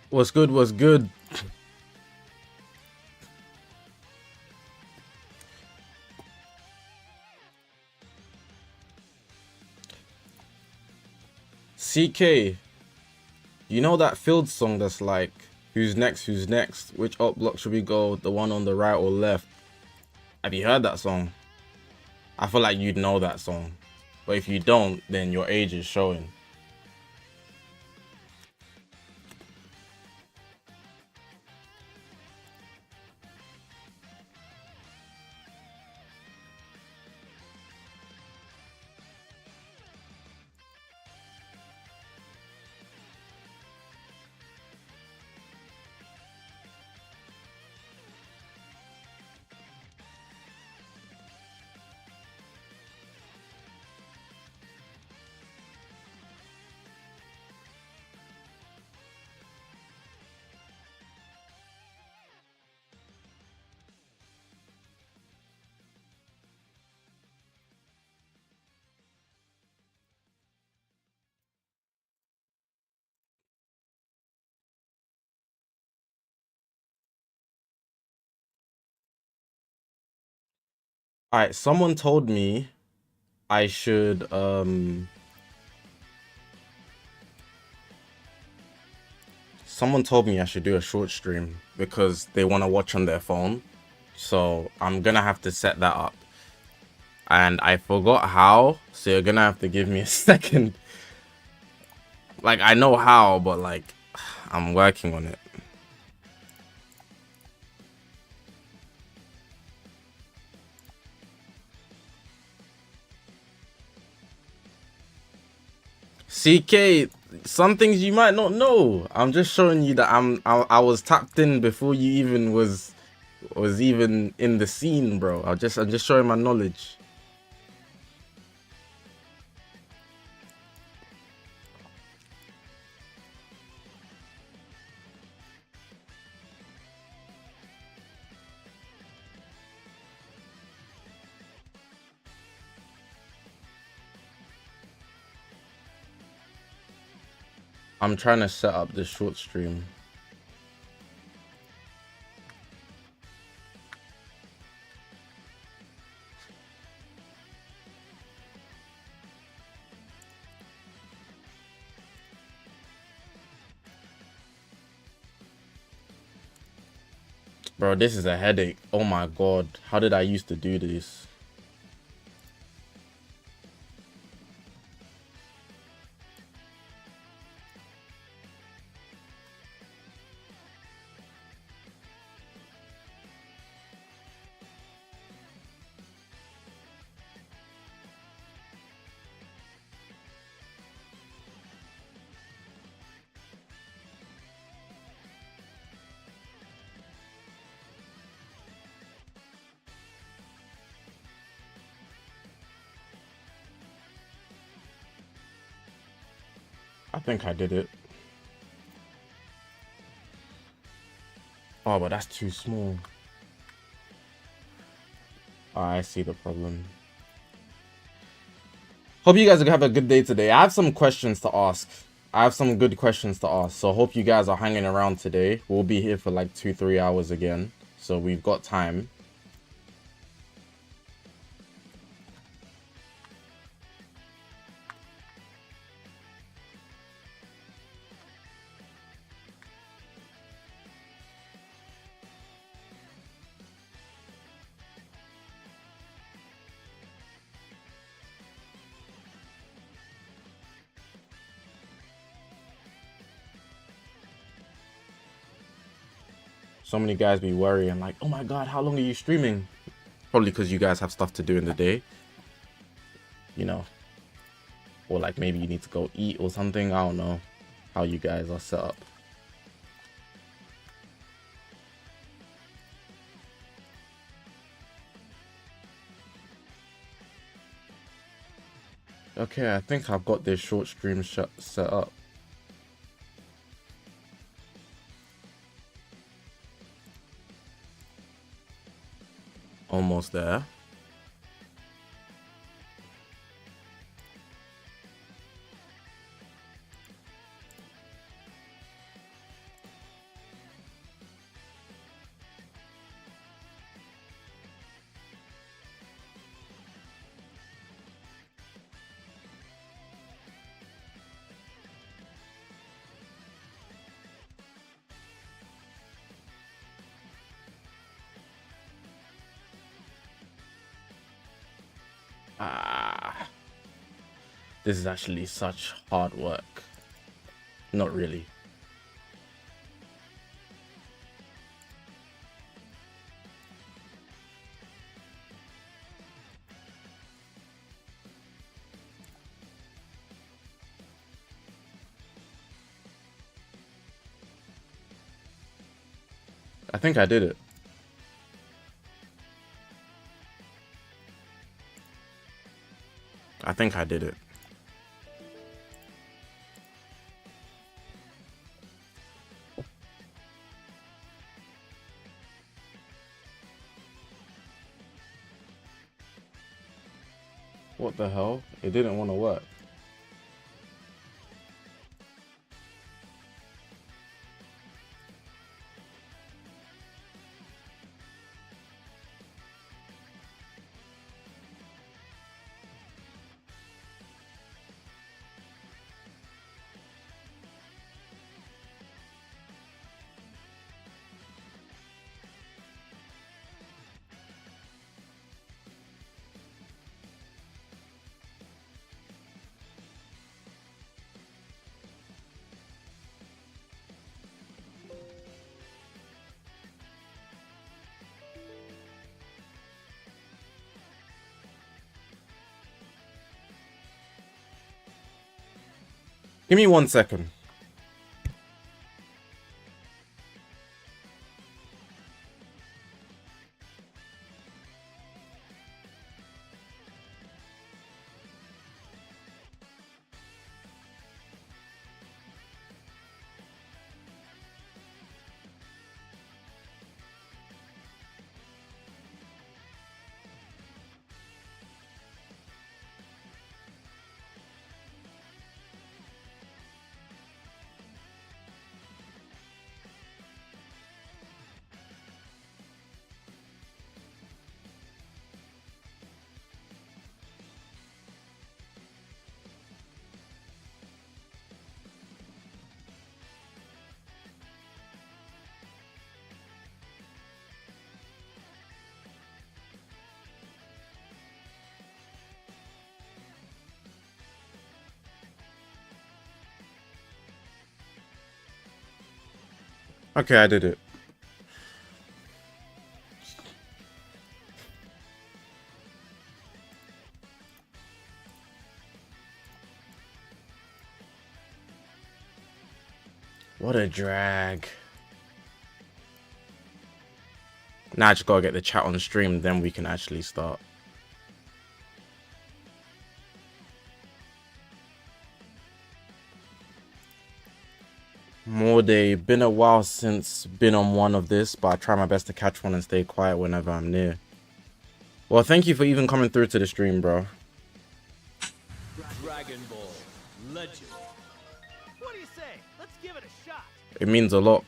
What's good? What's good? CK, you know that field song that's like, who's next, who's next? Which up block should we go? The one on the right or left? Have you heard that song? I feel like you'd know that song. But if you don't, then your age is showing. Alright, someone told me I should someone told me I should do a short stream because they want to watch on their phone. So I'm gonna have to set that up. And I forgot how, so you're gonna have to give me a second. Like, I know how, but like, I'm working on it. CK, some things you might not know. I'm just showing you that I was tapped in before you even was even in the scene, bro. I'm just showing my knowledge. I'm trying to set up this short stream. Bro, this is a headache. Oh my god. How did I used to do this? I think I did it. Oh, but that's too small. Oh, I see the problem. Hope you guys have a good day today. I have some questions to ask. I have some good questions to ask. So hope you guys are hanging around today. We'll be here for like 2-3 hours again. So we've got time. So many guys be worrying like, oh my god, how long are you streaming? Probably because you guys have stuff to do in the day. You know. Or like maybe you need to go eat or something. I don't know how you guys are set up. Okay, I think I've got this short stream set up. Almost there. This is actually such hard work. Not really. I think I did it. I think I did it. What the hell? It didn't want to work. Give me 1 second. Okay, I did it. What a drag. Now I just gotta get the chat on stream, then we can actually start. More day. Been a while since been on one of this, but I try my best to catch one and stay quiet whenever I'm near. Well, thank you for even coming through to the stream, bro. Dragon Ball Legend. What do you say? Let's give it a shot. It means a lot.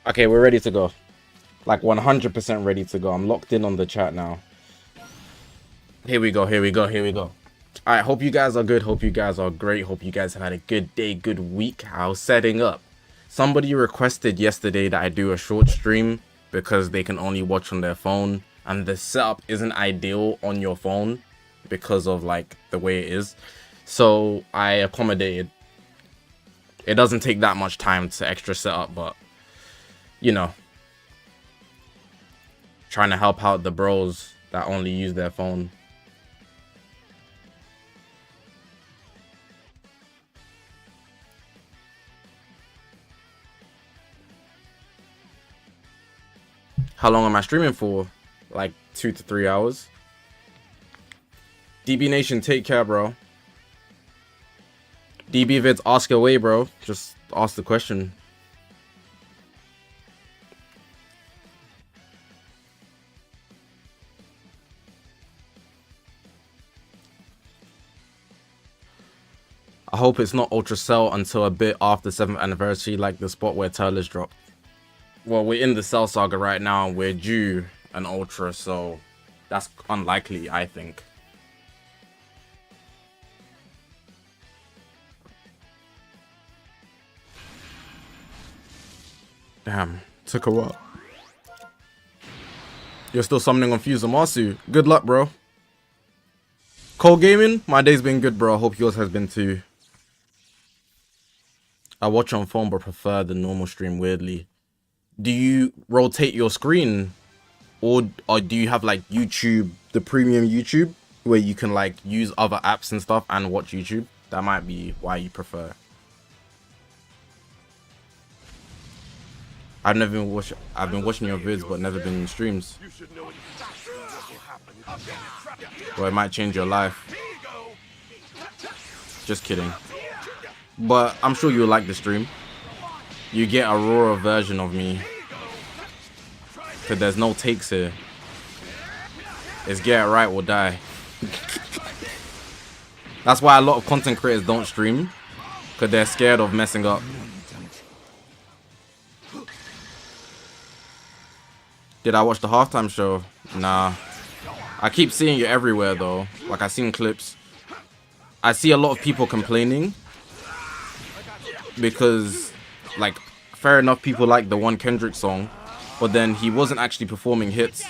Okay, we're ready to go. Like 100% ready to go. I'm locked in on the chat now. Here we go, here we go, here we go. Alright, hope you guys are good. Hope you guys are great. Hope you guys have had a good day, good week. How's setting up? Somebody requested yesterday that I do a short stream because they can only watch on their phone. And the setup isn't ideal on your phone because of like the way it is. So I accommodated. It doesn't take that much time to extra setup, but you know, trying to help out the bros that only use their phone. How long am I streaming for? Like 2 to 3 hours. DB Nation, take care, bro. DB Vids, ask away, bro. Just ask the question. I hope it's not Ultra Cell until a bit after 7th anniversary, like the spot where Turles dropped. Well, we're in the Cell Saga right now. We're due an Ultra, so that's unlikely, I think. Damn, took a while. You're still summoning on Fusamasu. Good luck, bro. Cold gaming? My day's been good, bro. I hope yours has been too. I watch on phone, but prefer the normal stream, weirdly. Do you rotate your screen? Or do you have like YouTube, the premium YouTube, where you can like use other apps and stuff and watch YouTube? That might be why you prefer. I've been watching your vids, but never been in streams. Well, it might change your life. Just kidding. But I'm sure you'll like the stream. You get a rawer version of me. Because there's no takes here. It's get it right or die. That's why a lot of content creators don't stream. Because they're scared of messing up. Did I watch the halftime show? Nah. I keep seeing you everywhere though. Like I seen clips. I see a lot of people complaining. Because, like, fair enough, people like the one Kendrick song. But then he wasn't actually performing hits.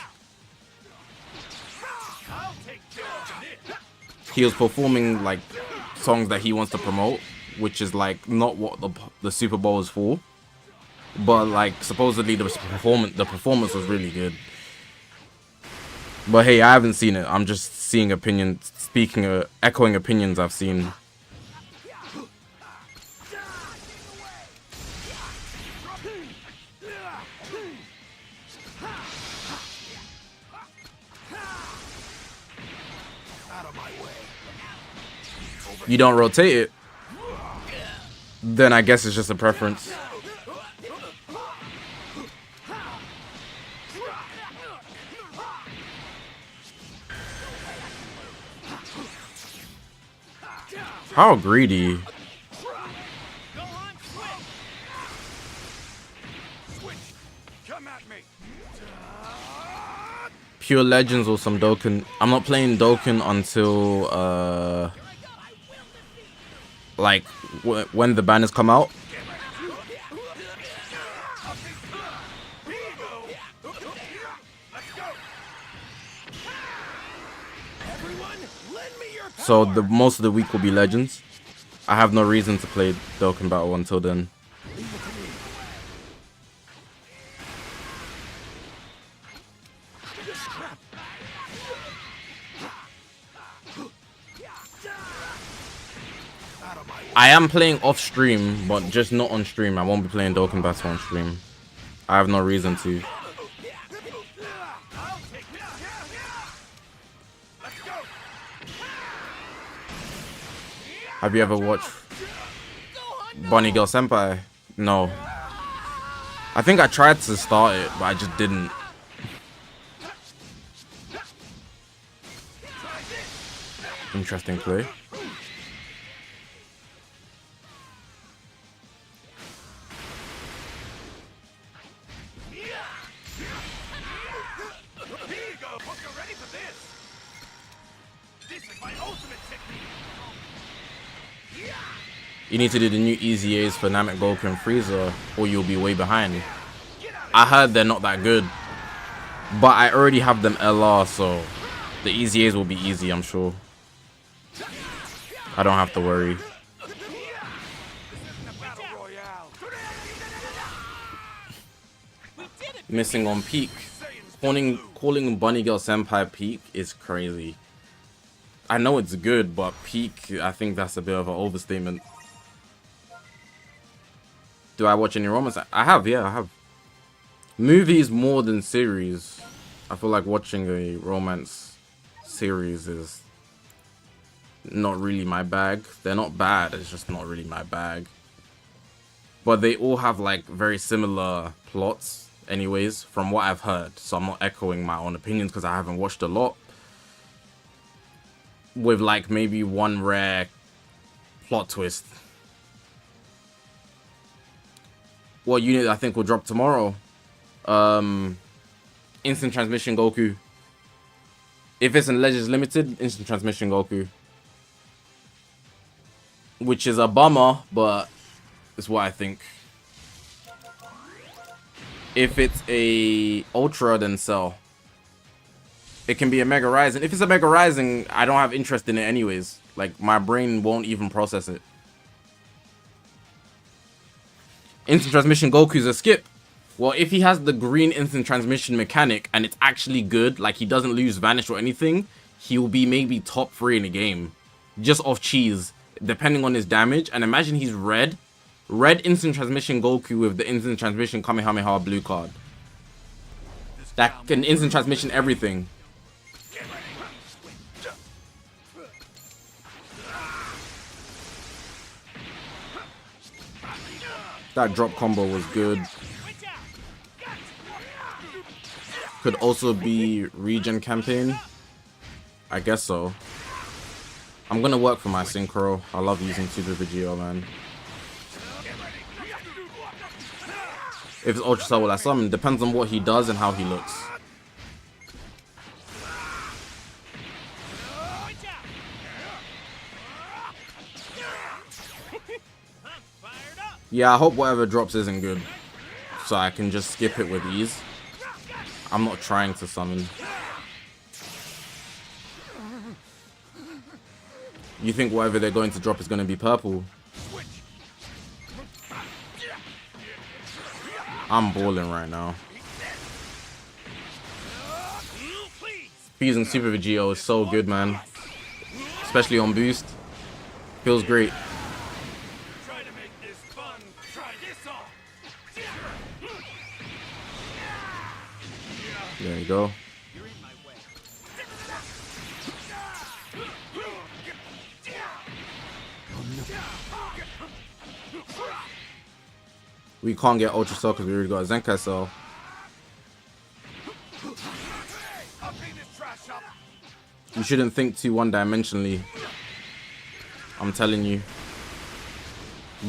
He was performing, like, songs that he wants to promote. Which is, like, not what the Super Bowl is for. But like supposedly the performance was really good. But hey, I haven't seen it. I'm just seeing opinions, echoing opinions I've seen. You don't rotate it? Then I guess it's just a preference. How greedy. Pure Legends or some Dokkan. I'm not playing Dokkan until like when the banners come out. So the most of the week will be Legends. I have no reason to play Dokkan Battle until then. I am playing off stream, but just not on stream. I won't be playing Dokkan Battle on stream. I have no reason to. Have you ever watched Bunny Girl Senpai? No. I think I tried to start it, but I just didn't. Interesting play. This is my ultimate technique. You need to do the new easy A's for Namek, Goku, and Frieza, or you'll be way behind. I heard they're not that good, but I already have them LR, so the easy A's will be easy, I'm sure. I don't have to worry. Missing on peak. Calling Bunny Girl Senpai peak is crazy. I know it's good, but peak, I think that's a bit of an overstatement. Do I watch any romance? I have, yeah, I have. Movies more than series. I feel like watching a romance series is not really my bag. They're not bad, it's just not really my bag. But they all have like very similar plots anyways, from what I've heard. So I'm not echoing my own opinions because I haven't watched a lot. With like maybe one rare plot twist. What unit I think will drop tomorrow? Instant transmission Goku. If it's in Legends Limited, instant transmission Goku. Which is a bummer, but it's what I think. If it's a Ultra, then Cell. It can be a Mega Rising. If it's a Mega Rising, I don't have interest in it anyways. Like, my brain won't even process it. Instant transmission Goku's a skip. Well, if he has the green instant transmission mechanic and it's actually good, like he doesn't lose Vanish or anything, he'll be maybe top 3 in the game. Just off cheese, depending on his damage. And imagine he's red. Red instant transmission Goku with the instant transmission Kamehameha blue card. That can instant transmission everything. That drop combo was good. Could also be regen campaign. I guess so. I'm gonna work for my synchro. I love using Super Vegito, man. If it's Ultra Cell, will I summon? Depends on what he does and how he looks. Yeah, I hope whatever drops isn't good, so I can just skip it with ease. I'm not trying to summon. You think whatever they're going to drop is going to be purple? I'm balling right now. Fusing Super Vegito is so good, man. Especially on boost. Feels great. There you go. We can't get Ultra Cell because we already got a Zenkai Cell. You shouldn't think too one-dimensionally. I'm telling you.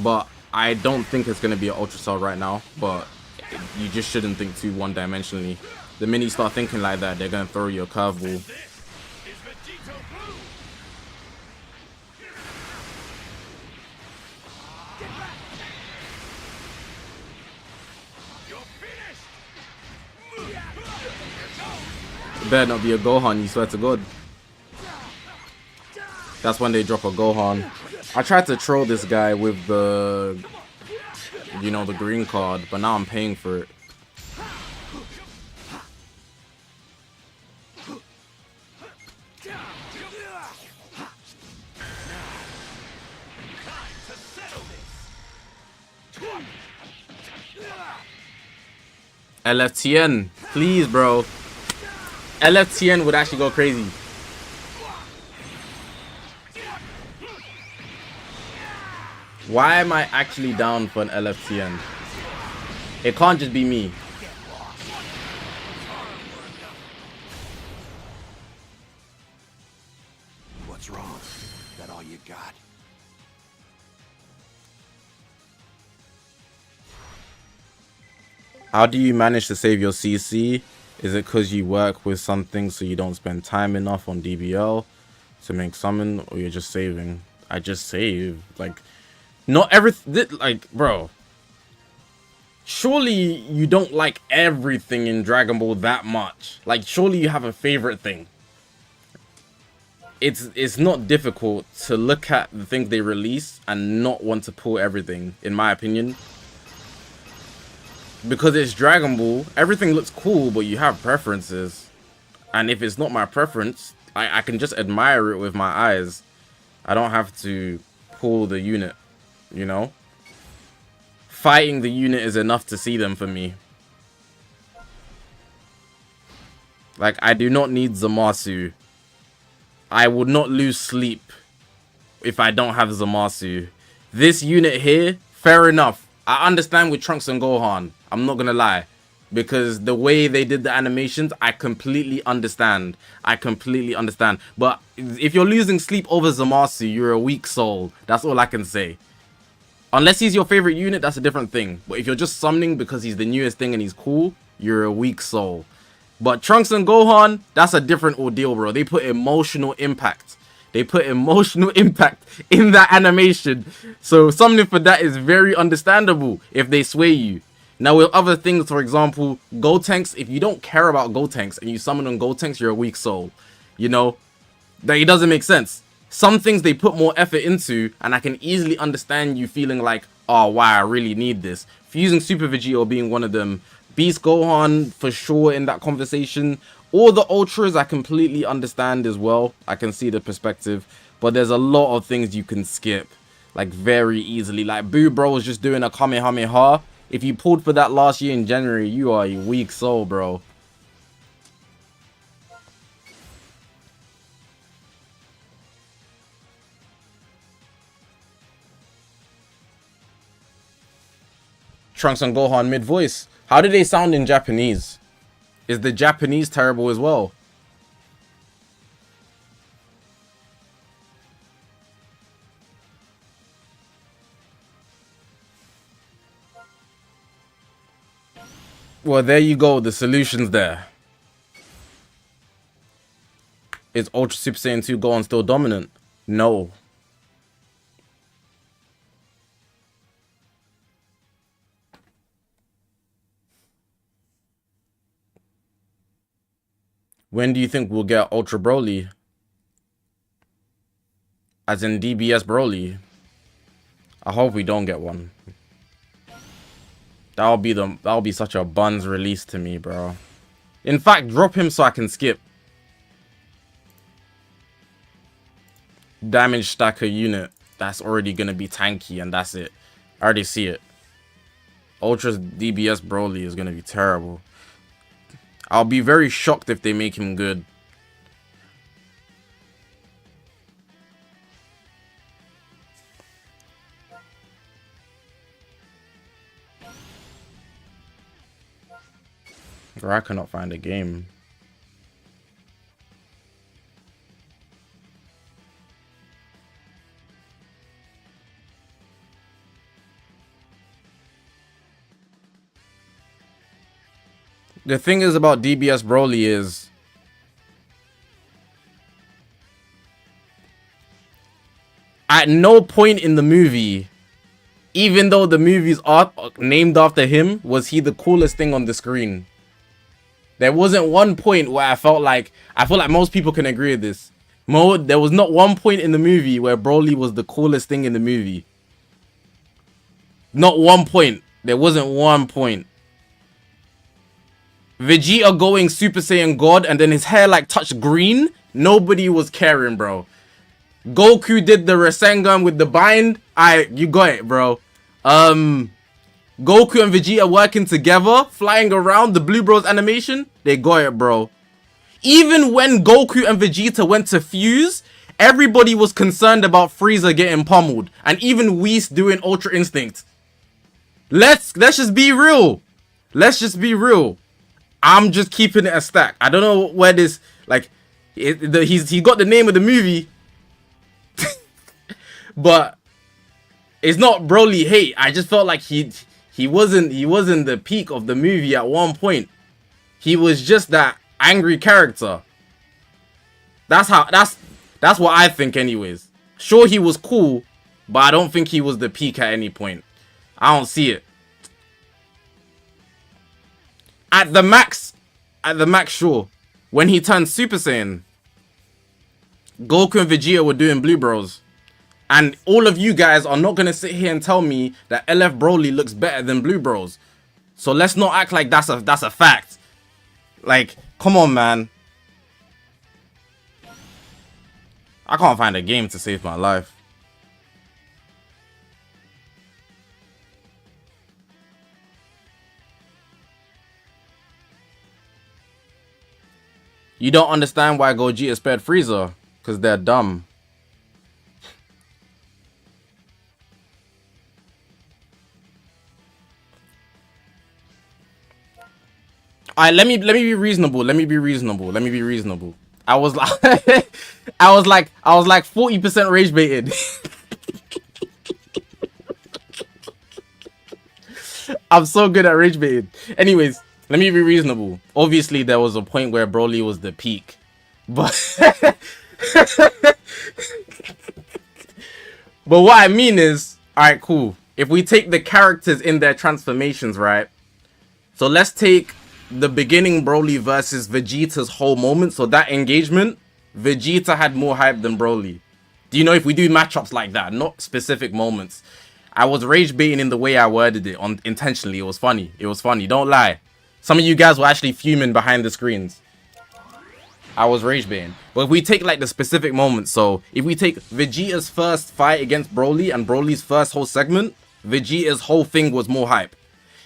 But I don't think it's going to be an Ultra Cell right now. But you just shouldn't think too one-dimensionally. The minute you start thinking like that, they're going to throw you a curveball. It better not be a Gohan, you swear to God. That's when they drop a Gohan. I tried to troll this guy with the, you know, the green card, but now I'm paying for it. LFTN, please, bro. LFTN would actually go crazy. Why am I actually down for an LFTN? It can't just be me. What's wrong? That all you got? How do you manage to save your CC? Is it because you work with something so you don't spend time enough on DBL? to make summon, or you're just saving? I just save. Like, not everything. Like, bro. Surely you don't like everything in Dragon Ball that much. Like, surely you have a favorite thing. It's not difficult to look at the things they release and not want to pull everything, in my opinion. Because it's Dragon Ball, everything looks cool, but you have preferences. And if it's not my preference, I can just admire it with my eyes. I don't have to pull the unit, you know? Fighting the unit is enough to see them for me. Like, I do not need Zamasu. I would not lose sleep if I don't have Zamasu. This unit here, fair enough. I understand with Trunks and Gohan. I'm not gonna lie. Because the way they did the animations, I completely understand. I completely understand. But if you're losing sleep over Zamasu, you're a weak soul. That's all I can say. Unless he's your favorite unit, that's a different thing. But if you're just summoning because he's the newest thing and he's cool, you're a weak soul. But Trunks and Gohan, that's a different ordeal, bro. They put emotional impact. They put emotional impact in that animation. So summoning for that is very understandable if they sway you. Now with other things, for example, Gotenks, if you don't care about Gotenks and you summon on Gotenks, you're a weak soul. You know? That it doesn't make sense. Some things they put more effort into, and I can easily understand you feeling like, oh wow, I really need this. Fusing Super Vegito being one of them. Beast Gohan for sure in that conversation. All the Ultras I completely understand as well. I can see the perspective. But there's a lot of things you can skip. Like very easily. Like Boo Bro was just doing a Kamehameha. If you pulled for that last year in January, you are a weak soul, bro. Trunks and Gohan mid-voice. How do they sound in Japanese? Is the Japanese terrible as well? Well, there you go. The solution's there. Is Ultra Super Saiyan 2 Gohan still dominant? No. When do you think we'll get Ultra Broly? As in DBS Broly. I hope we don't get one. That'll be such a buns release to me, bro. In fact, drop him so I can skip. Damage stacker unit. That's already gonna be tanky, and that's it. I already see it. Ultra's DBS Broly is gonna be terrible. I'll be very shocked if they make him good. Or I cannot find a game. The thing is about DBS Broly is at no point in the movie, even though the movie's named after him, was he the coolest thing on the screen. There wasn't one point where I feel like most people can agree with this. There was not one point in the movie where Broly was the coolest thing in the movie. Not one point. There wasn't one point. Vegeta going Super Saiyan God and then his hair like touched green. Nobody was caring, bro. Goku did the Rasengan with the bind. You got it, bro. Goku and Vegeta working together, flying around, the Blue Bros animation, they got it, bro. Even when Goku and Vegeta went to fuse, everybody was concerned about Frieza getting pummeled. And even Whis doing Ultra Instinct. Let's just be real. Let's just be real. I'm just keeping it a stack. I don't know where this, like, he got the name of the movie. But it's not Broly hate. I just felt like he wasn't the peak of the movie at one point. He was just that angry character. That's That's what I think anyways. Sure, he was cool, but I don't think he was the peak at any point. I don't see it. At the max, sure. When he turned Super Saiyan, Goku and Vegeta were doing Blue Bros. And all of you guys are not going to sit here and tell me that LF Broly looks better than Blue Bros. So let's not act like that's a fact. Like, come on, man. I can't find a game to save my life. You don't understand why Gogeta spared Frieza, because they're dumb. Alright, let me be reasonable. Let me be reasonable. I was like I was like 40% rage baited. I'm so good at rage baiting. Anyways, let me be reasonable. Obviously, there was a point where Broly was the peak. But but what I mean is, alright, cool. If we take the characters in their transformations, right? So let's take the beginning Broly versus Vegeta's whole moment. So that engagement, Vegeta had more hype than Broly. Do you know, if we do matchups like that, not specific moments. I was rage baiting in the way I worded it intentionally. It was funny. It was funny. Don't lie. Some of you guys were actually fuming behind the screens. I was rage baiting. But if we take like the specific moments, so if we take Vegeta's first fight against Broly and Broly's first whole segment, Vegeta's whole thing was more hype.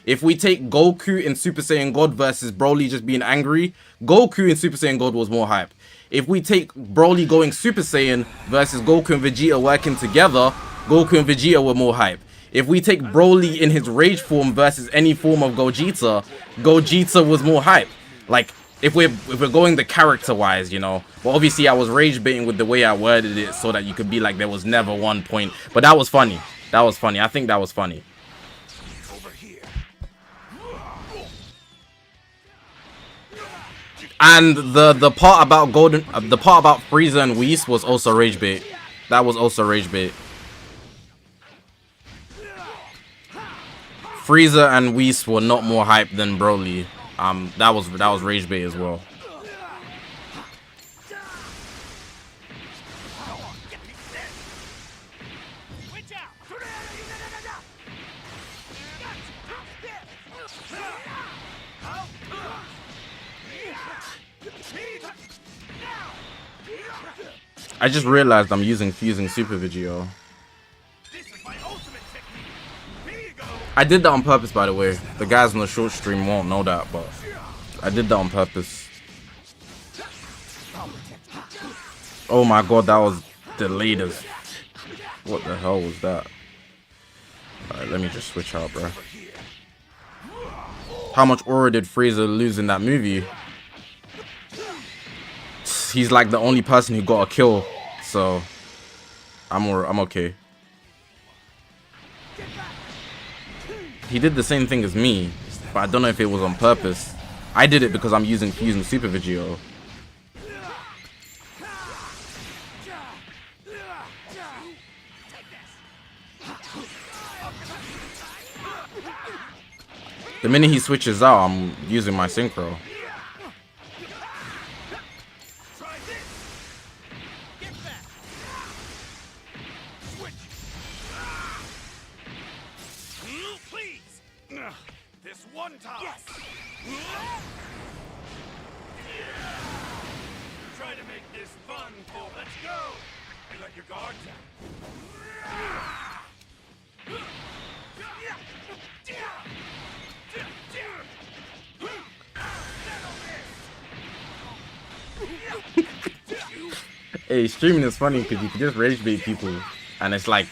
If we take Goku in Super Saiyan God versus Broly just being angry, Goku in Super Saiyan God was more hype. If we take Broly going Super Saiyan versus Goku and Vegeta working together, Goku and Vegeta were more hype. If we take Broly in his rage form versus any form of Gogeta, Gogeta was more hype. Like, if we're going the character wise, you know. But obviously I was rage baiting with the way I worded it so that you could be like there was never one point. But that was funny. That was funny. I think that was funny. And the part about the part about Frieza and Whis was also rage bait. That was also rage bait. Frieza and Whis were not more hype than Broly. That was rage bait as well. I just realized I'm using fusing super video. I did that on purpose, by the way. The guys on the short stream won't know that, but I did that on purpose. Oh my god, that was delayed as... What the hell was that? Alright, let me just switch out, bro. How much aura did Frieza lose in that movie? He's like the only person who got a kill, so I'm okay. He did the same thing as me, but I don't know if it was on purpose. I did it because I'm using Fusion Super Video. The minute he switches out, I'm using my synchro. This one time. Yes. Try to make this fun, Paul. Let's go. You let your guard down. Hey, streaming is funny because you can just rage bait people, and it's like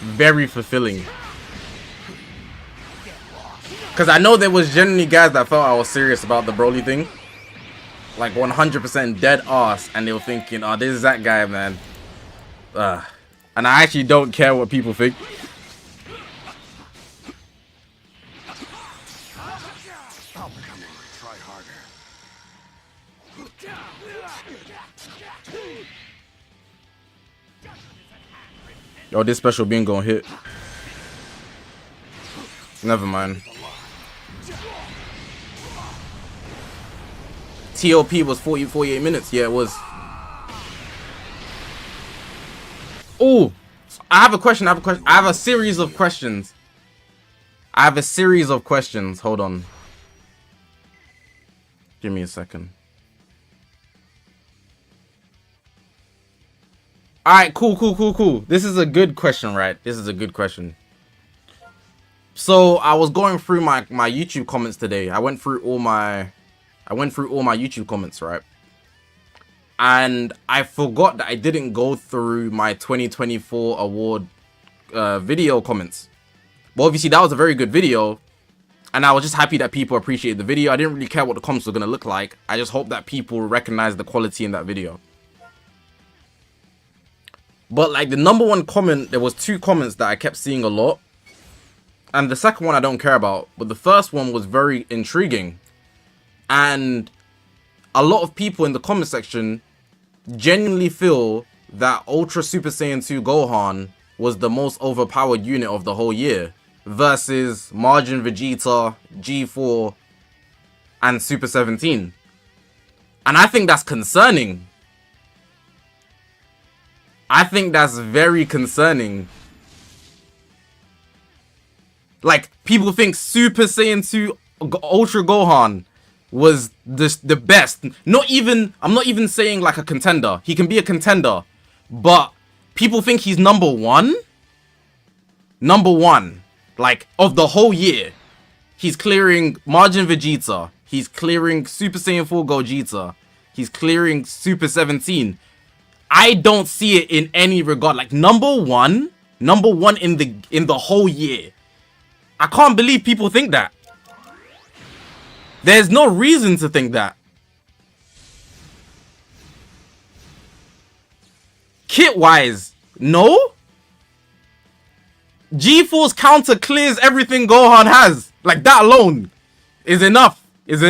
very fulfilling. Because I know there was genuinely guys that felt I was serious about the Broly thing. Like 100% dead ass. And they were thinking, oh, this is that guy, man. And I actually don't care what people think. Yo, this special beam gonna hit. Never mind. TOP was 48 minutes. Yeah, it was. Oh, I have a question. I have a series of questions. Hold on. Give me a second. Alright, cool. This is a good question, right? So I was going through my YouTube comments today. I went through all my YouTube comments, right? And I forgot that I didn't go through my 2024 award video comments. But obviously that was a very good video. And I was just happy that people appreciated the video. I didn't really care what the comments were going to look like. I just hope that people recognize the quality in that video. But like the number one comment, there was 2 comments that I kept seeing a lot. And the second one I don't care about. But the first one was very intriguing. And a lot of people in the comment section genuinely feel that Ultra Super Saiyan 2 Gohan was the most overpowered unit of the whole year. Versus Majin Vegeta, G4, and Super 17. And I think that's concerning. I think that's very concerning. Like, people think Super Saiyan 2 Ultra Gohan was the best. I'm not even saying like a contender. He can be a contender. But people think he's number one. Number one. Like, of the whole year. He's clearing Majin Vegeta. He's clearing Super Saiyan 4 Gogeta. He's clearing Super 17. I don't see it in any regard. Like, number one in the whole year. I can't believe people think that. There's no reason to think that. Kit-wise, no? G4's counter clears everything Gohan has. Like, that alone is enough. There's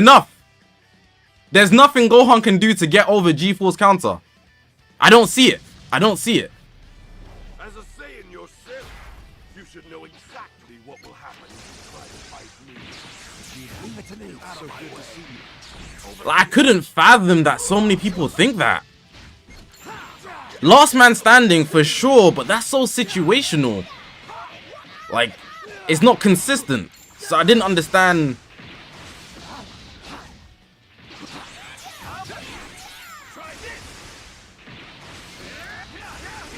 nothing Gohan can do to get over G4's counter. I don't see it. As a Saiyan yourself, you should know exactly what will happen if you try to fight me. Leave it to me. So good to see you. Like, I couldn't fathom that so many people think that. Last man standing for sure, but that's so situational. Like, it's not consistent. So I didn't understand.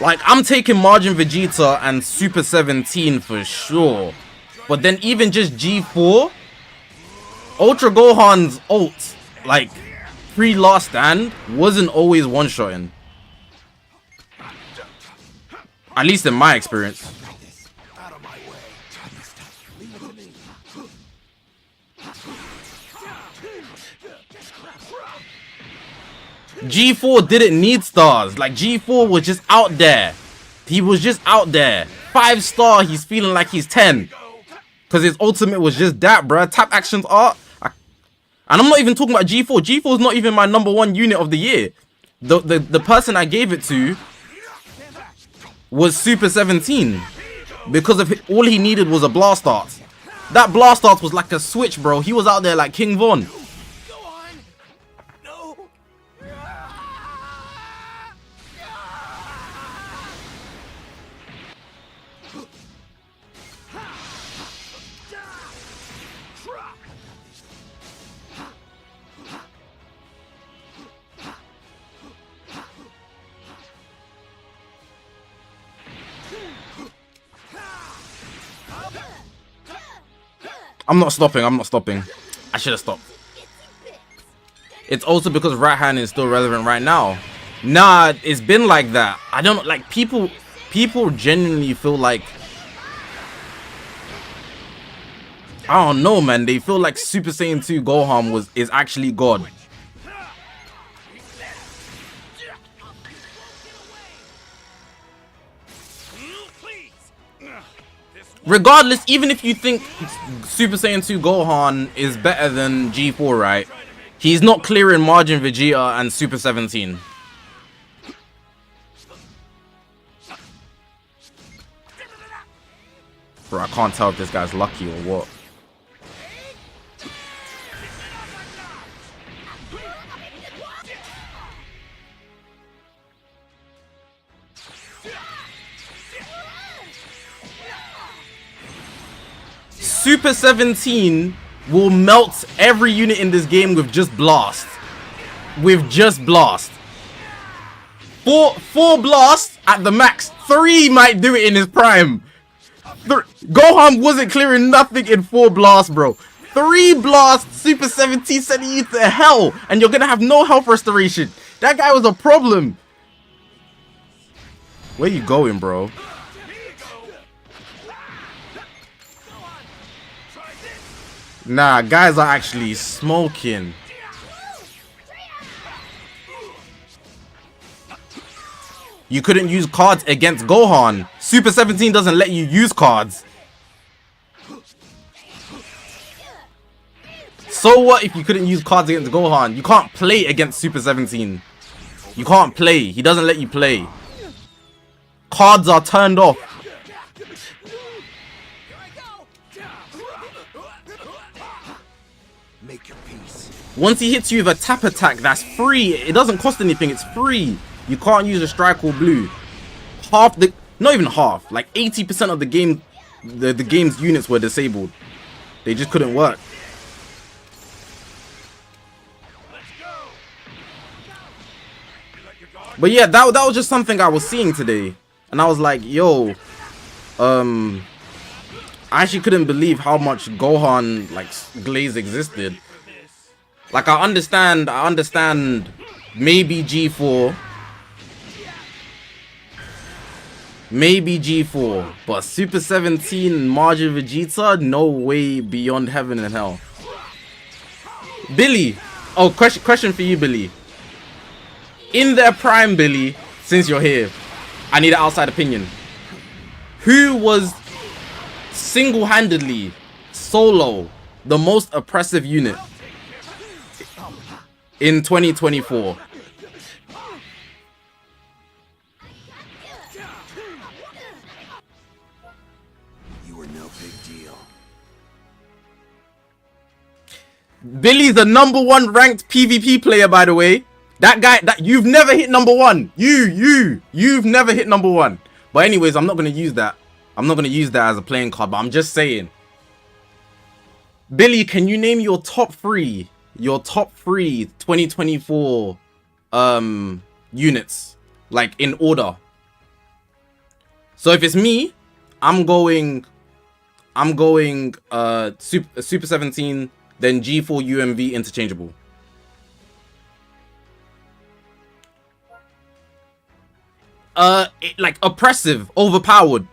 Like, I'm taking Majin Vegeta and Super 17 for sure. But then even just G4, Ultra Gohan's ult, like, pre-last stand, wasn't always one-shotting. At least in my experience. G4 didn't need stars. Like, G4 was just out there. He was just out there. 5-star, he's feeling like he's 10. Because his ultimate was just that, bruh. Tap actions are... And I'm not even talking about G4. G4 is not even my number one unit of the year. The person I gave it to was Super 17. Because of all he needed was a blast art. That blast art was like a switch, bro. He was out there like King Von. I'm not stopping. I should have stopped. It's also because right hand is still relevant right now. Nah, it's been like that. I don't like people genuinely feel like, I don't know, man. They feel like Super Saiyan 2 Gohan is actually God. Regardless, even if you think Super Saiyan 2 Gohan is better than G4, right? He's not clearing Majin Vegeta and Super 17. Bro, I can't tell if this guy's lucky or what. Super 17 will melt every unit in this game with just blast. With just blast. Four blasts at the max. 3 might do it in his prime. Gohan wasn't clearing nothing in 4 blasts, bro. 3 blasts, Super 17 sending you to hell, and you're gonna have no health restoration. That guy was a problem. Where you going, bro? Nah, guys are actually smoking. You couldn't use cards against Gohan. Super 17 doesn't let you use cards. So what if you couldn't use cards against Gohan? You can't play against Super 17. You can't play. He doesn't let you play. Cards are turned off. Make your peace. Once he hits you with a tap attack, that's free. It doesn't cost anything. It's free. You can't use a strike or blue. Half the, not even half, like 80% of the game, the game's units were disabled. They just couldn't work. But yeah, that was just something I was seeing today, and I was like, yo, I actually couldn't believe how much Gohan like glaze existed. Like I understand maybe G4. Maybe G4, but Super 17 Majin Vegeta, no way, beyond heaven and hell. Billy, oh, question for you, Billy. In their prime, Billy, since you're here, I need an outside opinion. Who was single-handedly, solo, the most oppressive unit in 2024? Billy's the #1 ranked PvP player, by the way. That guy, that you've never hit #1. You've never hit #1. But anyways, I'm not gonna use that. I'm not gonna use that as a playing card. But I'm just saying. Billy, can you name your top 3 2024 units, like in order? So if it's me, I'm going Super 17. Then G4 UMV interchangeable. Like oppressive, overpowered.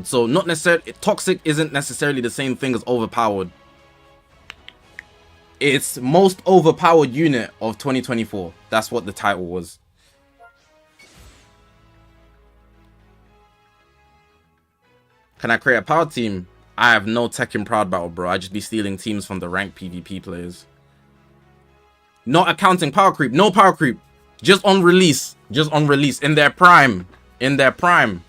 So not necessarily toxic isn't necessarily the same thing as overpowered. It's most overpowered unit of 2024. That's what the title was. Can I create a power team? I have no Tekken Proud Battle, bro. I just be stealing teams from the ranked PvP players. Not accounting power creep. No power creep. Just on release. Just on release. In their prime. In their prime.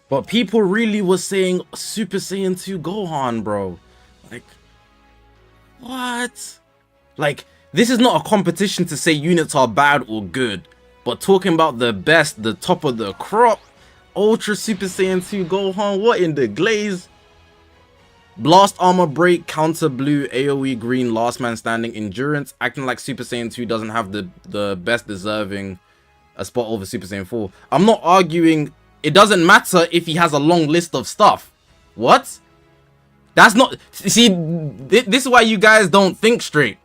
But people really was saying Super Saiyan 2 Gohan, bro. Like, what? Like, this is not a competition to say units are bad or good. But talking about the best, the top of the crop, Ultra Super Saiyan 2 Gohan, what in the glaze? Blast Armor Break, Counter Blue, AoE Green, Last Man Standing, Endurance, acting like Super Saiyan 2 doesn't have the best deserving a spot over Super Saiyan 4. I'm not arguing. It doesn't matter if he has a long list of stuff. What? That's not... See, this is why you guys don't think straight.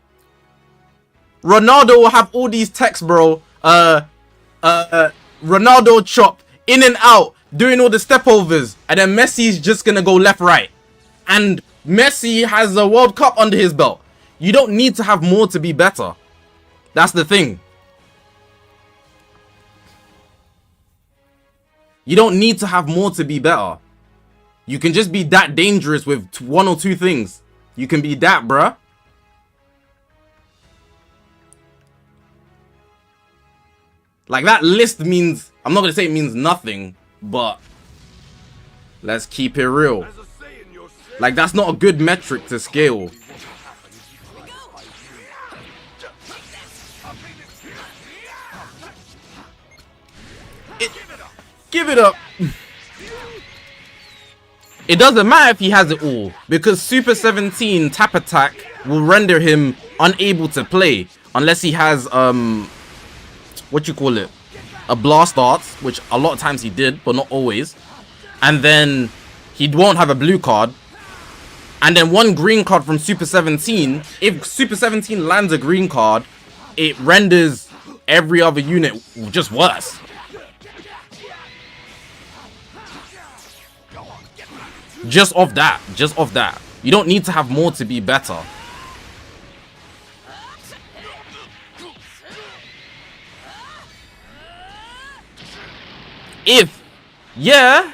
Ronaldo will have all these texts, bro. Ronaldo chop, in and out, doing all the stepovers, and then Messi's just gonna go left, right. And Messi has a World Cup under his belt. You don't need to have more to be better. That's the thing. You don't need to have more to be better. You can just be that dangerous with one or two things. You can be that, bruh. Like, that list means, I'm not gonna say it means nothing, but let's keep it real. Like, that's not a good metric to scale. Give it up. It doesn't matter if he has it all, because Super 17 tap attack will render him unable to play unless he has what you call it, a blast arts, which a lot of times he did, but not always. And then he won't have a blue card. And then one green card from Super 17. If Super 17 lands a green card, it renders every other unit just worse. Just off that. Just off that. You don't need to have more to be better. If, yeah,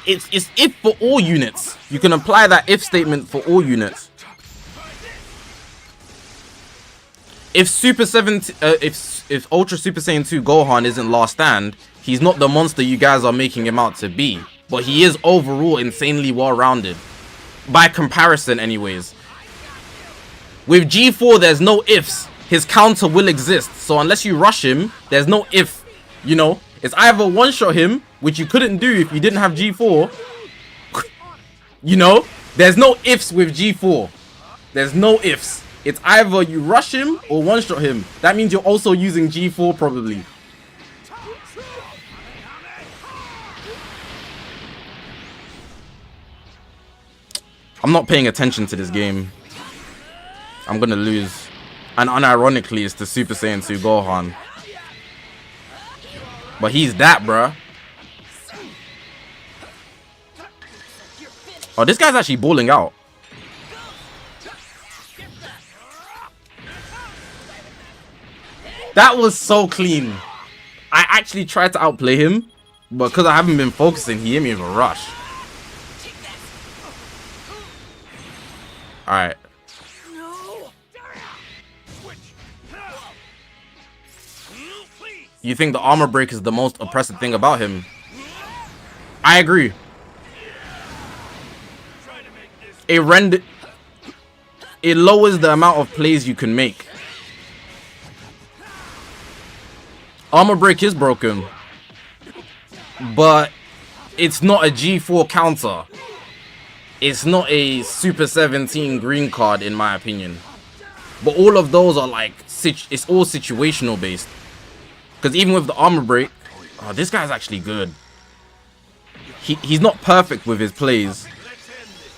it's if for all units. You can apply that if statement for all units. If Super 17, if Ultra Super Saiyan 2 Gohan isn't last stand, he's not the monster you guys are making him out to be. But he is overall insanely well-rounded. By comparison, anyways. With G4, there's no ifs. His counter will exist. So unless you rush him, there's no if. You know, it's either one-shot him, which you couldn't do if you didn't have G4. You know, there's no ifs with G4. There's no ifs. It's either you rush him or one-shot him. That means you're also using G4 probably. I'm not paying attention to this game. I'm gonna lose. And unironically, it's the Super Saiyan 2 Gohan. But he's that, bruh. Oh, this guy's actually balling out. That was so clean. I actually tried to outplay him, but because I haven't been focusing, he hit me with a rush. Alright. You think the armor break is the most oppressive thing about him? I agree. It lowers the amount of plays you can make. Armor break is broken, but it's not a G4 counter. It's not a Super 17 green card, in my opinion. But all of those are like, it's all situational based. Because even with the armor break, oh, this guy's actually good. He's not perfect with his plays,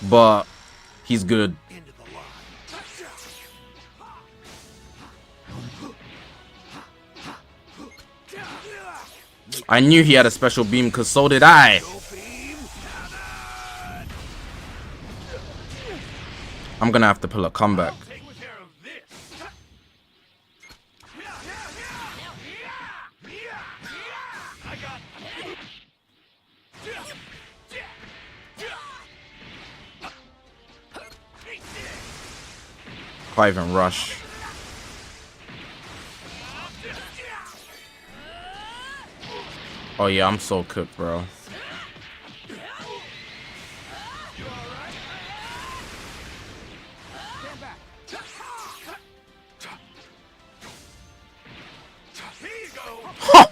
but he's good. I knew he had a special beam because so did I. I'm gonna have to pull a comeback. Can't even rush. Oh yeah, I'm so cooked, bro.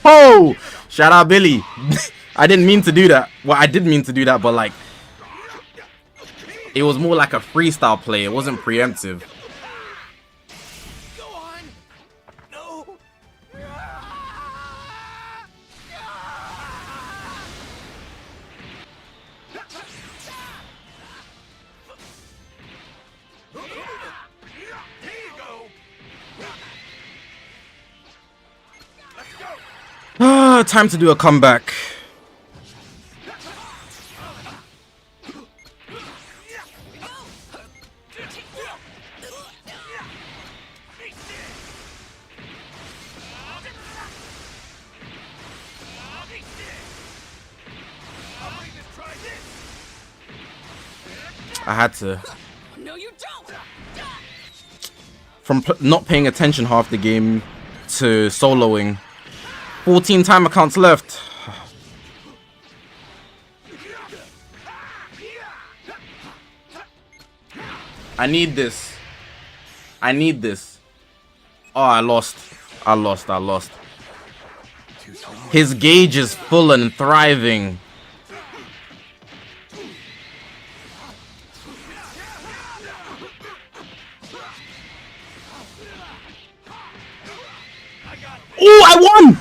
Ho! Shout out Billy. I didn't mean to do that. Well, I did mean to do that, but like, it was more like a freestyle play. It wasn't preemptive. Time to do a comeback. I had to. No, you don't. From not paying attention half the game to soloing. 14 timer counts left. I need this. I need this. Oh, I lost. I lost. I lost. His gauge is full and thriving. Oh, I won!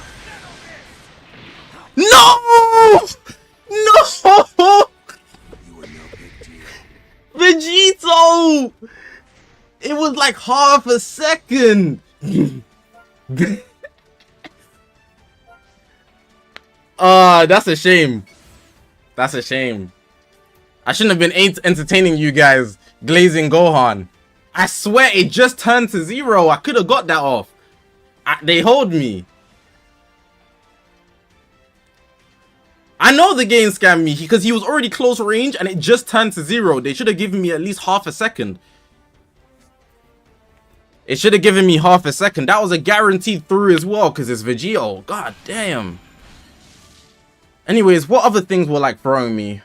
No! No! Vegito! It was like half a second. That's a shame. That's a shame. I shouldn't have been entertaining you guys glazing Gohan. I swear it just turned to 0. I could have got that off. They hold me. I know the game scammed me because he was already close range and it just turned to 0. They should have given me at least half a second. It should have given me half a second. That was a guaranteed through as well because it's Vegito. God damn. Anyways, what other things were like throwing me?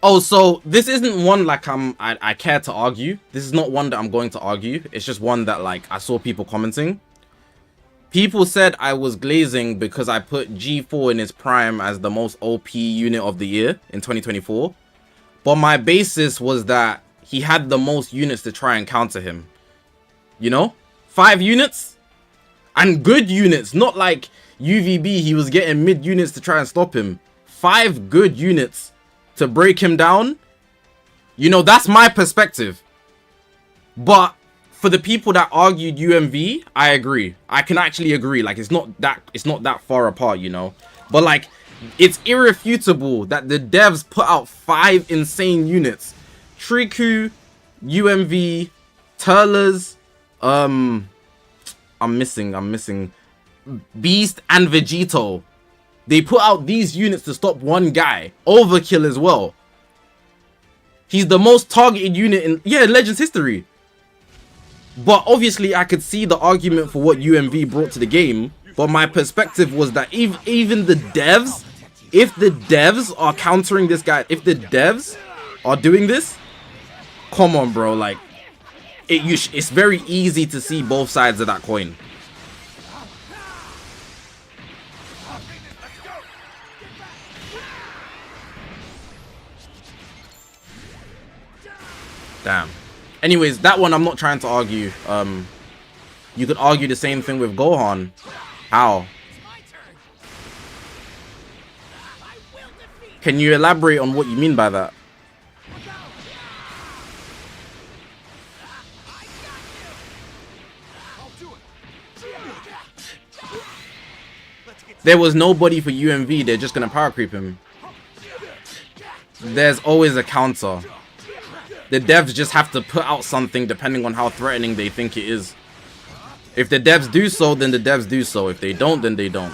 Oh, so this isn't one like I care to argue. This is not one that I'm going to argue. It's just one that like I saw people commenting. People said I was glazing because I put G4 in his prime as the most OP unit of the year in 2024. But my basis was that he had the most units to try and counter him. You know? 5 units? And good units, not like UVB, he was getting mid units to try and stop him. 5 good units to break him down. You know, that's my perspective. But for the people that argued UMV, I agree. I can actually agree. Like, it's not that far apart, you know. But like, it's irrefutable that the devs put out 5 insane units. Triku, UMV, Turles, I'm missing Beast and Vegito. They put out these units to stop one guy. Overkill as well. He's the most targeted unit in Legends history. But obviously I could see the argument for what UMV brought to the game. But my perspective was that even the devs, if the devs are countering this guy, if the devs are doing this, come on, bro. Like, it's very easy to see both sides of that coin. Damn. Anyways, that one I'm not trying to argue. You could argue the same thing with Gohan. How? Can you elaborate on what you mean by that? There was nobody for UMV. They're just gonna power creep him. There's always a counter. The devs just have to put out something depending on how threatening they think it is. If the devs do so, then the devs do so. If they don't, then they don't.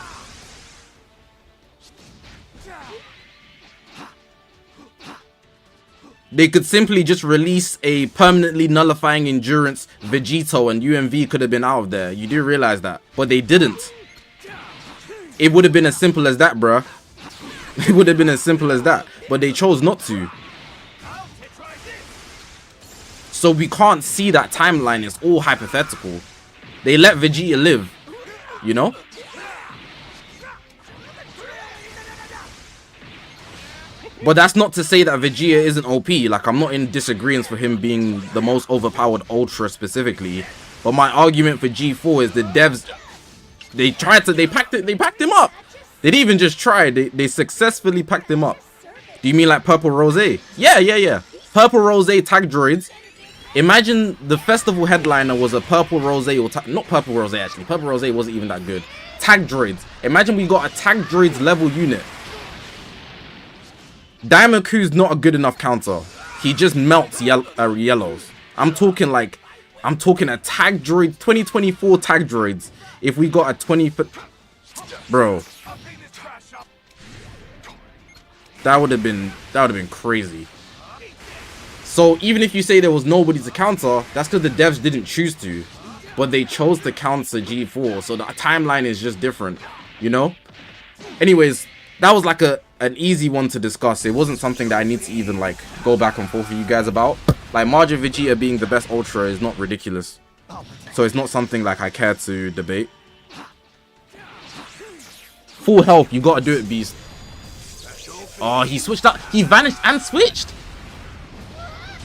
They could simply just release a permanently nullifying endurance Vegito and UMV could have been out of there. You do realize that. But they didn't. It would have been as simple as that, bruh. It would have been as simple as that. But they chose not to. So we can't see that timeline. It's all hypothetical. They let Vegeta live, you know? But that's not to say that Vegeta isn't OP. Like, I'm not in disagreement for him being the most overpowered Ultra specifically. But my argument for G4 is the devs, they packed him up. They didn't even just try, they successfully packed him up. Do you mean like Purple Rose? Yeah. Purple Rose tag droids. Imagine the festival headliner was a Purple Rose or not Purple Rose actually. Purple Rose wasn't even that good. Tag droids. Imagine we got a tag droids level unit. Daimaku's not a good enough counter. He just melts yellows. I'm talking like I'm talking a tag droid, 2024 tag droids. If we got a 20 foot, bro, that would have been crazy. So even if you say there was nobody to counter, that's because the devs didn't choose to, but they chose to counter G4. So the timeline is just different, you know. Anyways, that was like an easy one to discuss. It wasn't something that I need to even like go back and forth with you guys about. Like Margin Vegeta being the best Ultra is not ridiculous, so it's not something like I care to debate. Full health, you gotta do it, Beast. Oh, he switched up. He vanished and switched.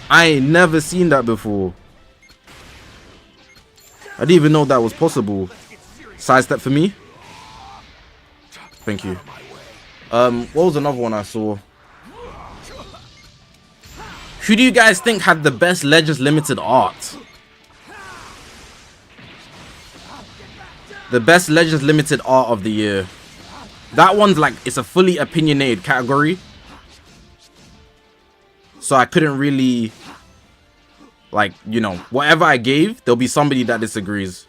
I ain't never seen that before. I didn't even know that was possible. Sidestep for me. Thank you. What was another one I saw? Who do you guys think had the best Legends Limited art? The best Legends Limited art of the year. That one's like, it's a fully opinionated category. So I couldn't really, like, you know, whatever I gave, there'll be somebody that disagrees.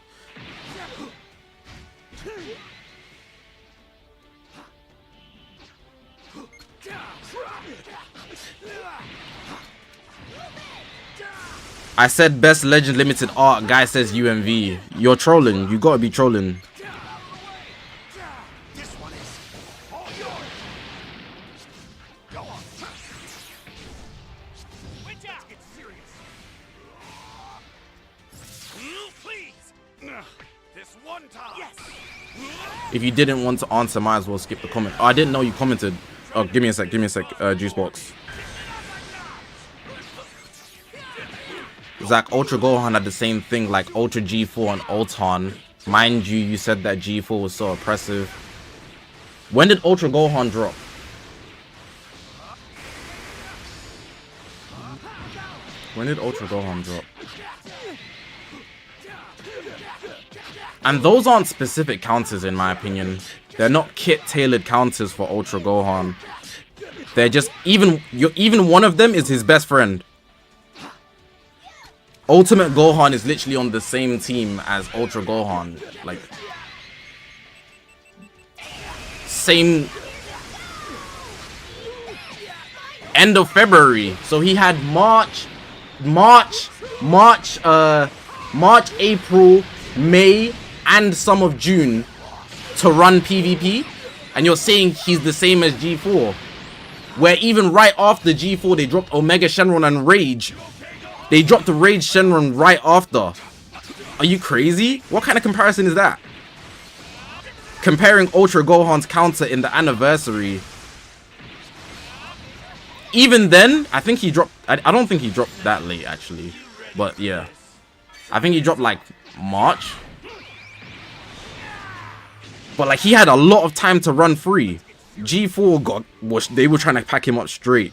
I said best Legend Limited art, guy says UMV. You're trolling, you gotta be trolling. If you didn't want to answer, might as well skip the comment. Oh, I didn't know you commented. Oh, give me a sec, Juicebox. Zach, Ultra Gohan had the same thing like Ultra G4 and Ultan. Mind you, you said that G4 was so oppressive. When did Ultra Gohan drop? When did Ultra Gohan drop? And those aren't specific counters in my opinion. They're not kit-tailored counters for Ultra Gohan. They're just, even one of them is his best friend. Ultimate Gohan is literally on the same team as Ultra Gohan. Like, same end of February. So he had March, April, May, and some of June to run PvP, and you're saying he's the same as G4, where even right after G4 they dropped Omega Shenron and Rage. They dropped the Rage Shenron right after. Are you crazy? What kind of comparison is that? Comparing Ultra Gohan's counter in the anniversary. Even then, I think he dropped, I don't think he dropped that late actually, but yeah, I think he dropped like March. But like, he had a lot of time to run free. G4 they were trying to pack him up straight.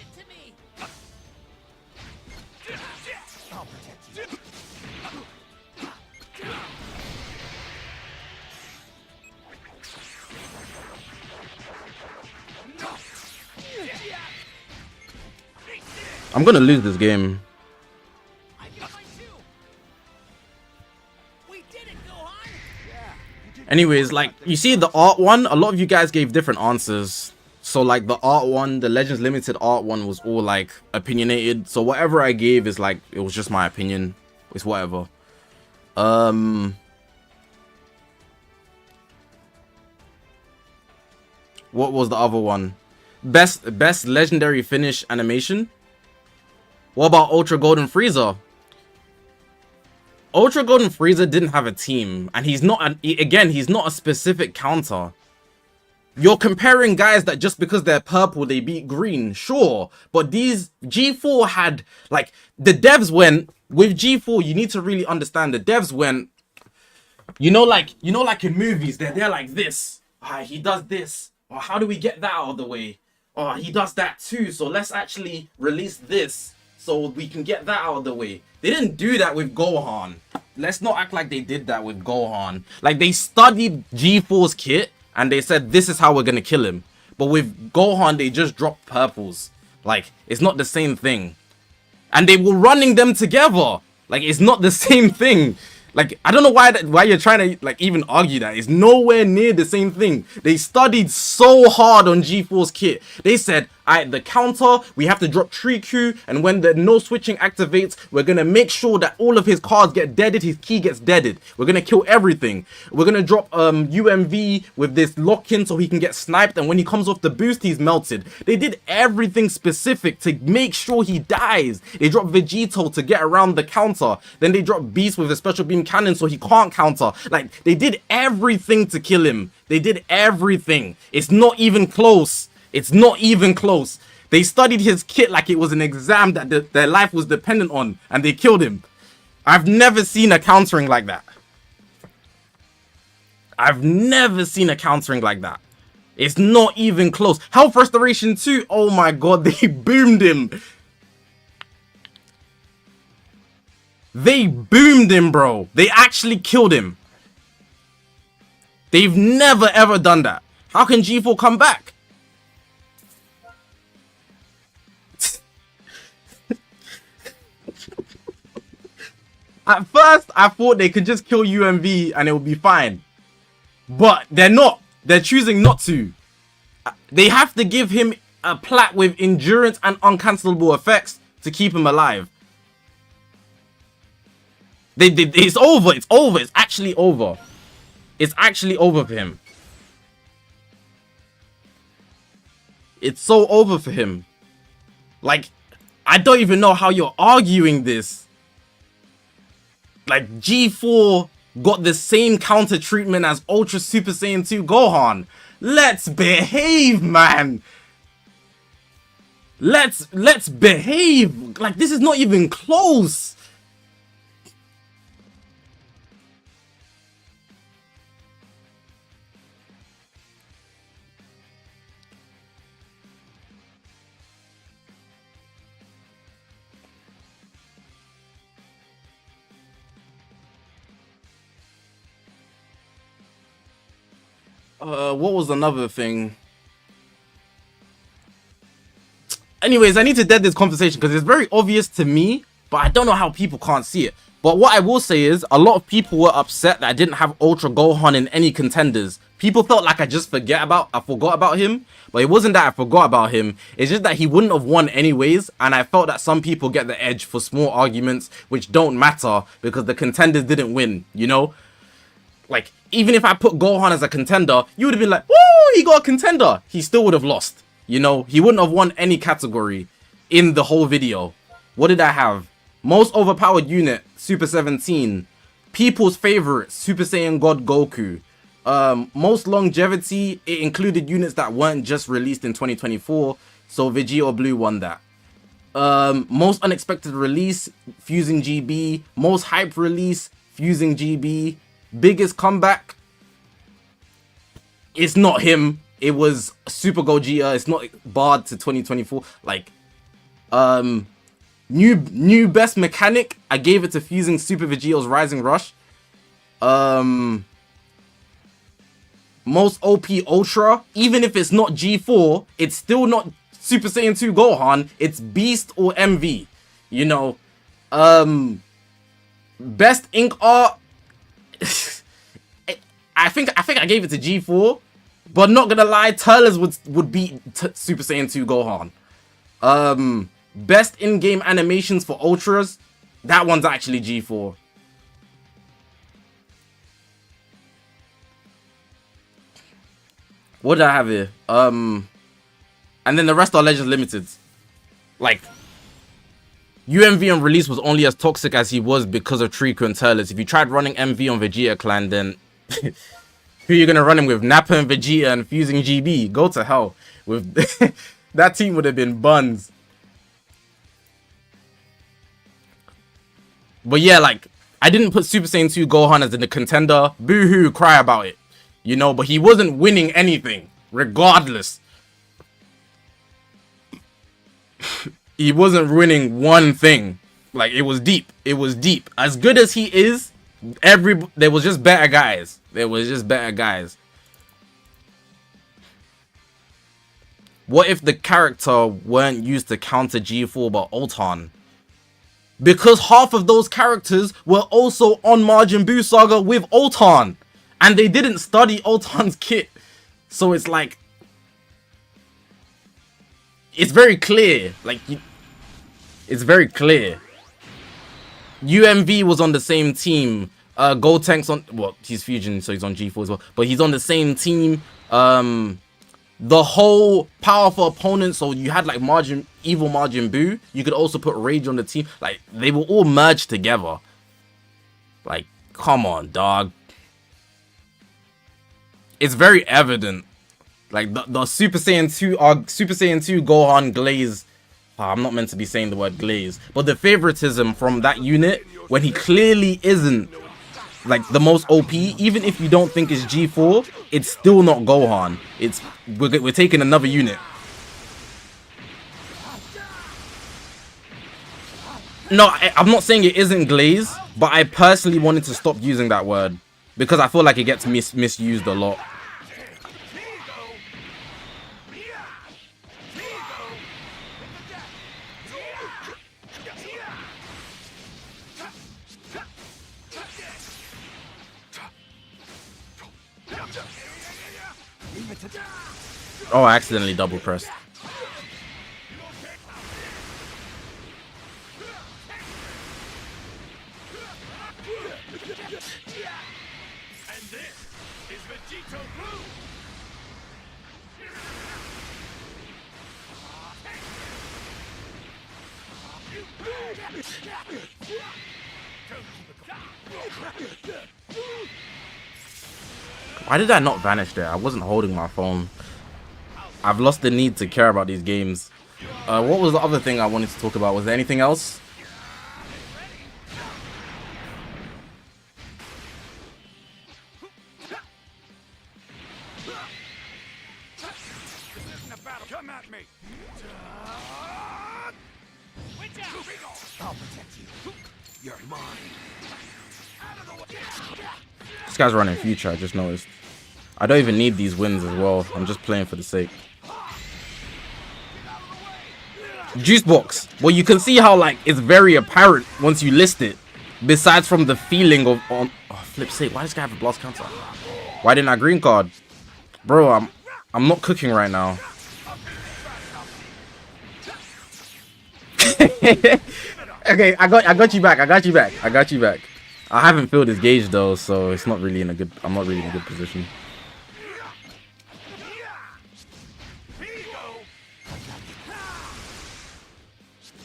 I'm gonna lose this game. Anyways, like, you see the art one, a lot of you guys gave different answers. So like the art one, the Legends Limited art one was all like opinionated. So whatever I gave is like, it was just my opinion. It's whatever. What was the other one? Best legendary finish animation? What about Ultra Golden Frieza? Ultra Golden Frieza didn't have a team, and he's not he's not a specific counter. You're comparing guys that just because they're purple they beat green, sure, but these G4 had, like, the devs went with G4. You need to really understand, the devs went, you know, like in movies, they're like this. He does this. Oh, how do we get that out of the way? Oh, he does that too, so let's actually release this so we can get that out of the way. They didn't do that with Gohan. Let's not act like they did that with Gohan. Like, they studied G4's kit and they said, this is how we're gonna kill him. But with Gohan, they just dropped purples. Like, it's not the same thing. And they were running them together. Like, it's not the same thing. Like, I don't know why you're trying to, like, even argue that. It's nowhere near the same thing. They studied so hard on G4's kit. They said, alright, the counter, we have to drop Triku, and when the no switching activates, we're gonna make sure that all of his cards get deaded, his key gets deaded. We're gonna kill everything. We're gonna drop UMV with this lock-in so he can get sniped, and when he comes off the boost, he's melted. They did everything specific to make sure he dies. They dropped Vegito to get around the counter. Then they dropped Beast with a special beam cannon so he can't counter. Like, they did everything to kill him. They did everything. It's not even close. It's not even close. They studied his kit like it was an exam that their life was dependent on, and they killed him. I've never seen a countering like that. I've never seen a countering like that. It's not even close. Health Restoration 2, oh my god, they boomed him. They boomed him, bro. They actually killed him. They've never ever done that. How can G4 come back? At first, I thought they could just kill UMV and it would be fine. But they're not. They're choosing not to. They have to give him a plat with endurance and uncancelable effects to keep him alive. It's over. It's over. It's actually over. It's actually over for him. It's so over for him. Like, I don't even know how you're arguing this. Like, G4 got the same counter treatment as Ultra Super Saiyan 2 Gohan. Let's behave, man. Let's behave. Like, this is not even close. What was another thing? Anyways, I need to dead this conversation because it's very obvious to me, but I don't know how people can't see it. But what I will say is, a lot of people were upset that I didn't have Ultra Gohan in any contenders. People felt like I forgot about him, but it wasn't that I forgot about him. It's just that he wouldn't have won anyways, and I felt that some people get the edge for small arguments which don't matter because the contenders didn't win, you know? Like, even if I put Gohan as a contender, you would have been like, woo, he got a contender. He still would have lost. You know, he wouldn't have won any category in the whole video. What did I have? Most overpowered unit, Super 17. People's favorite, Super Saiyan God Goku. Most longevity, it included units that weren't just released in 2024. So Vegeta Blue won that. Most unexpected release, Fusing GB. Most hype release, Fusing GB. Biggest comeback, it's not him. It was Super Gogeta. It's not barred to 2024. Like, new best mechanic, I gave it to Fusing Super Vegeta's Rising Rush. Most OP Ultra, even if it's not G4, it's still not Super Saiyan 2 Gohan. It's Beast or MV. You know, best ink art. I think I gave it to G4, but not gonna lie, Turles would beat Super Saiyan 2 Gohan. Best in-game animations for Ultras, that one's actually G4. What did I have here? And then the rest are Legends Limited. Like, UMV on release was only as toxic as he was because of Triku and Turles. If you tried running MV on Vegeta Clan, then who are you gonna run him with? Nappa and Vegeta and Fusing GB? Go to hell. With that team would have been buns. But yeah, like, I didn't put Super Saiyan 2 Gohan as in the contender. Boo-hoo, cry about it. You know, but he wasn't winning anything, regardless. He wasn't winning one thing. Like, it was deep. It was deep. As good as he is, there was just better guys. There was just better guys. What if the character weren't used to counter G4 but Ultan? because half of those characters were also on Majin Buu Saga with Ultan, and they didn't study Ultan's kit. So it's like, it's very clear. Like, it's very clear. UMV was on the same team. Gold Tank's on, well, he's Fusion, so he's on G4 as well, but he's on the same team. The whole powerful opponent, so you had like evil Majin Buu. You could also put Rage on the team. Like, they were all merged together. Like, come on, dog. It's very evident. Like, the Super Saiyan 2 Gohan Glaze. I'm not meant to be saying the word glaze, but the favoritism from that unit when he clearly isn't like the most OP, even if you don't think it's G4, it's still not Gohan. We're taking another unit. No, I'm not saying it isn't glaze, but I personally wanted to stop using that word because I feel like it gets misused a lot. Oh, I accidentally double pressed. And this is Vegito Blue. Why did I not vanish there? I wasn't holding my phone. I've lost the need to care about these games. What was the other thing I wanted to talk about? Was there anything else? Come at me. I'll protect you. You're mine. This guy's running future, I just noticed. I don't even need these wins as well. I'm just playing for the sake. Juice box. Well, you can see how like it's very apparent once you list it. Besides from the feeling of flip's sake, why does this guy have a blast counter? Why didn't I green card? Bro, I'm not cooking right now. Okay, I got you back. I got you back. I haven't filled his gauge though, so it's not really I'm not really in a good position.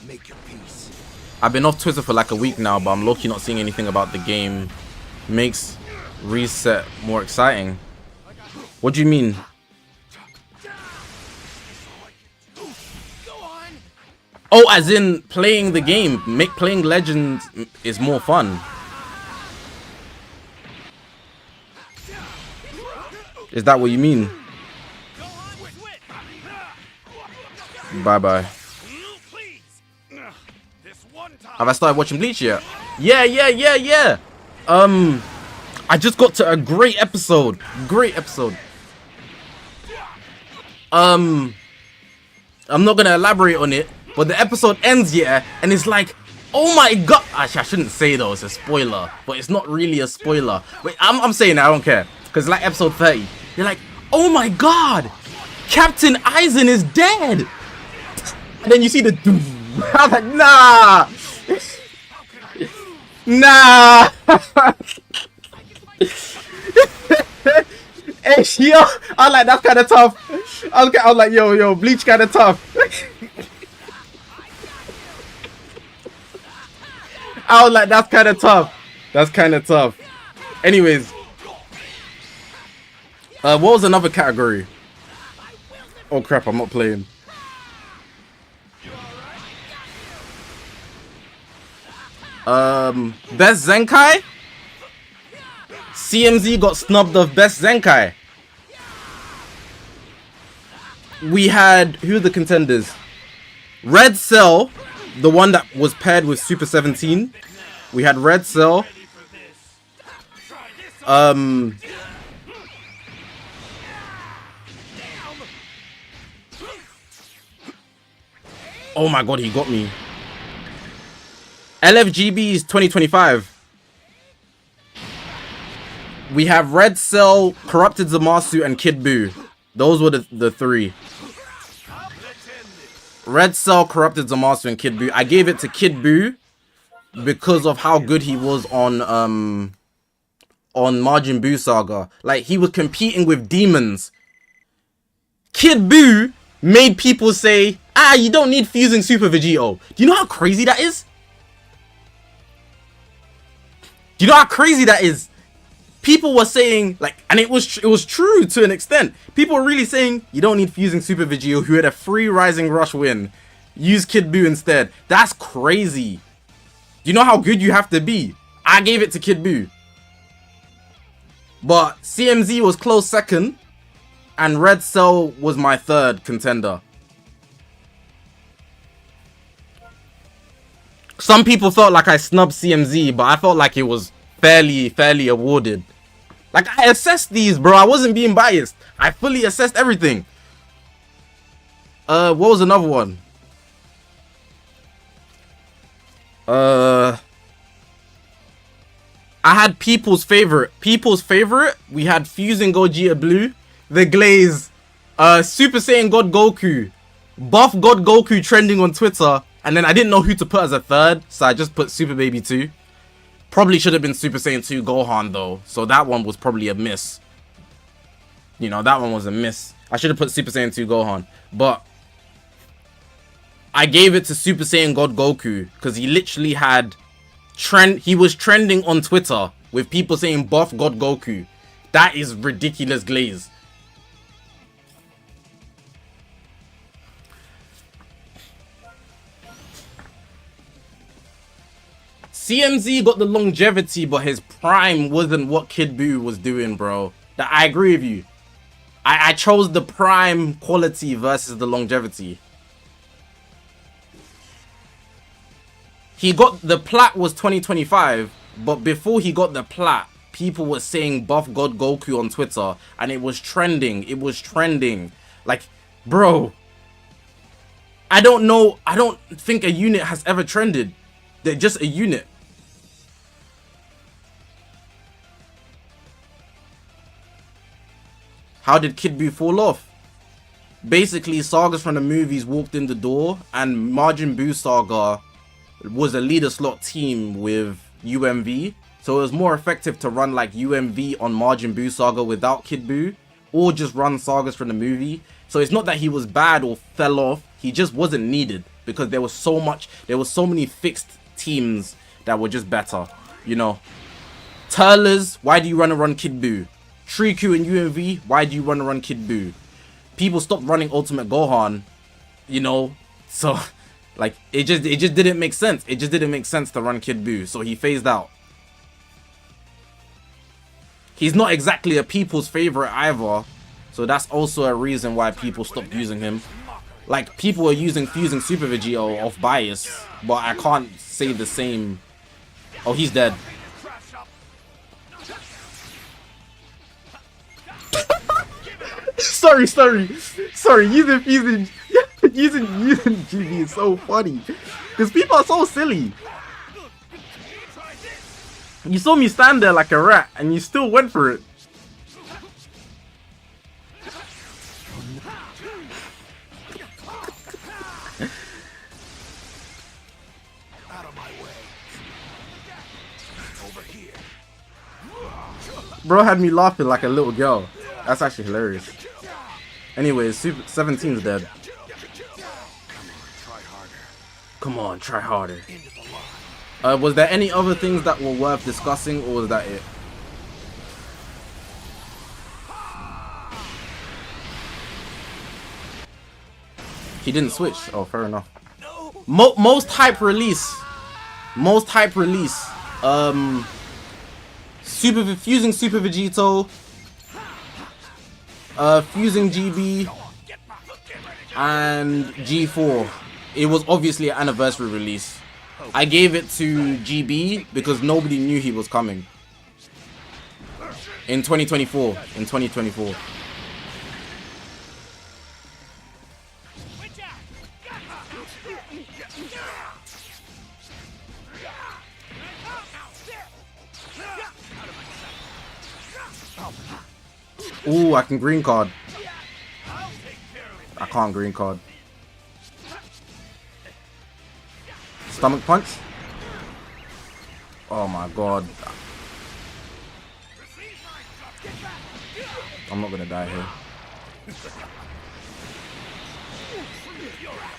Make your peace. I've been off Twitter for like a week now, but I'm low-key not seeing anything about the game. Makes reset more exciting. What do you mean? Oh, as in playing the game. Playing Legends is more fun. Is that what you mean? Bye-bye. Have I started watching Bleach yet? Yeah. I just got to a great episode. I'm not gonna elaborate on it, but the episode ends, yeah, and it's like, oh my god. Actually, I shouldn't say though, it's a spoiler, but it's not really a spoiler. Wait, I'm saying it, I don't care, because like episode 30, you're like, oh my god, Captain Aizen is dead. And then you see the doom. I'm like, nah. Nah. Hey, yo, I was like, that's kind of tough. I was like, yo, Bleach kind of tough. I was like, that's kind of tough. Anyways, what was another category? Oh crap, I'm not playing. Best Zenkai? CMZ got snubbed of Best Zenkai. We had, who are the contenders? Red Cell, the one that was paired with Super 17. We had Red Cell. Oh my god, he got me. LFGB is 2025. We have Red Cell, Corrupted Zamasu, and Kid Buu. Those were the three. Red Cell, Corrupted Zamasu, and Kid Buu. I gave it to Kid Buu because of how good he was on Majin Buu Saga. Like, he was competing with demons. Kid Buu made people say, you don't need fusing Super Vegito. Do you know how crazy that is? Do you know how crazy that is? People were saying, like, and it was true to an extent. People were really saying, you don't need fusing Super Vegito, who had a free Rising Rush win. Use Kid Buu instead. That's crazy. Do you know how good you have to be? I gave it to Kid Buu. But CMZ was close second, and Red Cell was my third contender. Some people felt like I snubbed CMZ, but I felt like it was fairly awarded. Like, I assessed these, bro. I wasn't being biased. I fully assessed everything. What was another one? I had People's Favorite. People's Favorite, we had Fusing Gogeta Blue, The Glaze, Super Saiyan God Goku, Buff God Goku trending on Twitter, and then I didn't know who to put as a third, so I just put Super Baby 2. Probably should have been Super Saiyan 2 Gohan though, so that one was probably a miss. You know, that one was a miss. I should have put Super Saiyan 2 Gohan, but I gave it to Super Saiyan God Goku because he literally had he was trending on Twitter with people saying buff God Goku. That is ridiculous glaze. CMZ got the longevity, but his prime wasn't what Kid Buu was doing, bro. That I agree with you. I chose the prime quality versus the longevity. He got the plat was 2025, but before he got the plat, people were saying buff God Goku on Twitter, and it was trending. It was trending. Like, bro, I don't know. I don't think a unit has ever trended. They're just a unit. How did Kid Buu fall off? Basically, sagas from the movies walked in the door, and Majin Buu Saga was a leader slot team with UMV. So it was more effective to run like UMV on Majin Buu Saga without Kid Buu, or just run sagas from the movie. So it's not that he was bad or fell off, he just wasn't needed because there was so many fixed teams that were just better, you know. Turlers, why do you run Kid Buu? Triku and UMV, why do you run Kid Buu? People stopped running Ultimate Gohan, you know. So like it just didn't make sense. It just didn't make sense to run Kid Buu, so he phased out. He's not exactly a people's favorite either, so that's also a reason why people stopped using him. Like, people are using Fusing Super Vegito off bias, but I can't say the same. Oh, he's dead. sorry. Using GB is so funny because people are so silly. You saw me stand there like a rat, and you still went for it. Bro had me laughing like a little girl. That's actually hilarious. Anyways, 17's dead. Come on, try harder. Was there any other things that were worth discussing, or was that it? He didn't switch. Oh, fair enough. Most hype release. Fusing Super Vegito, Fusing GB, and G4. It was obviously an anniversary release. I gave it to GB because nobody knew he was coming. In 2024. Ooh, I can green card. I can't green card. Stomach punch. Oh my god. I'm not gonna die here.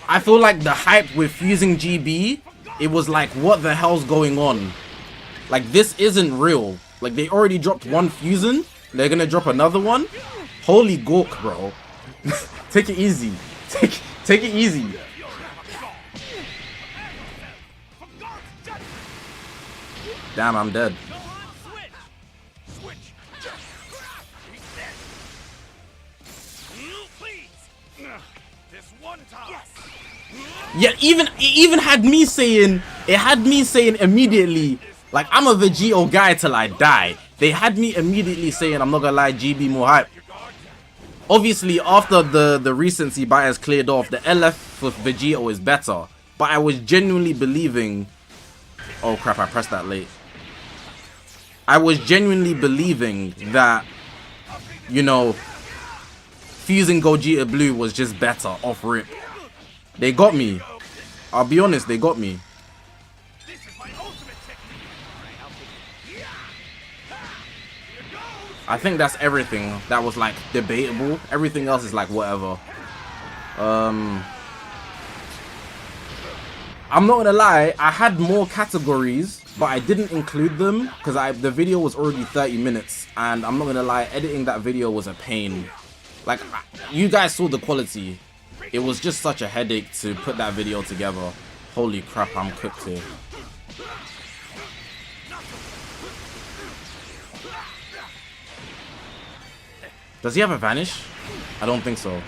I feel like the hype with fusing GB, it was like, what the hell's going on? Like, this isn't real. Like, they already dropped one fusion. They're gonna drop another one. Holy gawk, bro. Take it easy. Take it easy. Damn, I'm dead. Yeah, it even had me saying, immediately, like, I'm a Vegito guy till I die. They had me immediately saying, I'm not gonna lie, GB more hype. Obviously, after the recency bias cleared off, the LF for Vegito is better. But I was genuinely believing... Oh crap, I pressed that late. I was genuinely believing that, you know, fusing Gogeta Blue was just better off rip. They got me. I'll be honest, they got me. I think that's everything that was like debatable. Everything else is like whatever. I'm not gonna lie, I had more categories, but I didn't include them because the video was already 30 minutes, and I'm not gonna lie, editing that video was a pain. Like, you guys saw the quality. It was just such a headache to put that video together. Holy crap, I'm cooked here. Does he have a vanish? I don't think so.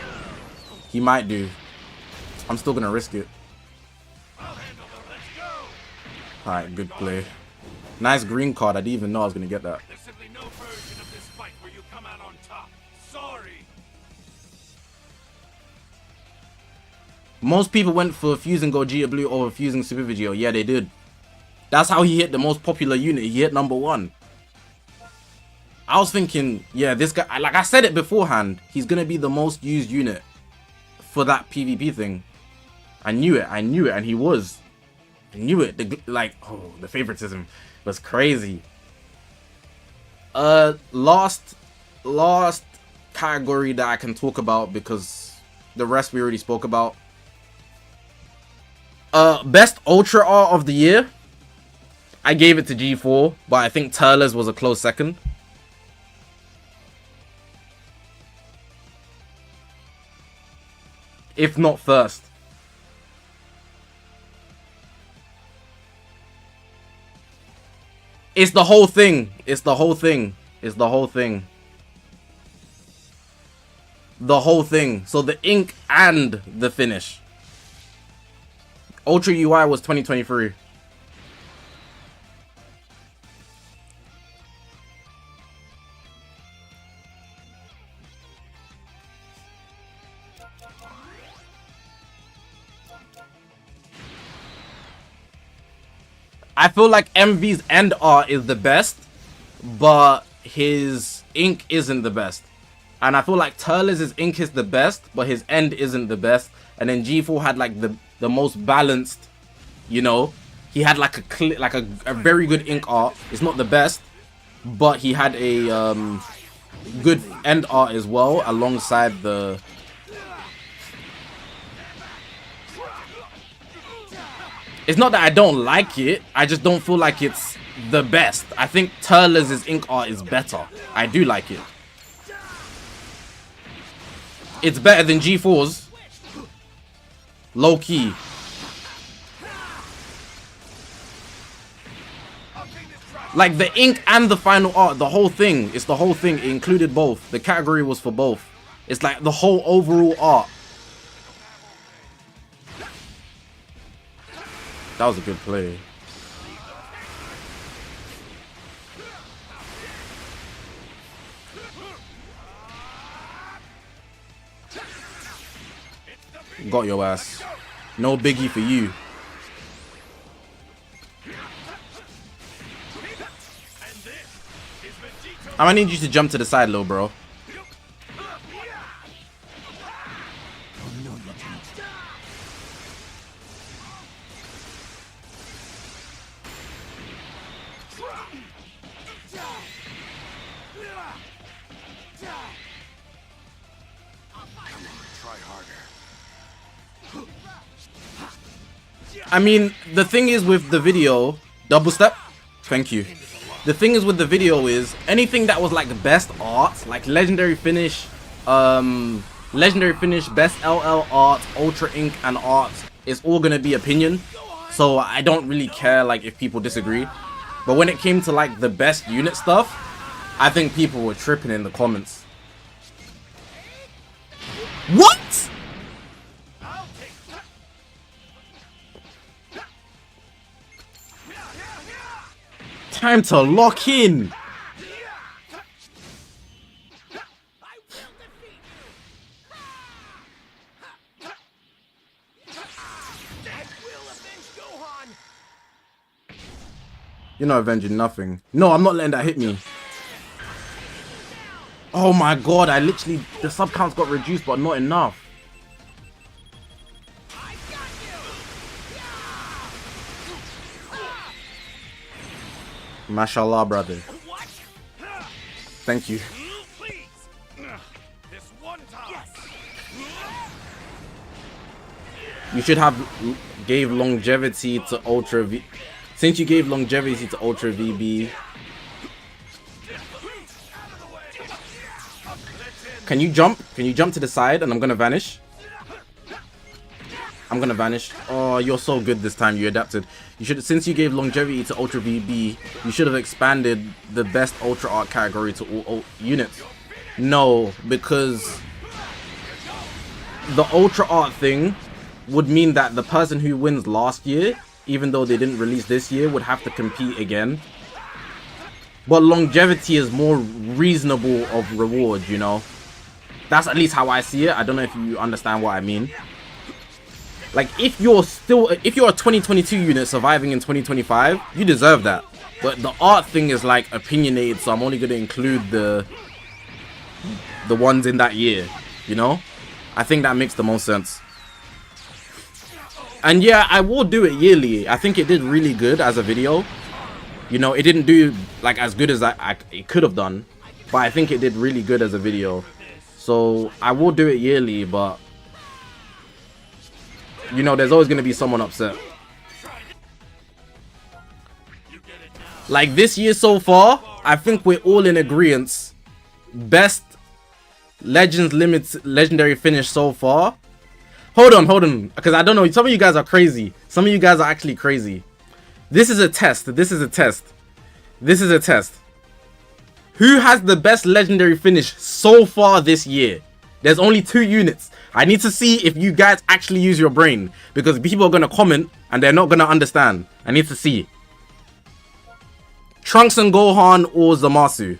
He might do. I'm still gonna risk it. Alright, good play. Nice green card. I didn't even know I was gonna get that. There's simply no version of this fight where you come out on top. Sorry. Most people went for fusing Gogeta Blue over fusing Super Vegito. Yeah, they did. That's how he hit the most popular unit. He hit #1. I was thinking, yeah, this guy, like I said it beforehand, he's gonna be the most used unit for that PvP thing. I knew it, and he was. I knew it. The favoritism was crazy. Last category that I can talk about, because the rest we already spoke about. Best Ultra Art of the year. I gave it to G4, but I think Turles was a close second. If not first. It's the whole thing. It's the whole thing. It's the whole thing. The whole thing. So the ink and the finish. Ultra UI was 2023. I feel like MV's end art is the best, but his ink isn't the best. And I feel like Turles' ink is the best, but his end isn't the best. And then G4 had like the most balanced, you know. He had like a very good ink art. It's not the best, but he had a good end art as well alongside the... It's not that I don't like it, I just don't feel like it's the best. I think Turles' ink art is better. I do like it. It's better than G4's. Low key. Like the ink and the final art, the whole thing. It's the whole thing. It included both. The category was for both. It's like the whole overall art. That was a good play. Got your ass. No biggie for you. I'm gonna need you to jump to the side, little bro. I mean, the thing is with the video, double step. Thank you. The thing is with the video is anything that was like best art, like legendary finish, best LL art, ultra ink and art is all gonna be opinion. So I don't really care like if people disagree. But when it came to like the best unit stuff, I think people were tripping in the comments. What? Time to lock in. You're not avenging nothing. No, I'm not letting that hit me. Oh my god, I literally... The sub counts got reduced, but not enough. Mashallah, brother. Thank you. You should have gave longevity to Ultra V. Since you gave longevity to Ultra VB. Can you jump? Can you jump to the side and I'm gonna vanish? I'm gonna vanish. Oh, you're so good this time. You adapted. You should, since you gave longevity to Ultra VB, you should have expanded the best Ultra Art category to all units. No, because the Ultra Art thing would mean that the person who wins last year, even though they didn't release this year, would have to compete again. But longevity is more reasonable of reward, you know. That's at least how I see it. I don't know if you understand what I mean. Like, if you're a 2022 unit surviving in 2025, you deserve that. But the art thing is like opinionated, so I'm only going to include the ones in that year, you know? I think that makes the most sense. And yeah, I will do it yearly. I think it did really good as a video. You know, it didn't do like as good as it could have done, but I think it did really good as a video. So I will do it yearly, but you know, there's always going to be someone upset. Like this year so far, I think we're all in agreement. Best Legends legendary finish so far. Hold on, because I don't know. Some of you guys are crazy. Some of you guys are actually crazy. This is a test. This is a test. This is a test. Who has the best legendary finish so far this year? There's only 2 units. I need to see if you guys actually use your brain, because people are going to comment and they're not going to understand. I need to see. Trunks and Gohan or Zamasu.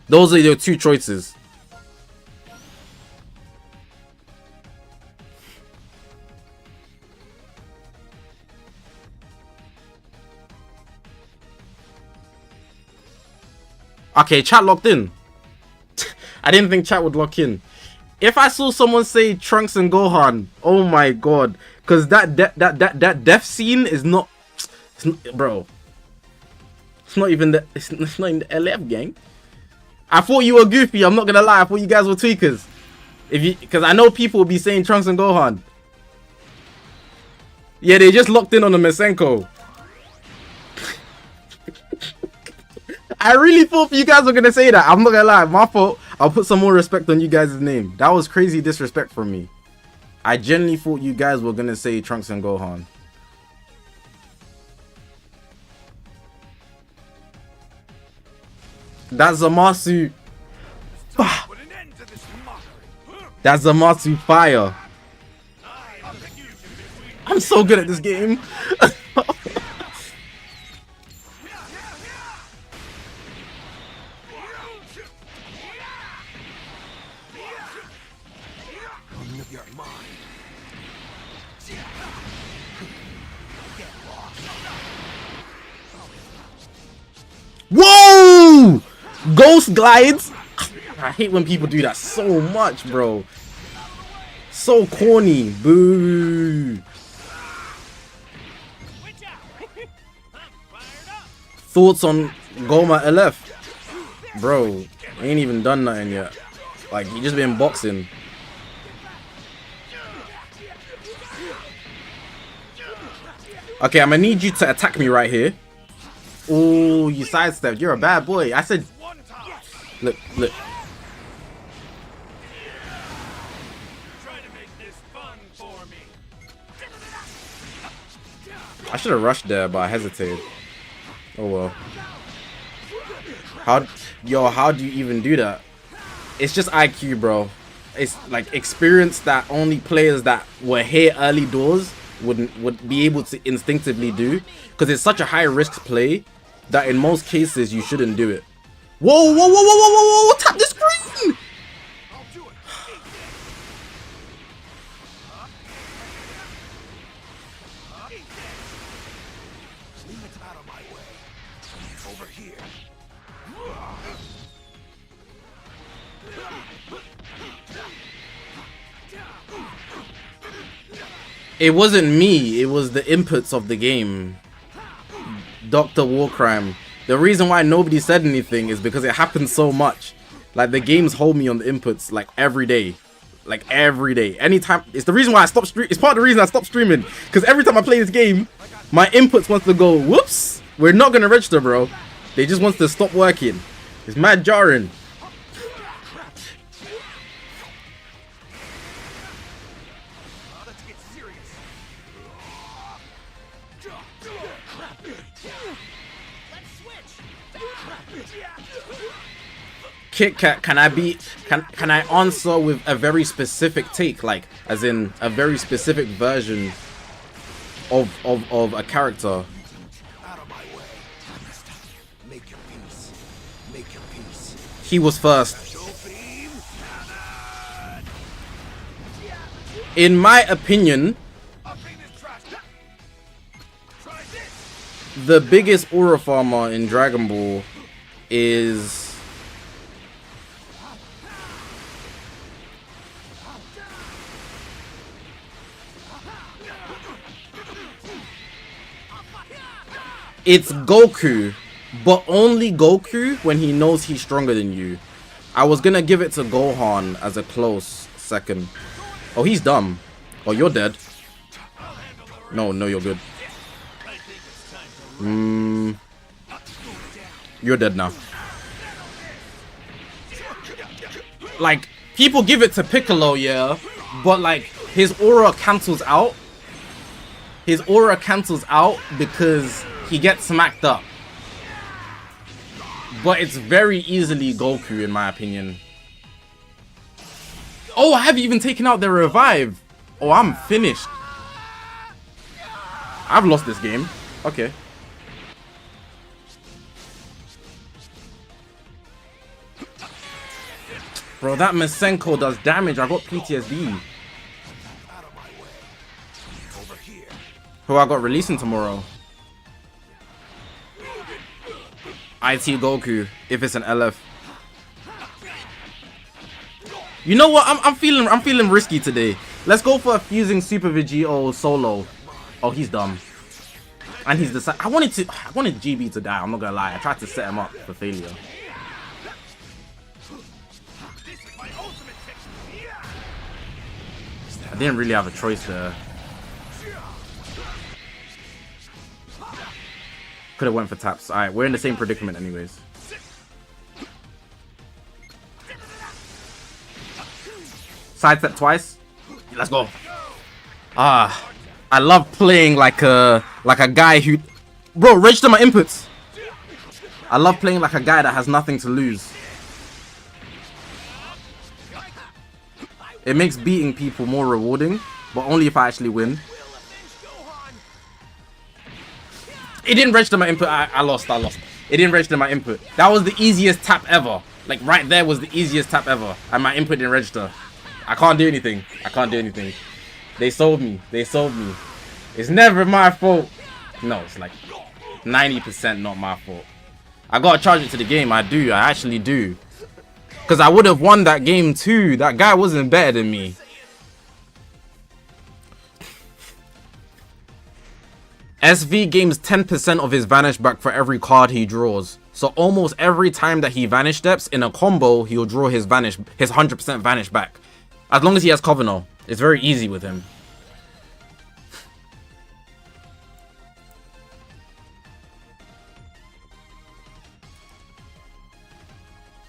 Those are your 2 choices. Okay, chat locked in. I didn't think chat would lock in. If I saw someone say Trunks and Gohan, oh my god, because that death scene is not, bro. It's not even the it's not in the LF gang. I thought you were goofy. I'm not gonna lie. I thought you guys were tweakers. Because I know people will be saying Trunks and Gohan. Yeah, they just locked in on the Masenko. I really thought you guys were gonna say that. I'm not gonna lie, my fault. I'll put some more respect on you guys' name. That was crazy disrespect from me. I genuinely thought you guys were gonna say Trunks and Gohan. That's Zamasu. That's Zamasu fire. I'm so good at this game. Whoa! Ghost glides. I hate when people do that so much, bro. So corny. Boo. Thoughts on Goma LF? Bro, ain't even done nothing yet. Like, he just been boxing. Okay, I'm gonna need you to attack me right here. Oh, you sidestepped. You're a bad boy. I said, look, look. I should have rushed there, but I hesitated. Oh well. How do you even do that? It's just IQ, bro. It's like experience that only players that were here early doors would be able to instinctively do, because it's such a high risk play that in most cases you shouldn't do it. Whoa, whoa, whoa, whoa, whoa, whoa, whoa, tap the screen! It wasn't me, it was the inputs of the game. Dr. Warcrime. The reason why nobody said anything is because it happens so much. Like, the games hold me on the inputs like every day. Like every day. Anytime. It's the reason why I stopped streaming. It's part of the reason I stopped streaming. Because every time I play this game, my inputs wants to go, whoops, we're not gonna register, bro. They just wants to stop working. It's mad jarring. Kit Kat, can I answer with a very specific take, like as in a very specific version of a character? He was first. In my opinion, the biggest aura farmer in Dragon Ball is it's Goku, but only Goku when he knows he's stronger than you. I was gonna give it to Gohan as a close second. Oh, he's dumb. Oh, you're dead. No, you're good. You're dead now. Like, people give it to Piccolo, yeah, but like his aura cancels out. His aura cancels out because he gets smacked up. But it's very easily Goku, in my opinion. Oh, I haven't even taken out the revive. Oh, I'm finished. I've lost this game. Okay. Bro, that Masenko does damage. I got PTSD. Who I got releasing tomorrow? IT Goku, if it's an LF. You know what? I'm feeling risky today. Let's go for a fusing Super Vegito solo. Oh, he's dumb. And he's the I wanted GB to die, I'm not gonna lie. I tried to set him up for failure. I didn't really have a choice there. Could have went for taps. Alright, we're in the same predicament anyways. Sidestep twice. Let's go. I love playing like a guy who, bro, register my inputs. I love playing like a guy that has nothing to lose. It makes beating people more rewarding, but only if I actually win. It didn't register my input. I lost. It didn't register my input. That was the easiest tap ever. Like, right there was the easiest tap ever. And my input didn't register. I can't do anything. They sold me. It's never my fault. No, it's like 90% not my fault. I gotta charge it to the game. I actually do. Because I would have won that game too. That guy wasn't better than me. SV gains 10% of his vanish back for every card he draws. So almost every time that he vanish steps in a combo, he'll draw his 100% vanish back. As long as he has Covenant. It's very easy with him.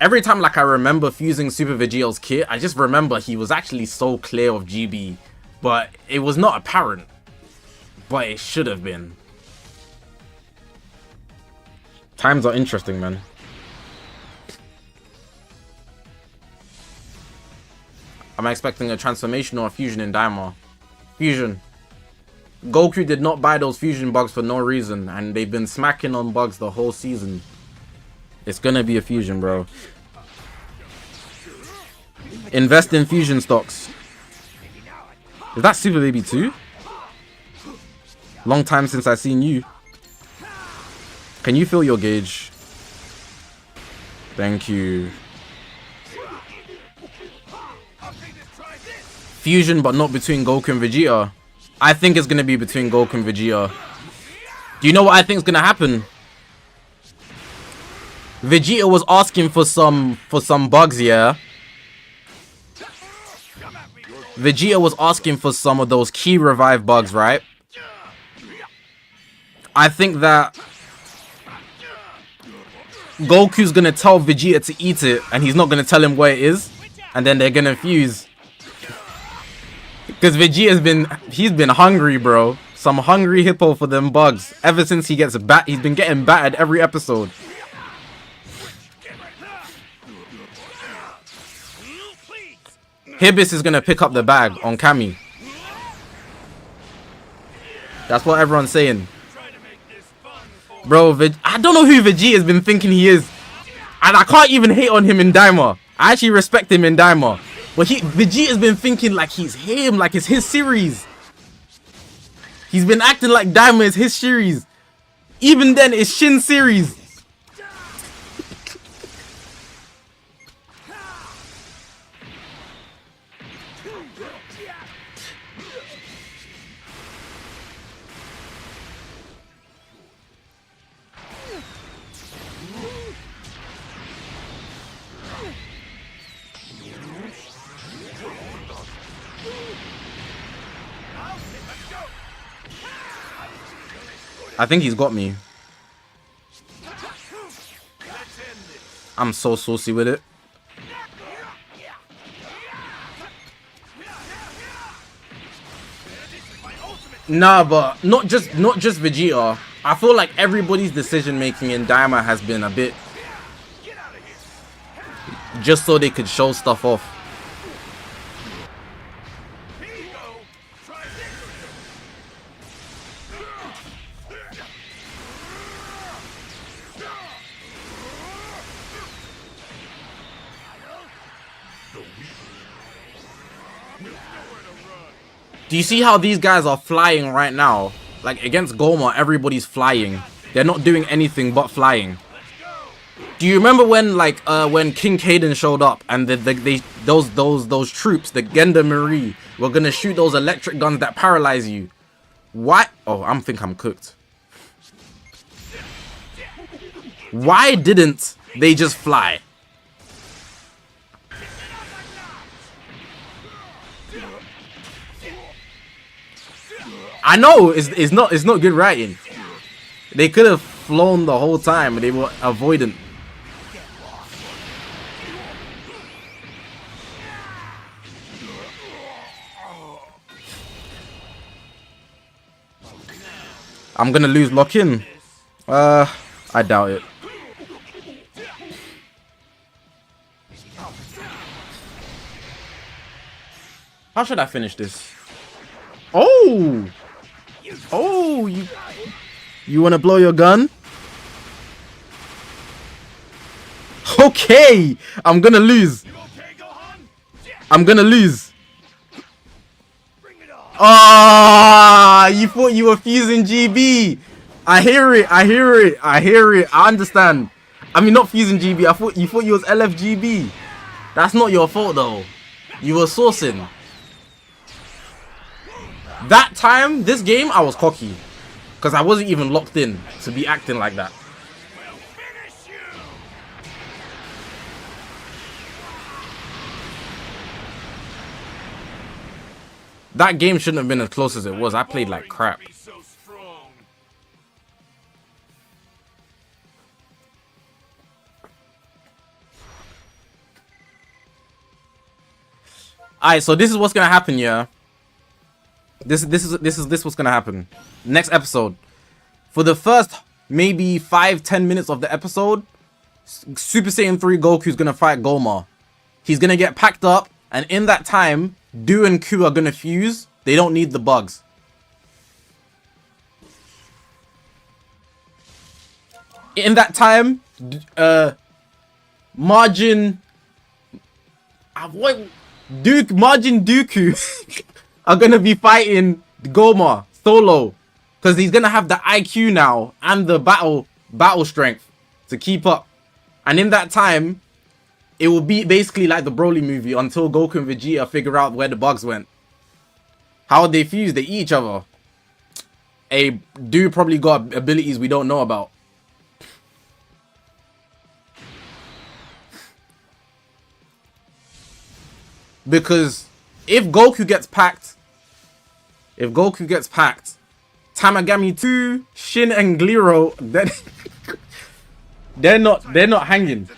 every time like I remember fusing Super Vegito's kit, I just remember he was actually so clear of GB, but it was not apparent. But it should have been. Times are interesting, man. I'm expecting a transformation or a fusion in Daima. Fusion. Goku did not buy those fusion bugs for no reason, and they've been smacking on bugs the whole season. It's gonna be a fusion, bro. Invest in fusion stocks. Is that Super Baby 2? Long time since I seen you. Can you fill your gauge? Thank you. Fusion, but not between Goku and Vegeta. I think it's gonna be between Goku and Vegeta. Do you know what I think is gonna happen? Vegeta was asking for some bugs, yeah. Vegeta was asking for some of those key revive bugs, right? I think that Goku's gonna tell Vegeta to eat it, and he's not gonna tell him where it is, and then they're gonna fuse. Because Vegeta's been hungry, bro. Some hungry hippo for them bugs. Ever since he gets he's been getting battered every episode. Hibis is gonna pick up the bag on Kami. That's what everyone's saying. Bro, I don't know who Vegeta's been thinking he is. And I can't even hate on him in Daima. I actually respect him in Daima. But Vegeta's been thinking like he's him, like it's his series. He's been acting like Daima is his series. Even then, it's Shin's series. I think he's got me. I'm so saucy with it. Nah, but not just Vegeta. I feel like everybody's decision making in Daima has been a bit just so they could show stuff off. Do you see how these guys are flying right now? Like against Goma, everybody's flying. They're not doing anything but flying. Do you remember when when King Caden showed up and those troops, the Gendarmerie, were gonna shoot those electric guns that paralyze you? Why? Oh, I think I'm cooked. Why didn't they just fly? I know it's not good writing. They could have flown the whole time, but they were avoidant. I'm gonna lose lock-in. I doubt it. How should I finish this? Oh! Oh, you want to blow your gun? Okay, I'm gonna lose. I'm gonna lose. Ah, you thought you were fusing GB. I hear it. I hear it. I hear it. I understand. I mean, not fusing GB. You thought you was LFGB. That's not your fault though. You were sourcing. That time, this game, I was cocky. Because I wasn't even locked in to be acting like that. That game shouldn't have been as close as it was. I played like crap. Alright, so this is what's gonna happen, yeah. This is what's gonna happen. Next episode. For the first maybe 5-10 minutes of the episode, Super Saiyan 3 Goku's gonna fight Goma. He's gonna get packed up, and in that time, Do and Ku are gonna fuse. They don't need the bugs. In that time, Margin Dooku are gonna be fighting Goma solo, because he's gonna have the IQ now and the battle strength to keep up. And in that time, it will be basically like the Broly movie until Goku and Vegeta figure out where the bugs went. How would they fuse? They eat each other. Dude probably got abilities we don't know about. Because if Goku gets packed, Tamagami 2, Shin and Gliro, they're not hanging.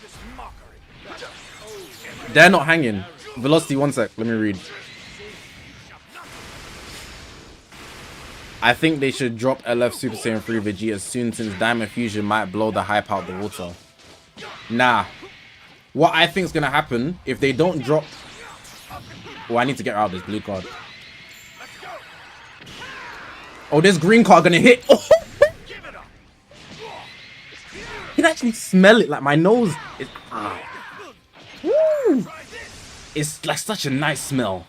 They're not hanging. Velocity, 1 sec. Let me read. I think they should drop LF Super Saiyan 3 Vegeta soon, since Diamond Fusion might blow the hype out the water. Nah. What I think is gonna happen if they don't drop. Oh, I need to get out of this blue card. Oh, this green card gonna hit. Oh. You can actually smell it. Like my nose is. Woo. It's like such a nice smell.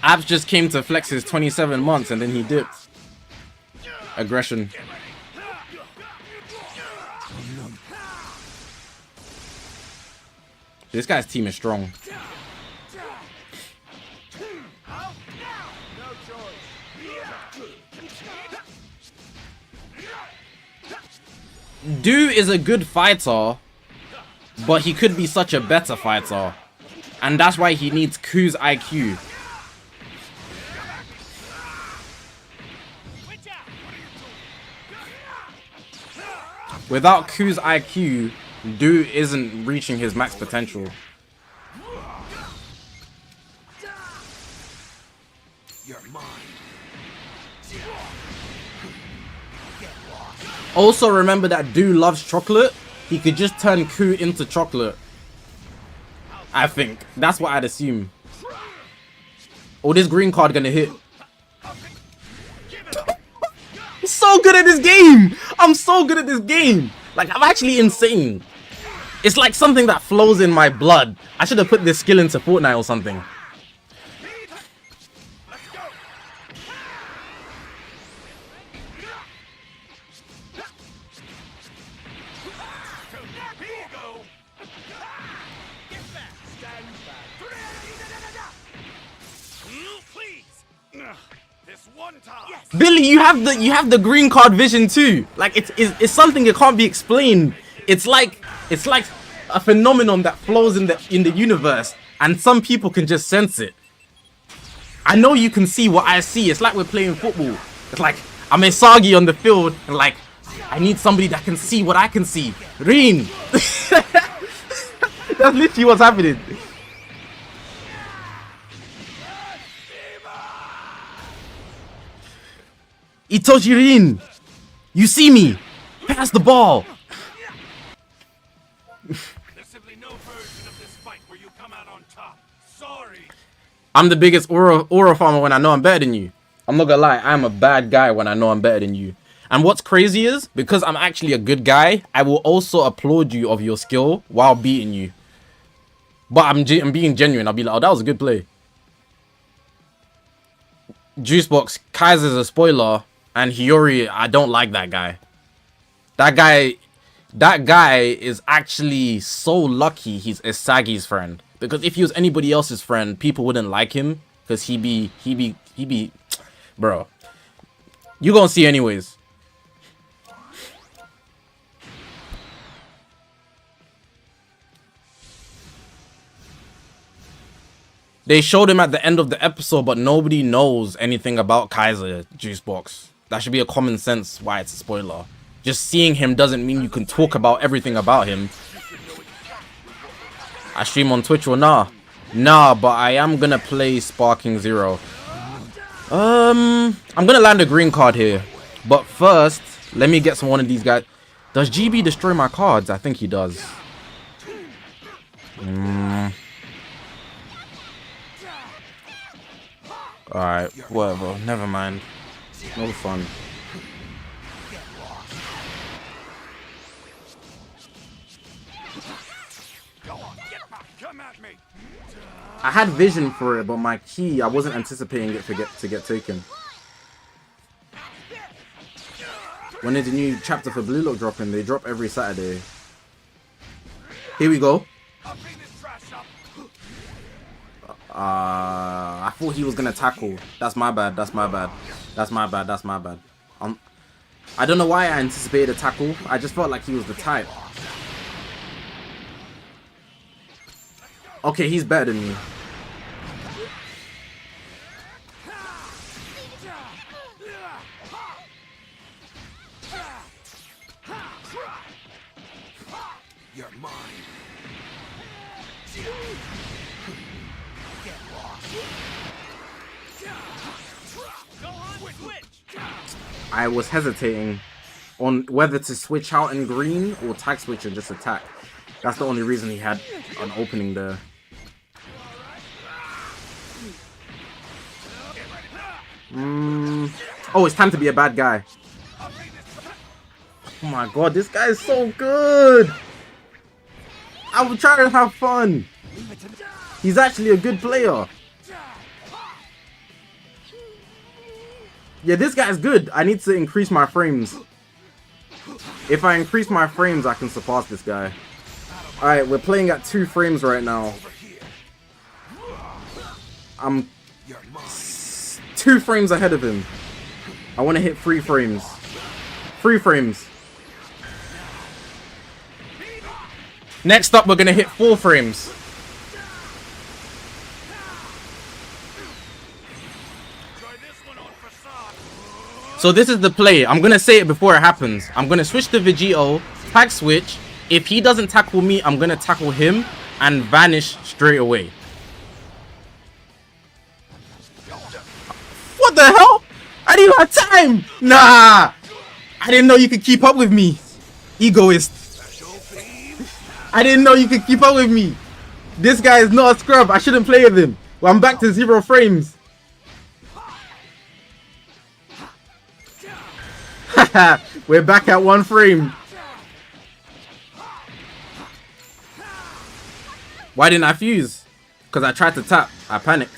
Abs just came to flex his 27 months and then he dipped. Aggression. This guy's team is strong. Do is a good fighter, but he could be such a better fighter. And that's why he needs Ku's IQ. Without Ku's IQ, Do isn't reaching his max potential. Also remember that Do loves chocolate. He could just turn Ku into chocolate. I think. That's what I'd assume. Oh, this green card gonna hit. I'm so good at this game. I'm so good at this game. Like, I'm actually insane. It's like something that flows in my blood. I should have put this skill into Fortnite or something. Billy, you have the green card vision too. Like it's something that can't be explained. It's like a phenomenon that flows in the universe, and some people can just sense it. I know you can see what I see. It's like we're playing football. It's like I'm a Sagi on the field, and like I need somebody that can see what I can see. Rin. That's literally what's happening. Itoshi-rin, you see me. Pass the ball. There's simply no version of this fight where you come out on top. Sorry. I'm the biggest aura farmer when I know I'm better than you. I'm not gonna lie, I'm a bad guy when I know I'm better than you. And what's crazy is, because I'm actually a good guy, I will also applaud you of your skill while beating you. But I'm being genuine. I'll be like, oh, that was a good play. Juicebox, Kaiser's a spoiler. And Hiyori, I don't like that guy. That guy is actually so lucky he's Isagi's friend. Because if he was anybody else's friend, people wouldn't like him. Because he be, bro. You gonna see anyways. They showed him at the end of the episode, but nobody knows anything about Kaiser Juicebox. That should be a common sense why it's a spoiler. Just seeing him doesn't mean you can talk about everything about him. I stream on Twitch or nah? Nah, but I am gonna play Sparking Zero. I'm gonna land a green card here. But first, let me get one of these guys. Does GB destroy my cards? I think he does. Alright, whatever. Never mind. No fun. I had vision for it, but my key, I wasn't anticipating it to get taken. When did the new chapter for Blue Lock drop in? They drop every Saturday. Here we go. I thought he was gonna tackle. That's my bad. That's my bad. That's my bad. That's my bad. I don't know why I anticipated a tackle. I just felt like he was the type. Okay, he's better than me. You're mine. I was hesitating on whether to switch out in green or tag switch and just attack. That's the only reason he had an opening there. Oh, it's time to be a bad guy. Oh my god, this guy is so good. I was trying to have fun. He's actually a good player. Yeah, this guy's good. I need to increase my frames. If I increase my frames, I can surpass this guy. Alright, we're playing at 2 frames right now. I'm 2 frames ahead of him. I want to hit 3 frames. 3 frames. Next up, we're going to hit 4 frames. So this is the play. I'm going to say it before it happens. I'm going to switch to Vegito, tag switch. If he doesn't tackle me, I'm going to tackle him and vanish straight away. What the hell? I didn't have time. Nah. I didn't know you could keep up with me. Egoist. I didn't know you could keep up with me. This guy is not a scrub. I shouldn't play with him. Well, I'm back to 0 frames. We're back at 1 frame. Why didn't I fuse? Because I tried to tap. I panicked.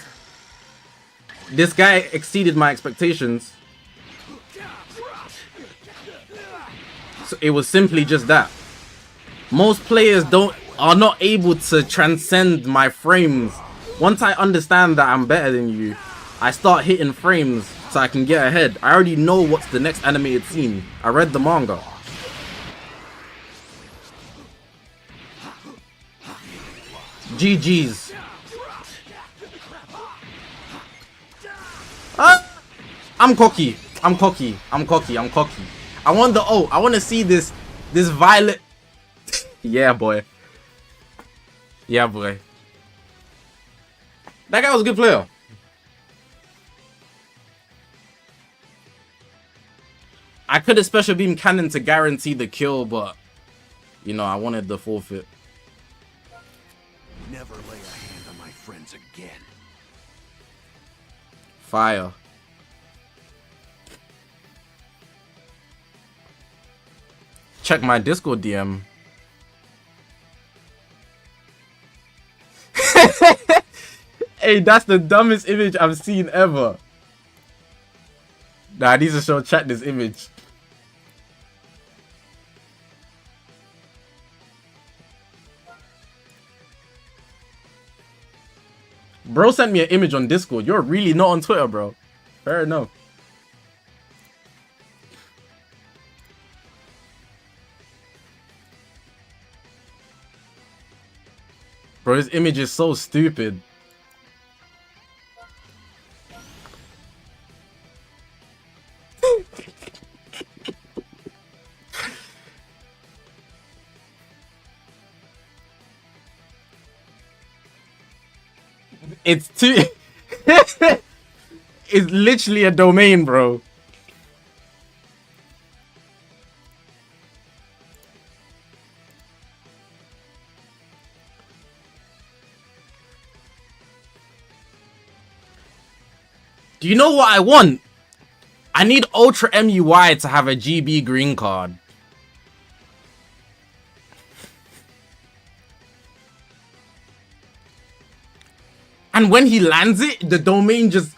This guy exceeded my expectations. So it was simply just that. Most players are not able to transcend my frames. Once I understand that I'm better than you, I start hitting frames so I can get ahead. I already know what's the next animated scene. I read the manga. GG's. I'm cocky. I'm cocky. I'm cocky. I'm cocky. I want the I want to see this violet. Yeah, boy. Yeah, boy. That guy was a good player. I could have special beam cannon to guarantee the kill, but you know, I wanted the forfeit. Never lay a hand on my friends again. Fire. Check my Discord DM. Hey, that's the dumbest image I've seen ever. Nah, I need to show chat this image. Bro sent me an image on Discord. You're really not on Twitter, bro. Fair enough. Bro, this image is so stupid. It's too. It's literally a domain, bro. Do you know what I want? I need Ultra MUI to have a GB green card. And when he lands it, the domain just...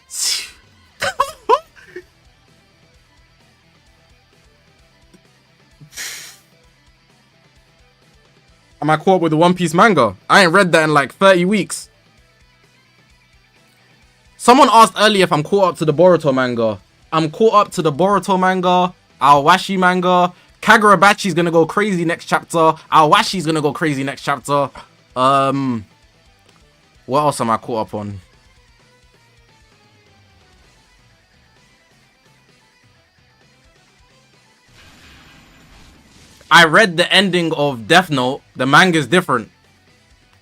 Am I caught up with the One Piece manga? I ain't read that in like 30 weeks. Someone asked earlier if I'm caught up to the Boruto manga. I'm caught up to the Boruto manga, Awashi manga. Kagurabachi's gonna go crazy next chapter. Awashi's gonna go crazy next chapter. What else am I caught up on? I read the ending of Death Note. The manga's different.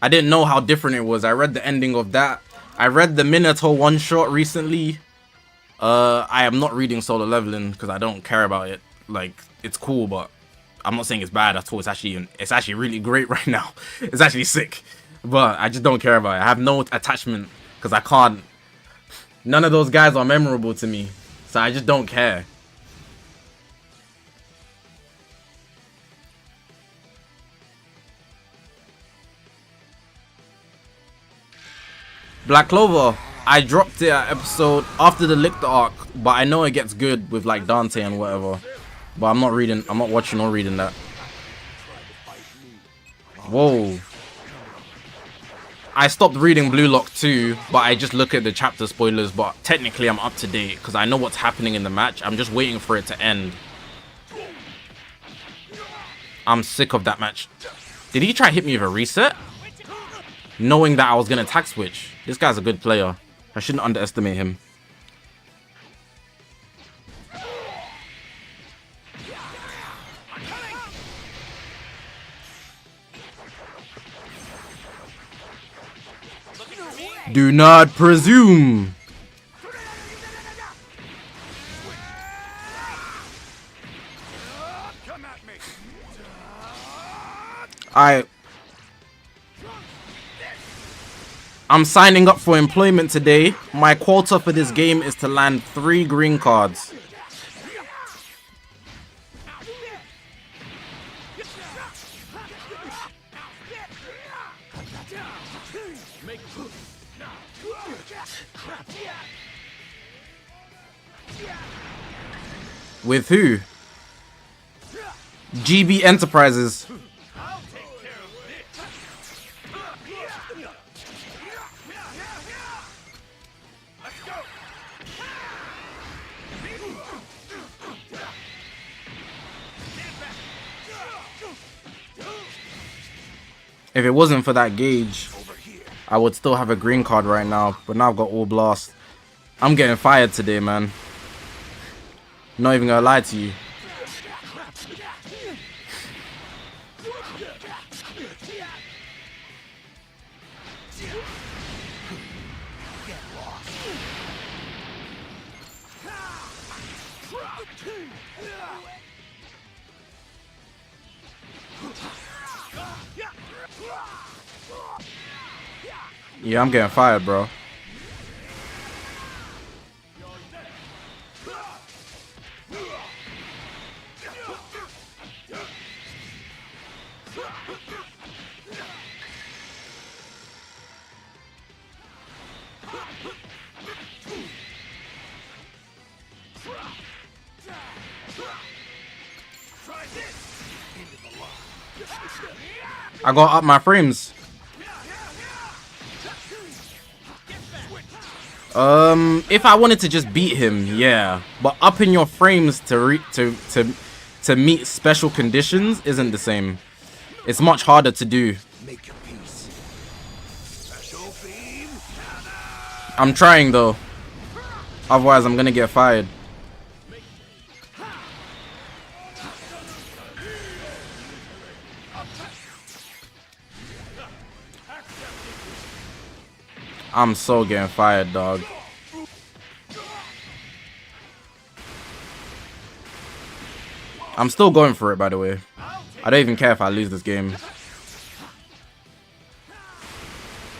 I didn't know how different it was. I read the ending of that. I read the Minato one-shot recently. I am not reading Solo Leveling because I don't care about it. Like, it's cool, but I'm not saying it's bad at all. It's actually really great right now. It's actually sick. But I just don't care about it. I have no attachment because I can't. None of those guys are memorable to me. So I just don't care. Black Clover, I dropped it at episode after the Lictor arc, but I know it gets good with like Dante and whatever. But I'm not watching or reading that. Whoa. I stopped reading Blue Lock 2, but I just look at the chapter spoilers, but technically I'm up to date because I know what's happening in the match. I'm just waiting for it to end. I'm sick of that match. Did he try to hit me with a reset? Knowing that I was going to attack switch. This guy's a good player. I shouldn't underestimate him. Do not presume. I'm signing up for employment today. My quota for this game is to land 3 green cards. With who? GB Enterprises. If it wasn't for that gauge, I would still have a green card right now. But now I've got all blast. I'm getting fired today, man. Not even gonna lie to you. Yeah, I'm getting fired, bro. I gotta up my frames. If I wanted to just beat him, yeah, but upping your frames to meet special conditions isn't the same. It's much harder to do. I'm trying though. Otherwise, I'm gonna get fired. I'm so getting fired, dog. I'm still going for it, by the way. I don't even care if I lose this game.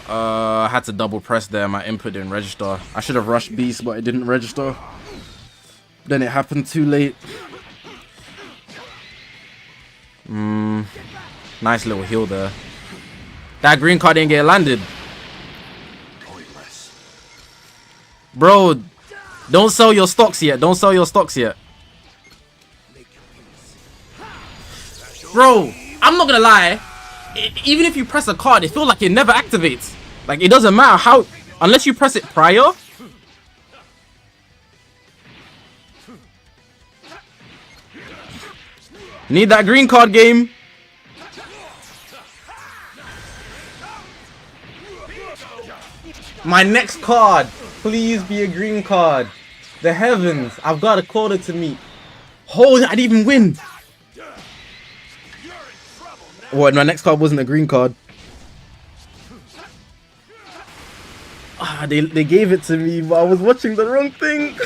I had to double press there. My input didn't register. I should have rushed Beast, but it didn't register. Then it happened too late. Nice little heal there. That green card didn't get landed. Bro, don't sell your stocks yet. Don't sell your stocks yet. Bro, I'm not gonna lie. Even if you press a card, it feels like it never activates. Like, it doesn't matter how, unless you press it prior. Need that green card, game. My next card, please be a green card. The heavens, I've got a quarter to meet. Holy, I didn't even win. What, my next card wasn't a green card. Ah, they gave it to me, but I was watching the wrong thing.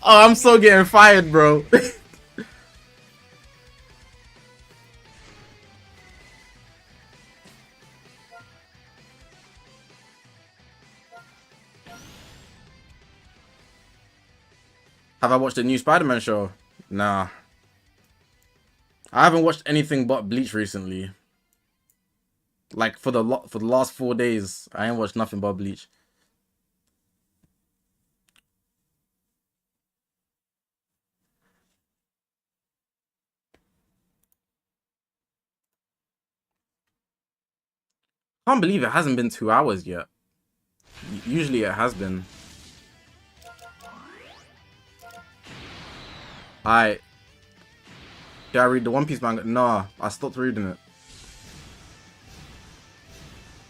Oh, I'm so getting fired, bro. Have I watched the new Spider-Man show? Nah. I haven't watched anything but Bleach recently. Like, for the last 4 days, I ain't watched nothing but Bleach. Can't believe it hasn't been 2 hours yet. Usually it has been. Did I read the One Piece manga? Nah, I stopped reading it.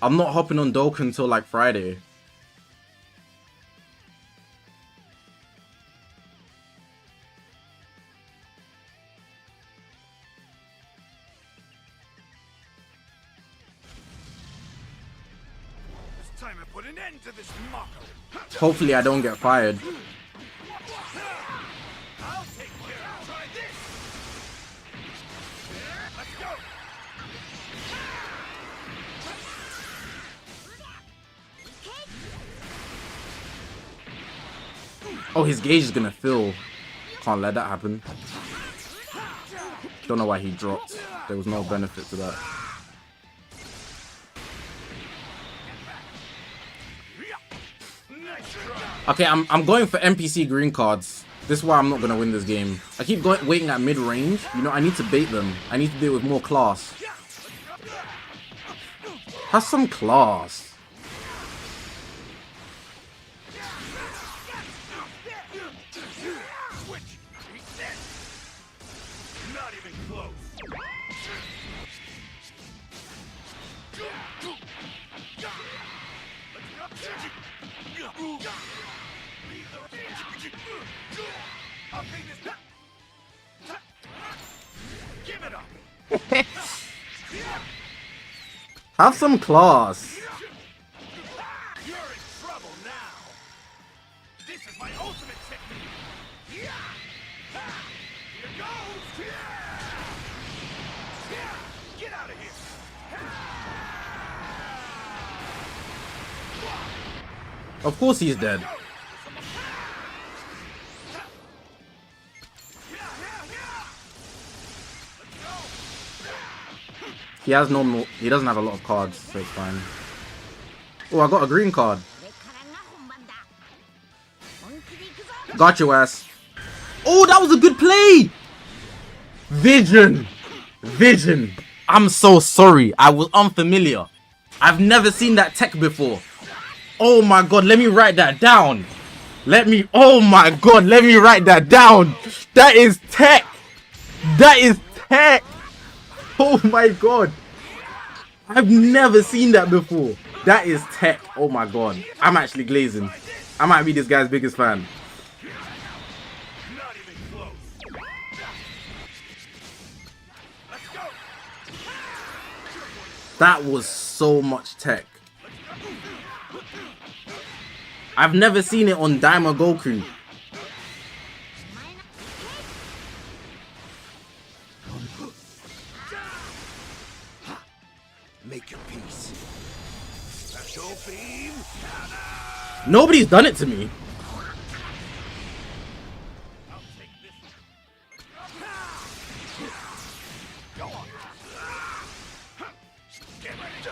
I'm not hopping on Dokkan until like Friday. It's time to put an end to this mockery. Hopefully I don't get fired. I'll take care of try this. Let's go. Oh, his gauge is gonna fill. Can't let that happen. Don't know why he dropped. There was no benefit to that. Okay, I'm going for NPC green cards. This is why I'm not gonna win this game. I keep waiting at mid-range. You know, I need to bait them. I need to do it with more class. Have some class. Not even close. I'll take this. Give it up. Have some class. You're in trouble now. This is my ultimate technique. Here goes. Get out of here. Of course he's dead. He has normal. He doesn't have a lot of cards, so it's fine. Oh, I got a green card. Got your ass. Oh, that was a good play. Vision. Vision. I'm so sorry. I was unfamiliar. I've never seen that tech before. Oh my god, let me write that down. Oh my god, let me write that down. That is tech. That is tech. Oh my god. I've never seen that before. That is tech. Oh my god. I'm actually glazing. I might be this guy's biggest fan. Not even close. Let's go. That was so much tech. I've never seen it on Daima Goku. Make your peace. Special beam. Nobody's done it to me. I'll take this. Go on. Get ready to.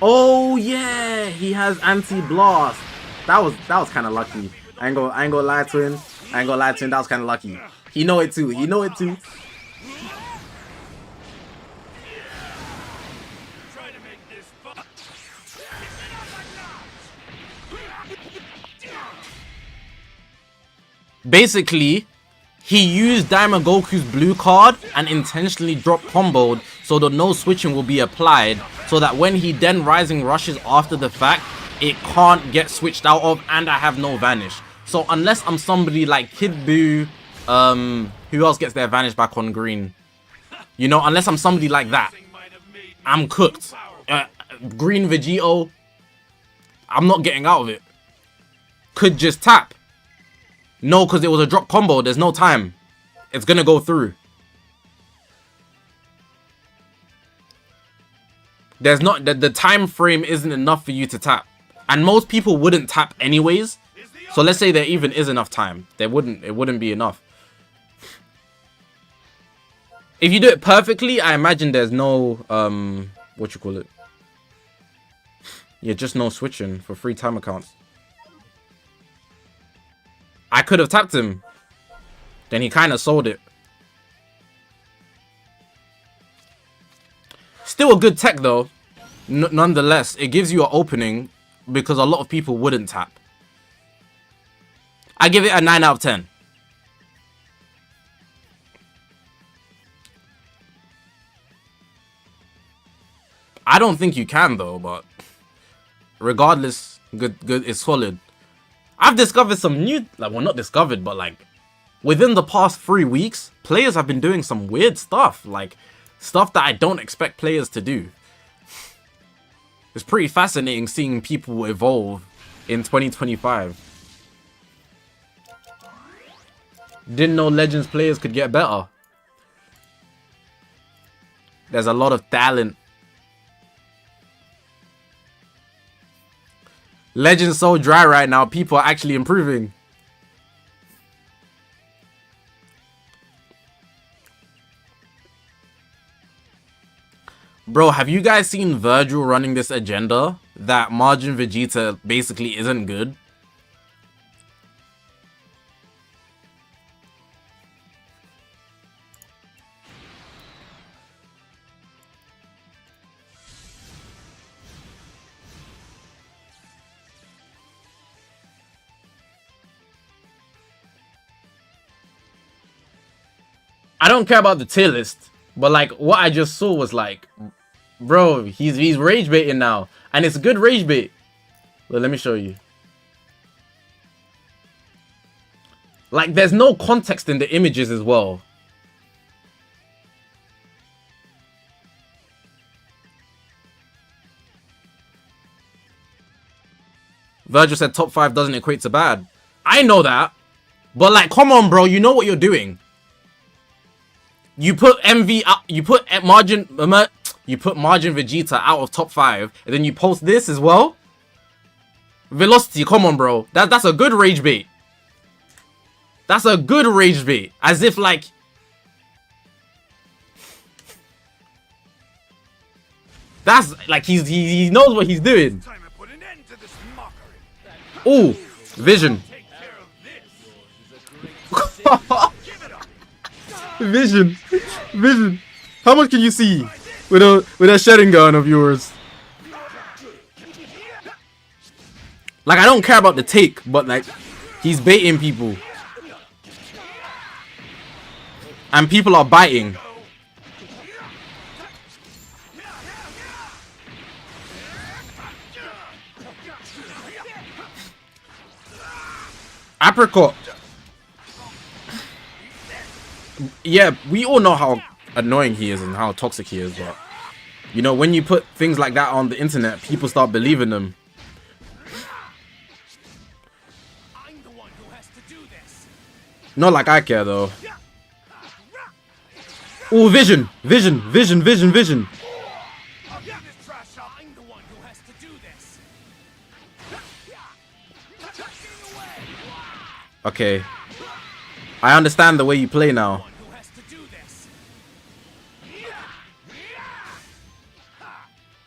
Oh yeah, he has anti-blast. That was kind of lucky. I ain't gonna lie to him. That was kind of lucky. He know it too. Try to make this fun. Basically, he used Daima Goku's blue card and intentionally dropped comboed so that no switching will be applied, so that when he then rising rushes after the fact, it can't get switched out of, and I have no vanish. So unless I'm somebody like Kid Buu, who else gets their vanish back on green? You know, unless I'm somebody like that, I'm cooked. Green Vegito, I'm not getting out of it. Could just tap. No, because it was a drop combo. There's no time. It's gonna go through. There's not the time frame isn't enough for you to tap, and most people wouldn't tap anyways. So let's say there even is enough time. It wouldn't be enough. If you do it perfectly, I imagine there's no what you call it. Yeah, just no switching for free time accounts. I could have tapped him. Then he kind of sold it. Still a good tech though. Nonetheless, it gives you an opening because a lot of people wouldn't tap. I give it a 9 out of 10. I don't think you can though, but regardless, good, it's solid. I've discovered some new, like, well, not discovered, but like within the past 3 weeks, players have been doing some weird stuff, like stuff that I don't expect players to do. It's pretty fascinating seeing people evolve in 2025. Didn't know Legends players could get better. There's a lot of talent. Legends so dry right now, people are actually improving. Bro, have you guys seen Virgil running this agenda that Margin Vegeta basically isn't good? I don't care about the tier list, but like what I just saw was like, bro, he's rage baiting now, and it's good rage bait. Well, let me show you. Like, there's no context in the images as well. Virgil said top 5 doesn't equate to bad. I know that, but like, come on, bro, you know what you're doing. You put MV up, you put Margin Vegeta out of top 5, and then you post this as well. Velocity, come on, bro. That's a good rage bait. That's a good rage bait. As if like, that's like he knows what he's doing. Ooh, vision. Vision. How much can you see with a shedding gun of yours? Like, I don't care about the take, but like, he's baiting people, and people are biting. Apricot. Yeah, we all know how annoying he is and how toxic he is, but you know, when you put things like that on the internet, people start believing them. I'm the one who has to do this. Not like I care though. Oh, vision, vision, vision, vision, vision. I'll get this trash out. I'm the one who has to do this. Okay, I understand the way you play now. One who has to do this.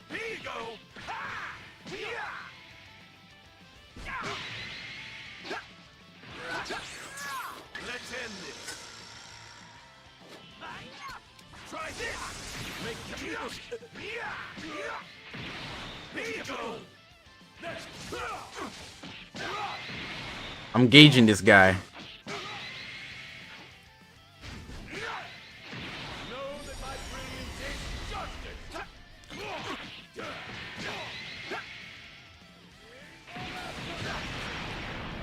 Here you go. Let's end this. Try this. Make Here you go. I'm gauging this guy. Know that my brilliance is justice.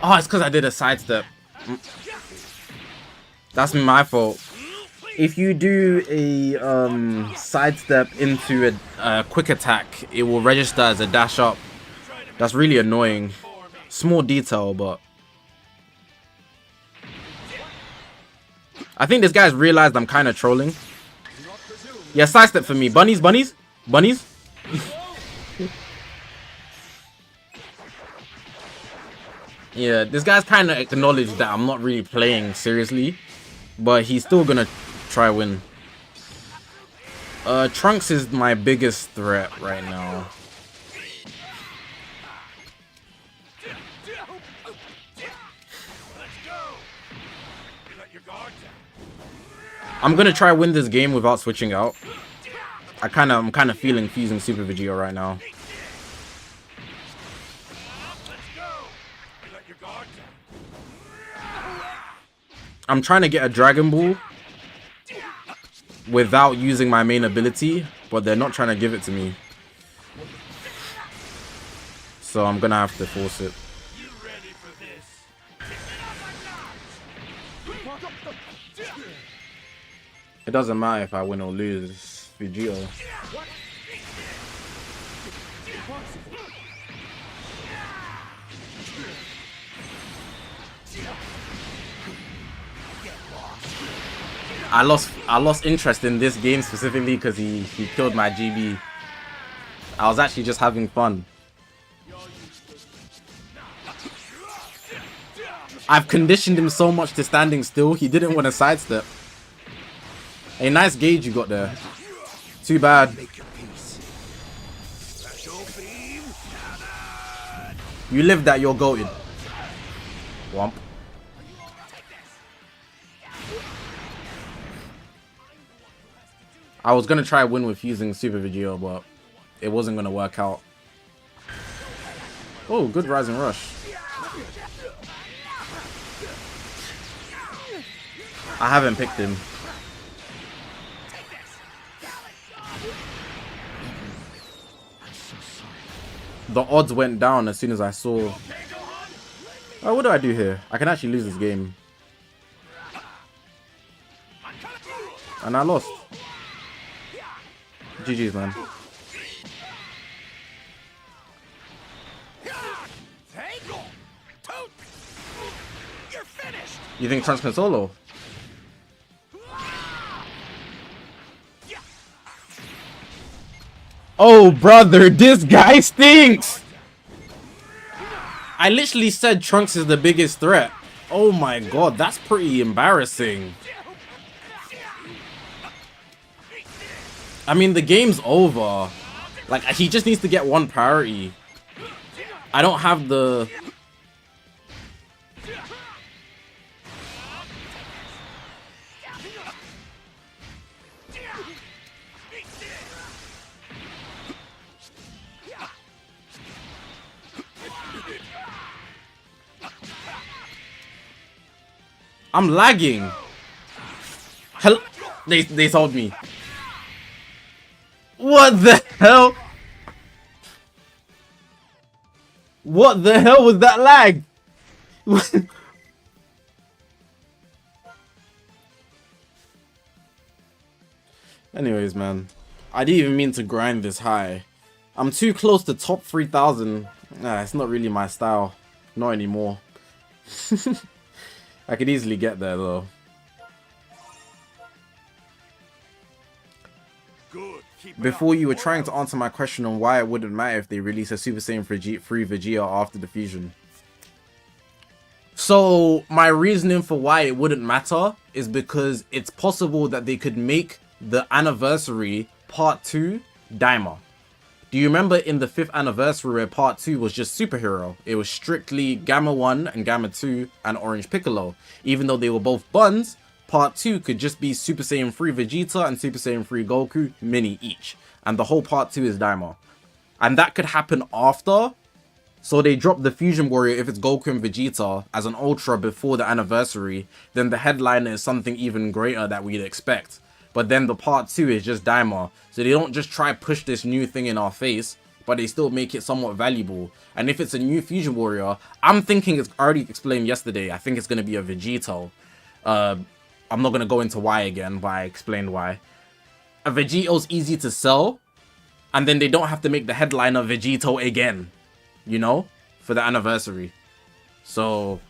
Oh, it's because I did a sidestep. That's my fault. If you do a sidestep into a quick attack, it will register as a dash up. That's really annoying. Small detail, but I think this guy's realized I'm kind of trolling. Yeah, sidestep for me. Bunnies, bunnies, bunnies. Yeah, this guy's kind of acknowledged that I'm not really playing seriously, but he's still gonna try win. Trunks is my biggest threat right now. I'm gonna try win this game without switching out. I'm kind of feeling fusing Super Vegeta right now. I'm trying to get a Dragon Ball without using my main ability, but they're not trying to give it to me. So I'm gonna have to force it. It doesn't matter if I win or lose, Vegeta. I lost interest in this game specifically because he killed my GB. I was actually just having fun. I've conditioned him so much to standing still, he didn't want to sidestep. A nice gauge you got there. Too bad. You live that, you're goated. Womp. I was gonna try win with using Super Vegeta, but it wasn't gonna work out. Oh, good Rising Rush. I haven't picked him. The odds went down as soon as I saw. Oh, what do I do here? I can actually lose this game. And I lost. GG's, man. You think Trunks can solo? Oh, brother, this guy stinks! I literally said Trunks is the biggest threat. Oh my god, that's pretty embarrassing. I mean, the game's over. Like, he just needs to get one priority. I don't have the... I'm lagging. Hell, they told me. What the hell? What the hell was that lag? Anyways, man, I didn't even mean to grind this high. I'm too close to top 3,000. Nah, it's not really my style. Not anymore. I could easily get there though. Good. Keep it Before up, you were or trying to else. answer my question on why it wouldn't matter if they release a Super Saiyan 3 Vegeta after the fusion. So my reasoning for why it wouldn't matter is because it's possible that they could make the anniversary part 2 Daima. Do you remember in the 5th anniversary where part 2 was just superhero? It was strictly Gamma 1 and Gamma 2 and Orange Piccolo. Even though they were both buns, part 2 could just be Super Saiyan 3 Vegeta and Super Saiyan 3 Goku, mini each. And the whole part 2 is Daima. And that could happen after. So they drop the Fusion Warrior if it's Goku and Vegeta as an Ultra before the anniversary. Then the headliner is something even greater that we'd expect. But then the part 2 is just Daima. So they don't just try push this new thing in our face, but they still make it somewhat valuable. And if it's a new Fusion Warrior, I'm thinking, it's already explained yesterday, I think it's going to be a Vegito. I'm not going to go into why again, but I explained why. A Vegito's easy to sell, and then they don't have to make the headliner Vegito again, you know, for the anniversary. So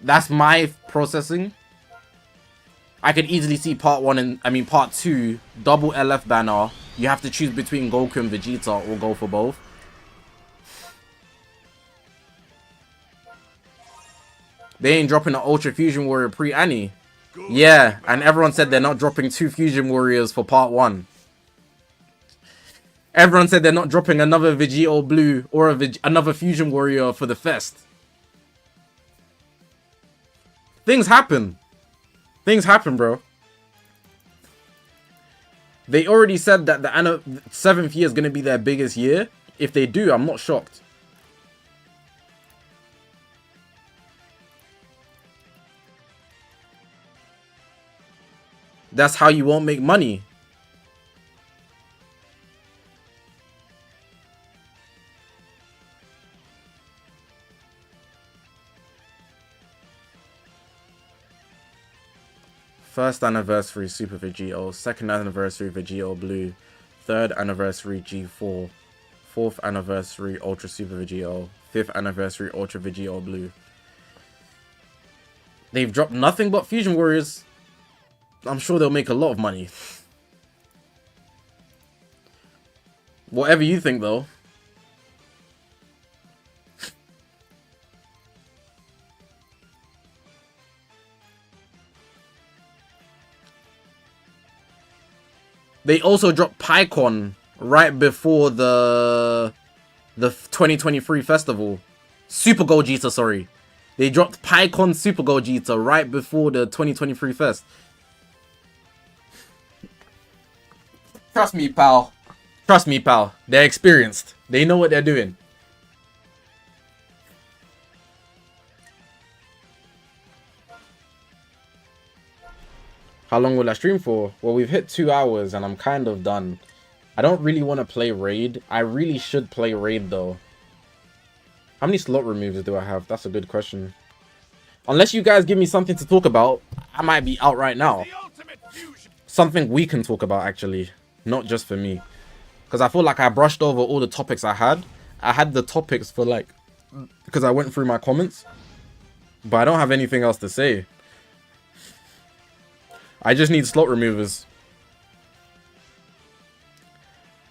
that's my processing. I could easily see part 2, double LF banner. You have to choose between Goku and Vegeta or go for both. They ain't dropping an Ultra Fusion Warrior pre-Annie. Yeah, and everyone said they're not dropping 2 Fusion Warriors for part 1. Everyone said they're not dropping another Vegito Blue or another Fusion Warrior for the Fest. Things happen. Things happen, bro. They already said that the 7th year is going to be their biggest year. If they do, I'm not shocked. That's how you won't make money. First anniversary Super Vegito, second anniversary Vegito Blue, third anniversary G4, fourth anniversary Ultra Super Vegito, fifth anniversary Ultra Vegito Blue. They've dropped nothing but Fusion Warriors. I'm sure they'll make a lot of money. Whatever you think though. They also dropped PyCon right before the 2023 festival. Super Gogeta, sorry. They dropped PyCon Super Gogeta right before the 2023 fest. Trust me, pal. Trust me, pal. They're experienced. They know what they're doing. How long will I stream for? Well, we've hit 2 hours and I'm kind of done. I don't really want to play Raid. I really should play Raid though. How many slot removes do I have? That's a good question. Unless you guys give me something to talk about, I might be out right now. Something we can talk about actually. Not just for me. Because I feel like I brushed over all the topics I had. I had the topics for like... because I went through my comments. But I don't have anything else to say. I just need slot removers.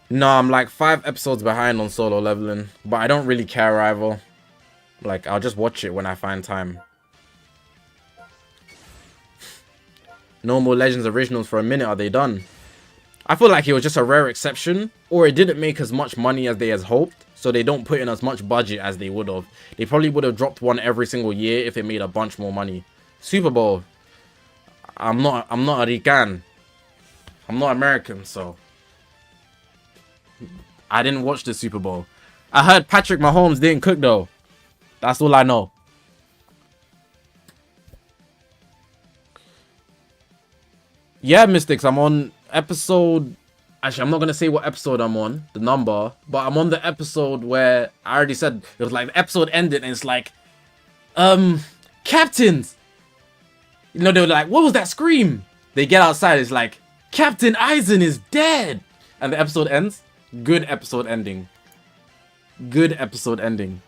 No, I'm like 5 episodes behind on solo leveling. But I don't really care either. Like, I'll just watch it when I find time. No more Legends Originals for a minute. Are they done? I feel like it was just a rare exception. Or it didn't make as much money as they had hoped. So they don't put in as much budget as they would have. They probably would have dropped one every single year if it made a bunch more money. Super Bowl. I'm not a Rican. I'm not American, so I didn't watch the Super Bowl. I heard Patrick Mahomes didn't cook though. That's all I know. Yeah, Mystics, I'm on episode... Actually, I'm not going to say what episode I'm on, the number, but I'm on the episode where I already said, it was like the episode ended and it's like, captains! You know, they were like, what was that scream? They get outside, it's like, Captain Aizen is dead! And the episode ends. Good episode ending. Good episode ending.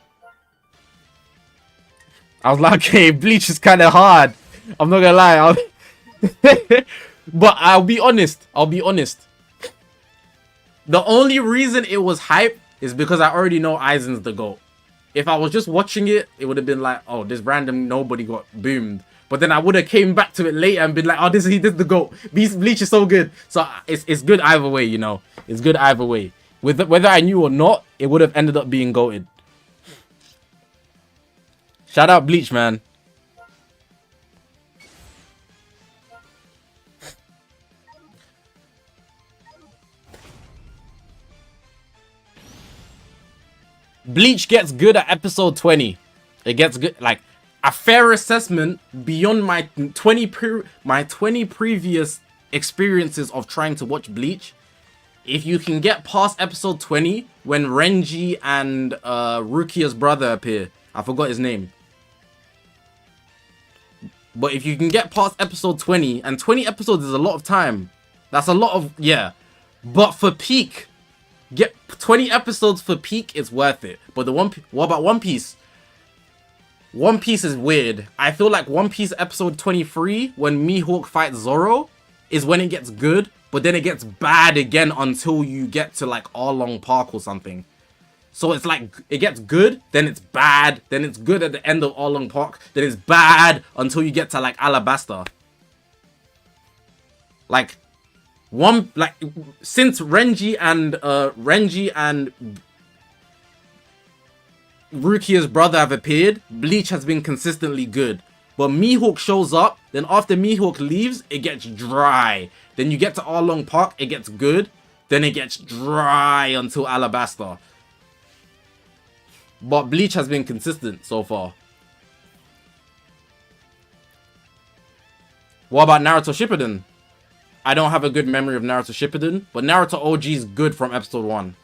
I was like, okay, Bleach is kind of hard. I'm not gonna lie. But I'll be honest. The only reason it was hype is because I already know Aizen's the GOAT. If I was just watching it, it would have been like, oh, this random nobody got boomed. But then I would have came back to it later and been like, oh, this is the GOAT. Bleach is so good. So it's good either way, you know. It's good either way. Whether I knew or not, it would have ended up being GOATed. Shout out Bleach, man. Bleach gets good at episode 20. It gets good, like a fair assessment beyond my 20 previous experiences of trying to watch Bleach. If you can get past episode 20 when Renji and Rukia's brother appear, I forgot his name. But if you can get past episode 20, and 20 episodes is a lot of time. That's a lot of, yeah. But for peak, get 20 episodes for peak, it's worth it. But what about One Piece? One Piece is weird. I feel like One Piece episode 23, when Mihawk fights Zoro, is when it gets good. But then it gets bad again until you get to like Arlong Park or something. So it's like, it gets good, then it's bad, then it's good at the end of Arlong Park, then it's bad until you get to like Alabasta. Like, since Renji and Rukia's brother have appeared, Bleach has been consistently good. But Mihawk shows up, then after Mihawk leaves, it gets dry. Then you get to Arlong Park, it gets good, then it gets dry until Alabasta. But Bleach has been consistent so far. What about Naruto Shippuden? I don't have a good memory of Naruto Shippuden, but Naruto OG is good from episode 1.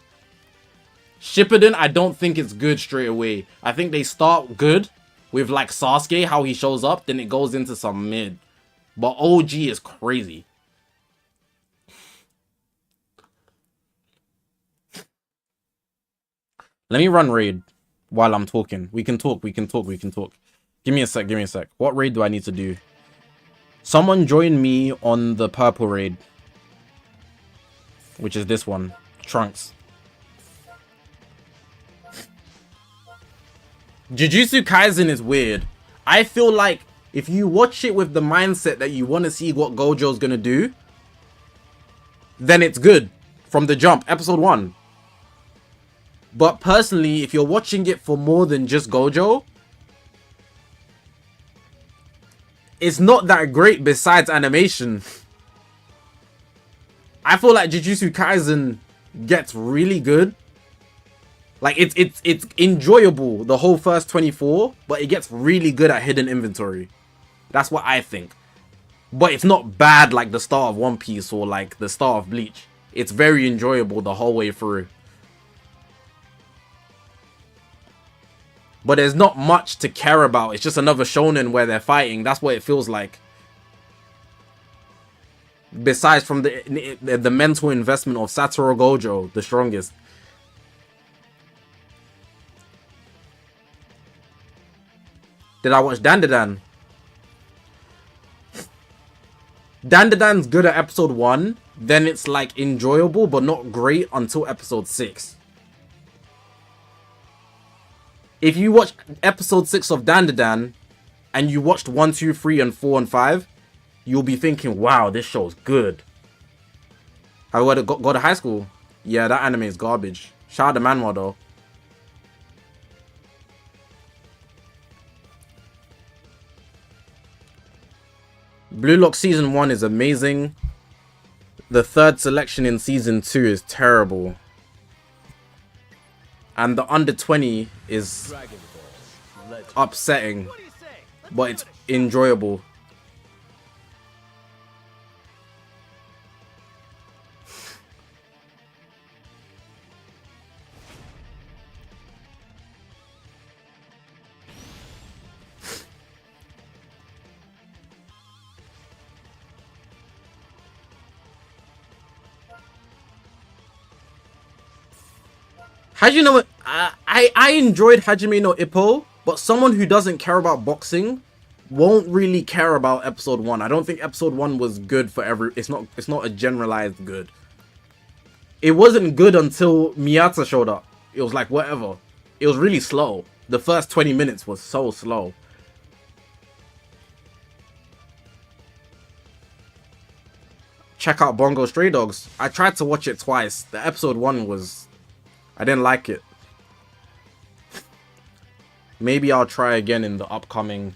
Shippuden, I don't think it's good straight away. I think they start good with like Sasuke, how he shows up, then it goes into some mid. But OG is crazy. Let me run raid while I'm talking. We can talk. Give me a sec. What raid do I need to do? Someone join me on the purple raid, which is this one, Trunks. Jujutsu Kaisen is weird. I feel like if you watch it with the mindset that you want to see what Gojo's gonna do, then it's good from the jump, episode 1. But personally, if you're watching it for more than just Gojo, it's not that great besides animation. I feel like Jujutsu Kaisen gets really good. Like, it's enjoyable, the whole first 24, but it gets really good at hidden inventory. That's what I think. But it's not bad like the start of One Piece or like the start of Bleach. It's very enjoyable the whole way through. But there's not much to care about. It's just another shonen where they're fighting. That's what it feels like. Besides from the mental investment of Satoru Gojo, the strongest. Did I watch Dandadan? Dandadan's good at episode 1. Then it's like enjoyable but not great until episode 6. If you watch episode 6 of Dandadan and you watched 1, 2, 3, and 4 and 5, you'll be thinking, wow, this show's good. I would have go to high school. Yeah, that anime is garbage. Shout out to Manhwa though. Blue Lock season 1 is amazing. The third selection in season 2 is terrible. And the under 20 is upsetting, but it's enjoyable. Hajime no I enjoyed Hajime no Ippo, but someone who doesn't care about boxing won't really care about episode 1. I don't think episode 1 was good for every. It's not a generalized good. It wasn't good until Miyata showed up. It was like whatever. It was really slow. The first 20 minutes was so slow. Check out Bongo Stray Dogs. I tried to watch it twice. The episode 1 was... I didn't like it. Maybe I'll try again in the upcoming...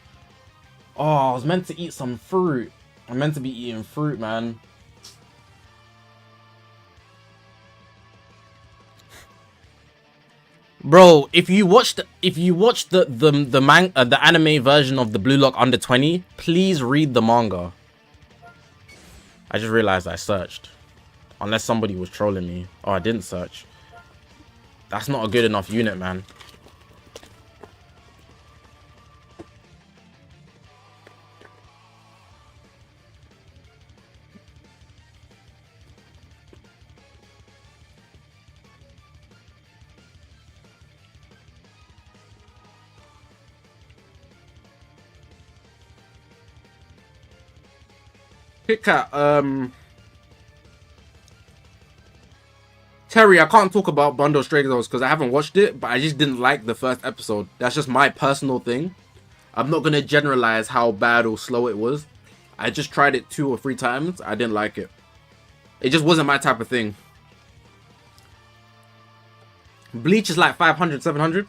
Oh, I was meant to eat some fruit. I'm meant to be eating fruit, man. Bro, if you watch the anime version of the Blue Lock Under 20, please read the manga. I just realized I searched. Unless somebody was trolling me. Oh, I didn't search. That's not a good enough unit, man. Kit Kat, Terry, I can't talk about Bundle Stray Dogs because I haven't watched it, but I just didn't like the first episode. That's just my personal thing. I'm not going to generalize how bad or slow it was. I just tried it 2 or 3 times. I didn't like it. It just wasn't my type of thing. Bleach is like 500, 700.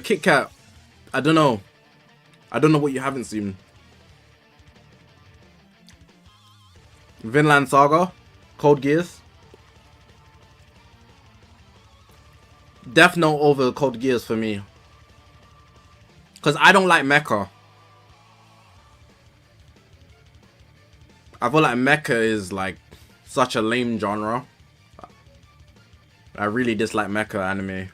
Kit Kat, I don't know. I don't know what you haven't seen. Vinland Saga, Code Geass. Death Note over Code Geass for me. Because I don't like mecha. I feel like mecha is like such a lame genre. I really dislike mecha anime.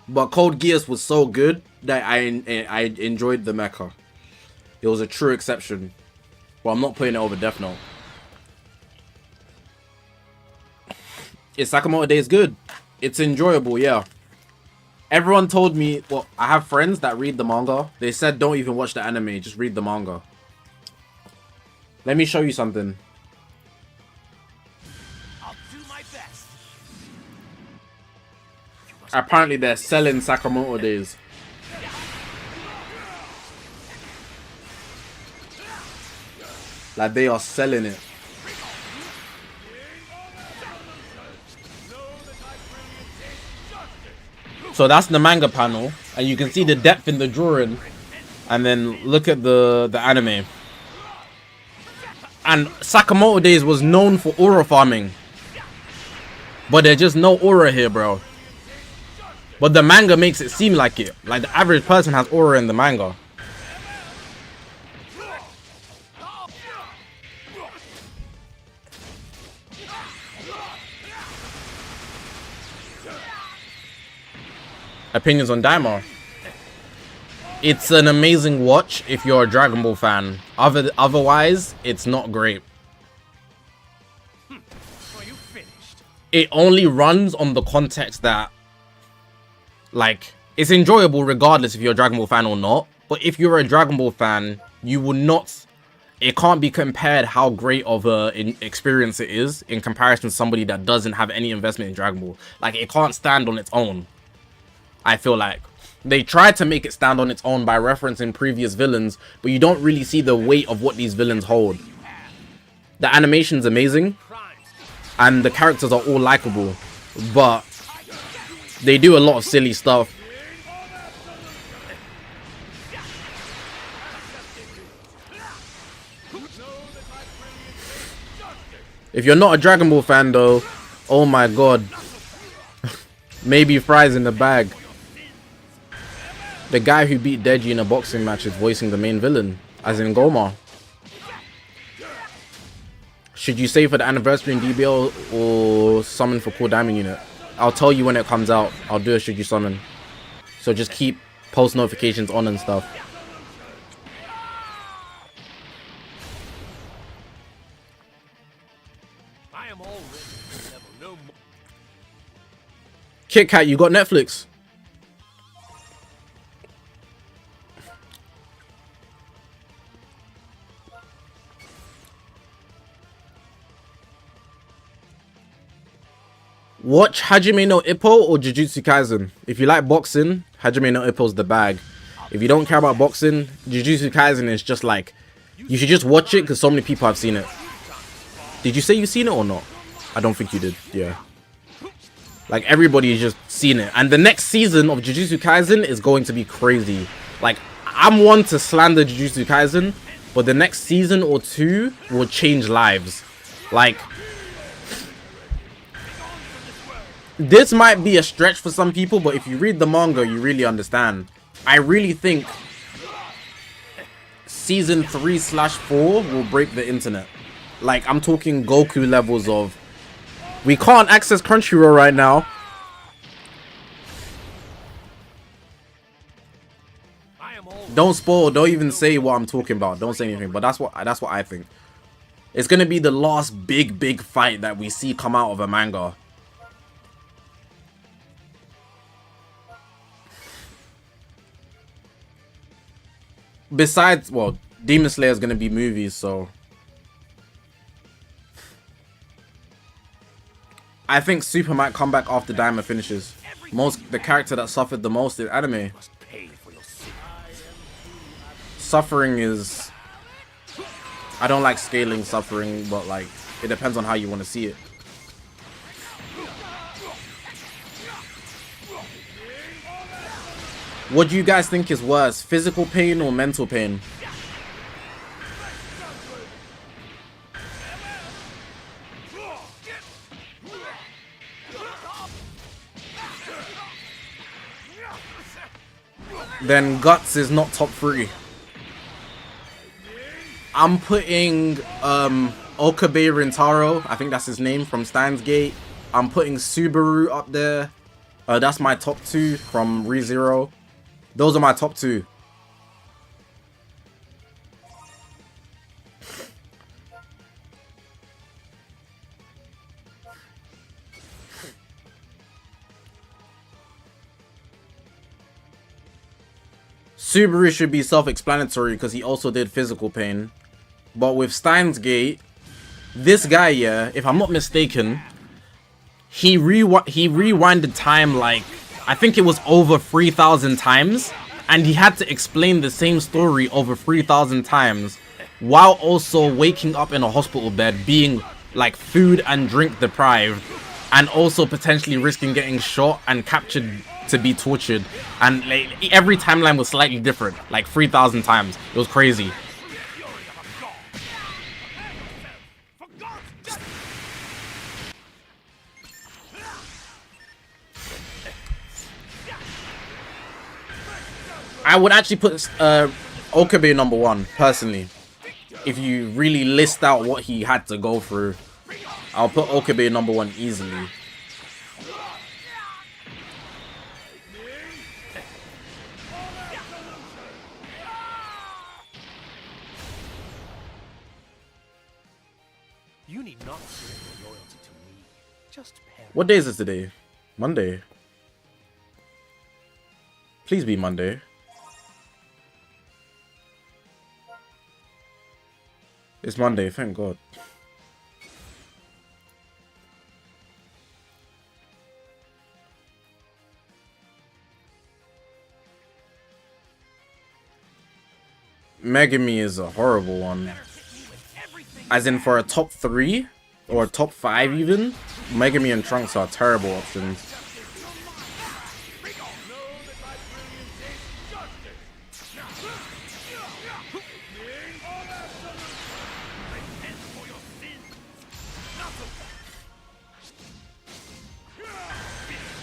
But Code Geass was so good that I enjoyed the mecha. It was a true exception. Well, I'm not putting it over Death Note. Is Sakamoto Days good? It's enjoyable, yeah. Everyone told me, well, I have friends that read the manga. They said don't even watch the anime, just read the manga. Let me show you something. I'll do my best. Apparently they're selling Sakamoto Days. Like they are selling it. So that's the manga panel, and you can see the depth in the drawing. And then look at the anime. And Sakamoto Days was known for aura farming. But there's just no aura here, bro. But the manga makes it seem like it. Like the average person has aura in the manga. Opinions on Daima. It's an amazing watch if you're a Dragon Ball fan. Otherwise, it's not great. It only runs on the context that, like, it's enjoyable regardless if you're a Dragon Ball fan or not. But if you're a Dragon Ball fan, you will not... It can't be compared how great of an experience it is in comparison to somebody that doesn't have any investment in Dragon Ball. Like, it can't stand on its own. I feel like they tried to make it stand on its own by referencing previous villains, but you don't really see the weight of what these villains hold. The animation's amazing, and the characters are all likable, but they do a lot of silly stuff. If you're not a Dragon Ball fan though, oh my god. Maybe fries in the bag. The guy who beat Deji in a boxing match is voicing the main villain, as in Goma. Should you save for the anniversary in DBL or summon for Core Diamond Unit? I'll tell you when it comes out. I'll do it should you summon. So just keep post notifications on and stuff. I Kit Kat, you got Netflix? Watch Hajime no Ippo or Jujutsu Kaisen. If you like boxing, Hajime no Ippo's the bag. If you don't care about boxing, Jujutsu Kaisen is just like, you should just watch it because so many people have seen it. Did you say you've seen it or not? I don't think you did. Yeah. Like, everybody has just seen it. And the next season of Jujutsu Kaisen is going to be crazy. Like, I'm one to slander Jujutsu Kaisen, but the next season or two will change lives. Like, this might be a stretch for some people, but if you read the manga, you really understand. I really think season 3/4 will break the internet. Like, I'm talking Goku levels of, we can't access Crunchyroll right now. Don't spoil, don't even say what I'm talking about. Don't say anything, but that's what I think. It's gonna be the last big fight that we see come out of a manga. Besides, well, Demon Slayer is gonna be movies, so I think Super might come back after Diamond finishes. The character that suffered the most in anime. Suffering is, I don't like scaling suffering, but like, it depends on how you want to see it. What do you guys think is worse, physical pain or mental pain? Then Guts is not top 3. I'm putting Okabe Rintaro, I think that's his name, from Steins Gate. I'm putting Subaru up there. That's my top 2 from ReZero. Those are my top 2. Subaru should be self-explanatory because he also did physical pain. But with Steins Gate, this guy, yeah, if I'm not mistaken, he rewinded time like, I think it was over 3,000 times, and he had to explain the same story over 3,000 times while also waking up in a hospital bed, being like food and drink deprived, and also potentially risking getting shot and captured to be tortured. And like, every timeline was slightly different, like 3,000 times. It was crazy. I would actually put Okabe number 1, personally. If you really list out what he had to go through, I'll put Okabe number 1 easily. You need not swear your loyalty to me. Just perish. What day is this today? Monday. Please be Monday. It's Monday, thank God. Megami is a horrible one. As in for a top 3 or a top 5 even, Megami and Trunks are terrible options.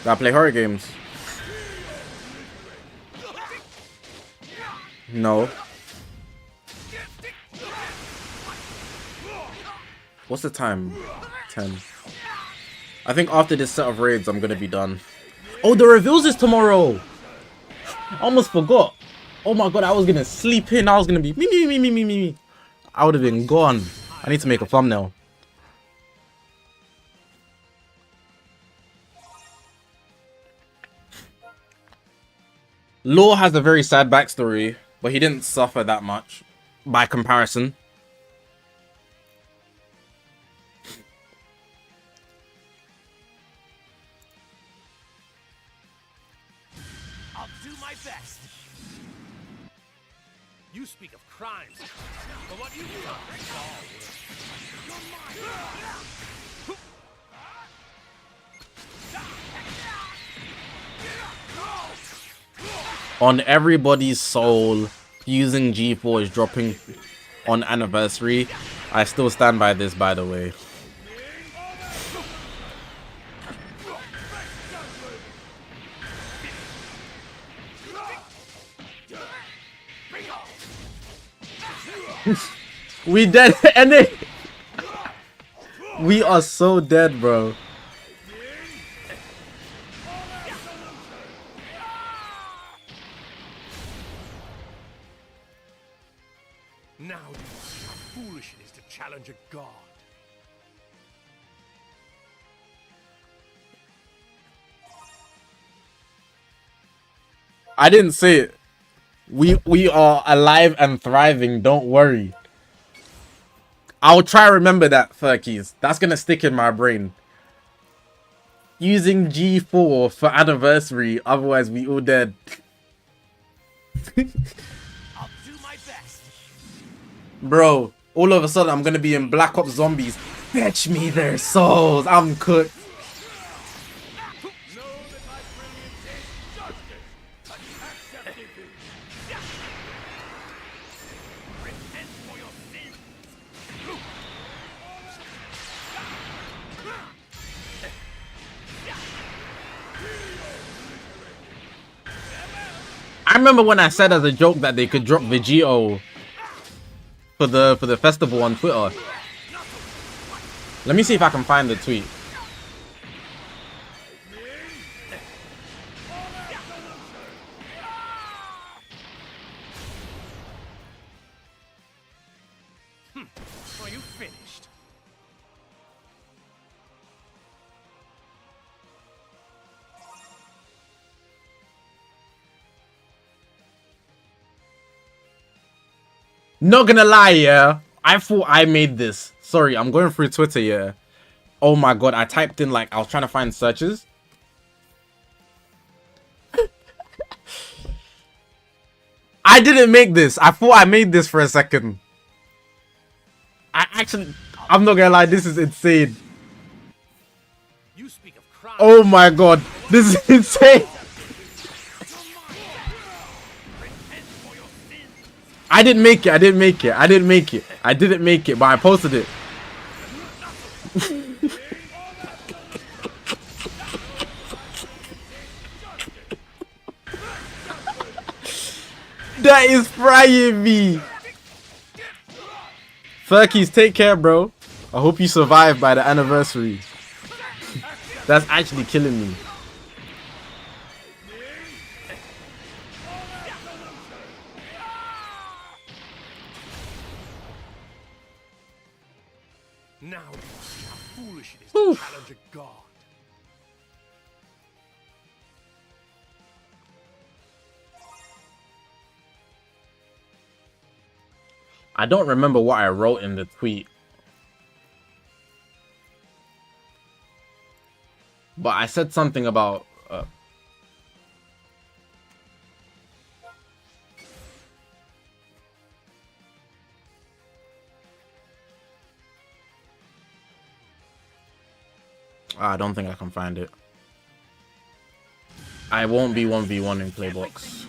I play horror games. No. What's the time? 10. I think after this set of raids, I'm gonna be done. Oh, the reveals is tomorrow. I almost forgot. Oh my God, I was gonna sleep in. I was gonna be me. I would have been gone. I need to make a thumbnail. Law has a very sad backstory, but he didn't suffer that much by comparison. I'll do my best. You speak of crimes, but what you've done is all On everybody's soul, using G4 is dropping on anniversary. I still stand by this, by the way. We dead, and they... We are so dead, bro. Now do you see how foolish it is to challenge a god? I didn't say it. We are alive and thriving, don't worry. I'll try to remember that, Furkies. That's gonna stick in my brain. Using G4 for anniversary, otherwise we all dead. I'll do my best. Bro, all of a sudden I'm gonna be in Black Ops Zombies. Fetch me their souls. I'm cooked. Know that my brilliance is justice. Accept defeat. Repent for your sins. I remember when I said as a joke that they could drop Vegito for the festival on Twitter. Let me see if I can find the tweet. Are you finished? Not gonna lie, yeah. I thought I made this. Sorry, I'm going through Twitter, yeah. Oh my god, I typed in like I was trying to find searches. I didn't make this. I thought I made this for a second. I'm not gonna lie, this is insane. You speak of crimes. Oh my god, this is insane. Repent for your sins. I didn't make it, but I posted it. That is frying me. Furkies, take care, bro. I hope you survive by the anniversary. That's actually killing me. Now do you see how foolish it is to challenge a god? I don't remember what I wrote in the tweet. But I said something about... I don't think I can find it. I won't be 1v1 in Playbox.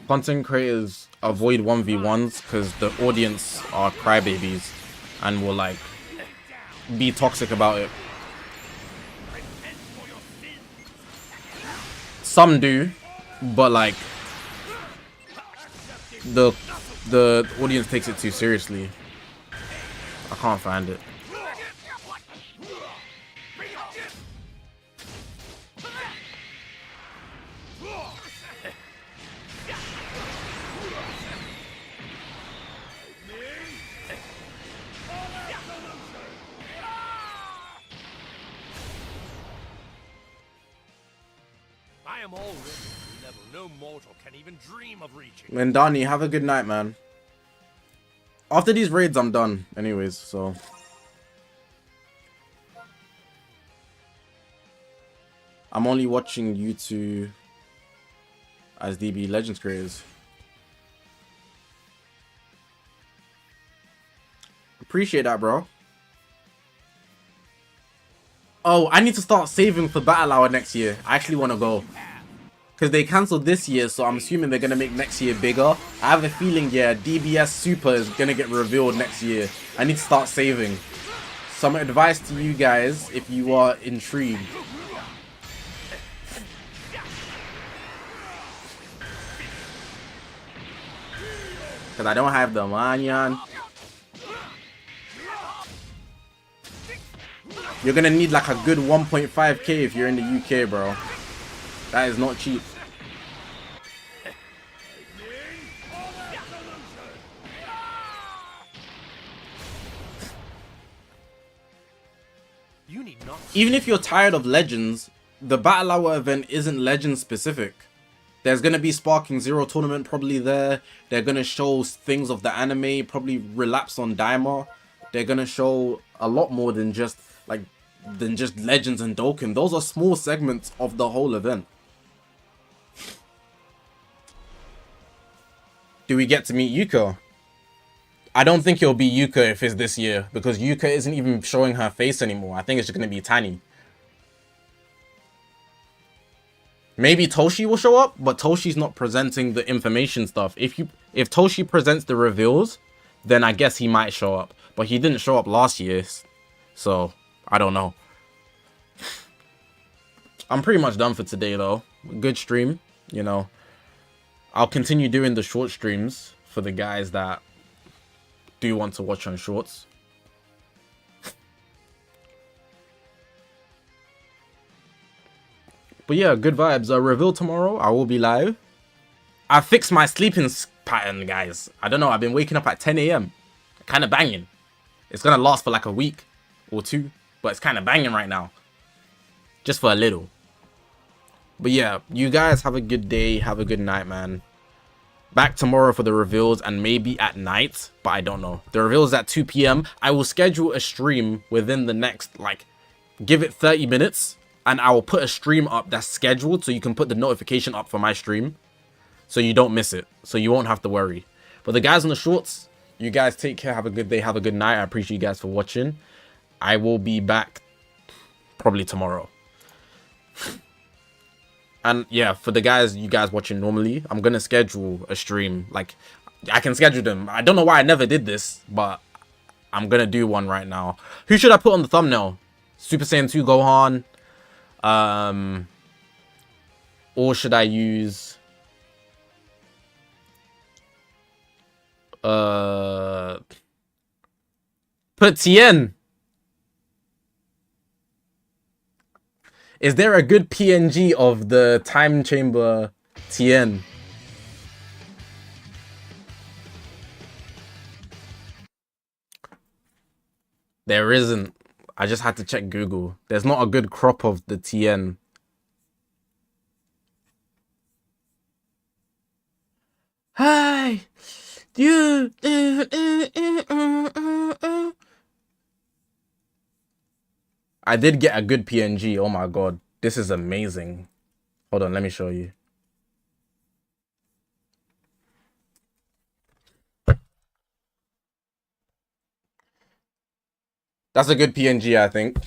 Content creators avoid 1v1s because the audience are crybabies and will like be toxic about it. Some do, but like the audience takes it too seriously. I can't find it. I am already level no mortal can even dream of reaching. Mendani, have a good night, man. After these raids, I'm done anyways, so. I'm only watching you two as DB Legends creators. Appreciate that, bro. Oh, I need to start saving for Battle Hour next year. I actually want to go. Because they cancelled this year, so I'm assuming they're going to make next year bigger. I have a feeling, yeah, DBS Super is going to get revealed next year. I need to start saving. Some advice to you guys if you are intrigued. Because I don't have the money on. You're going to need like a good 1.5k if you're in the UK, bro. That is not cheap. Even if you're tired of Legends, the Battle Hour event isn't Legends specific. There's going to be Sparking Zero tournament probably there. They're going to show things of the anime, probably Relapse on Daima. They're going to show a lot more than just Legends and Dokkan. Those are small segments of the whole event. Do we get to meet Yuka? I don't think it'll be Yuka if it's this year, because Yuka isn't even showing her face anymore. I think it's just going to be Tani. Maybe Toshi will show up, but Toshi's not presenting the information stuff. If Toshi presents the reveals, then I guess he might show up. But he didn't show up last year, so I don't know. I'm pretty much done for today, though. Good stream, you know. I'll continue doing the short streams for the guys that do want to watch on shorts. But yeah, good vibes. Reveal tomorrow. I will be live. I fixed my sleeping pattern, guys. I don't know. I've been waking up at 10 AM. Kind of banging. It's going to last for like a week or two. But it's kind of banging right now. Just for a little. But yeah, you guys have a good day. Have a good night, man. Back tomorrow for the reveals and maybe at night. But I don't know. The reveals at 2 PM. I will schedule a stream within the next, like, give it 30 minutes. And I will put a stream up that's scheduled so you can put the notification up for my stream. So you don't miss it. So you won't have to worry. But the guys on the shorts, you guys take care. Have a good day. Have a good night. I appreciate you guys for watching. I will be back probably tomorrow. And yeah, for the guys, you guys watching normally, I'm going to schedule a stream. Like, I can schedule them. I don't know why I never did this, but I'm going to do one right now. Who should I put on the thumbnail? Super Saiyan 2 Gohan. Or should I use put Tien? Is there a good PNG of the time chamber Tien? There isn't. I just had to check Google. There's not a good crop of the Tien. Hi, you. I did get a good PNG. Oh my god, this is amazing. Hold on, let me show you. That's a good PNG, I think.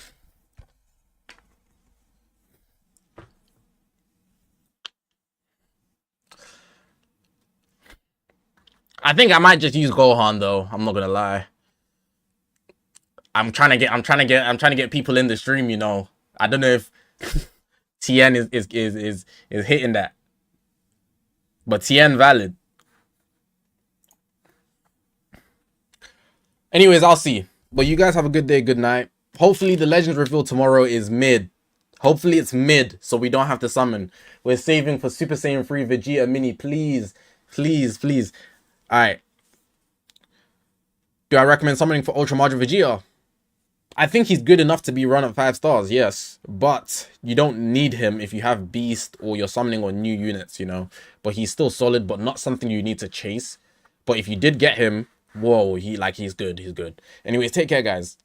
I think I might just use Gohan though. I'm not gonna lie. I'm trying to get people in the stream, you know. I don't know if Tien is hitting that. But Tien valid. Anyways, I'll see. But you guys have a good day, good night. Hopefully the Legends reveal tomorrow is mid. Hopefully it's mid, so we don't have to summon. We're saving for Super Saiyan 3 Vegeta Mini. Please. Please, please. Alright. Do I recommend summoning for Ultra Majin Vegeta? I think he's good enough to be run at 5 stars, yes. But you don't need him if you have Beast or you're summoning on new units, you know. But he's still solid, but not something you need to chase. But if you did get him, whoa, he's good. He's good. Anyways, take care, guys.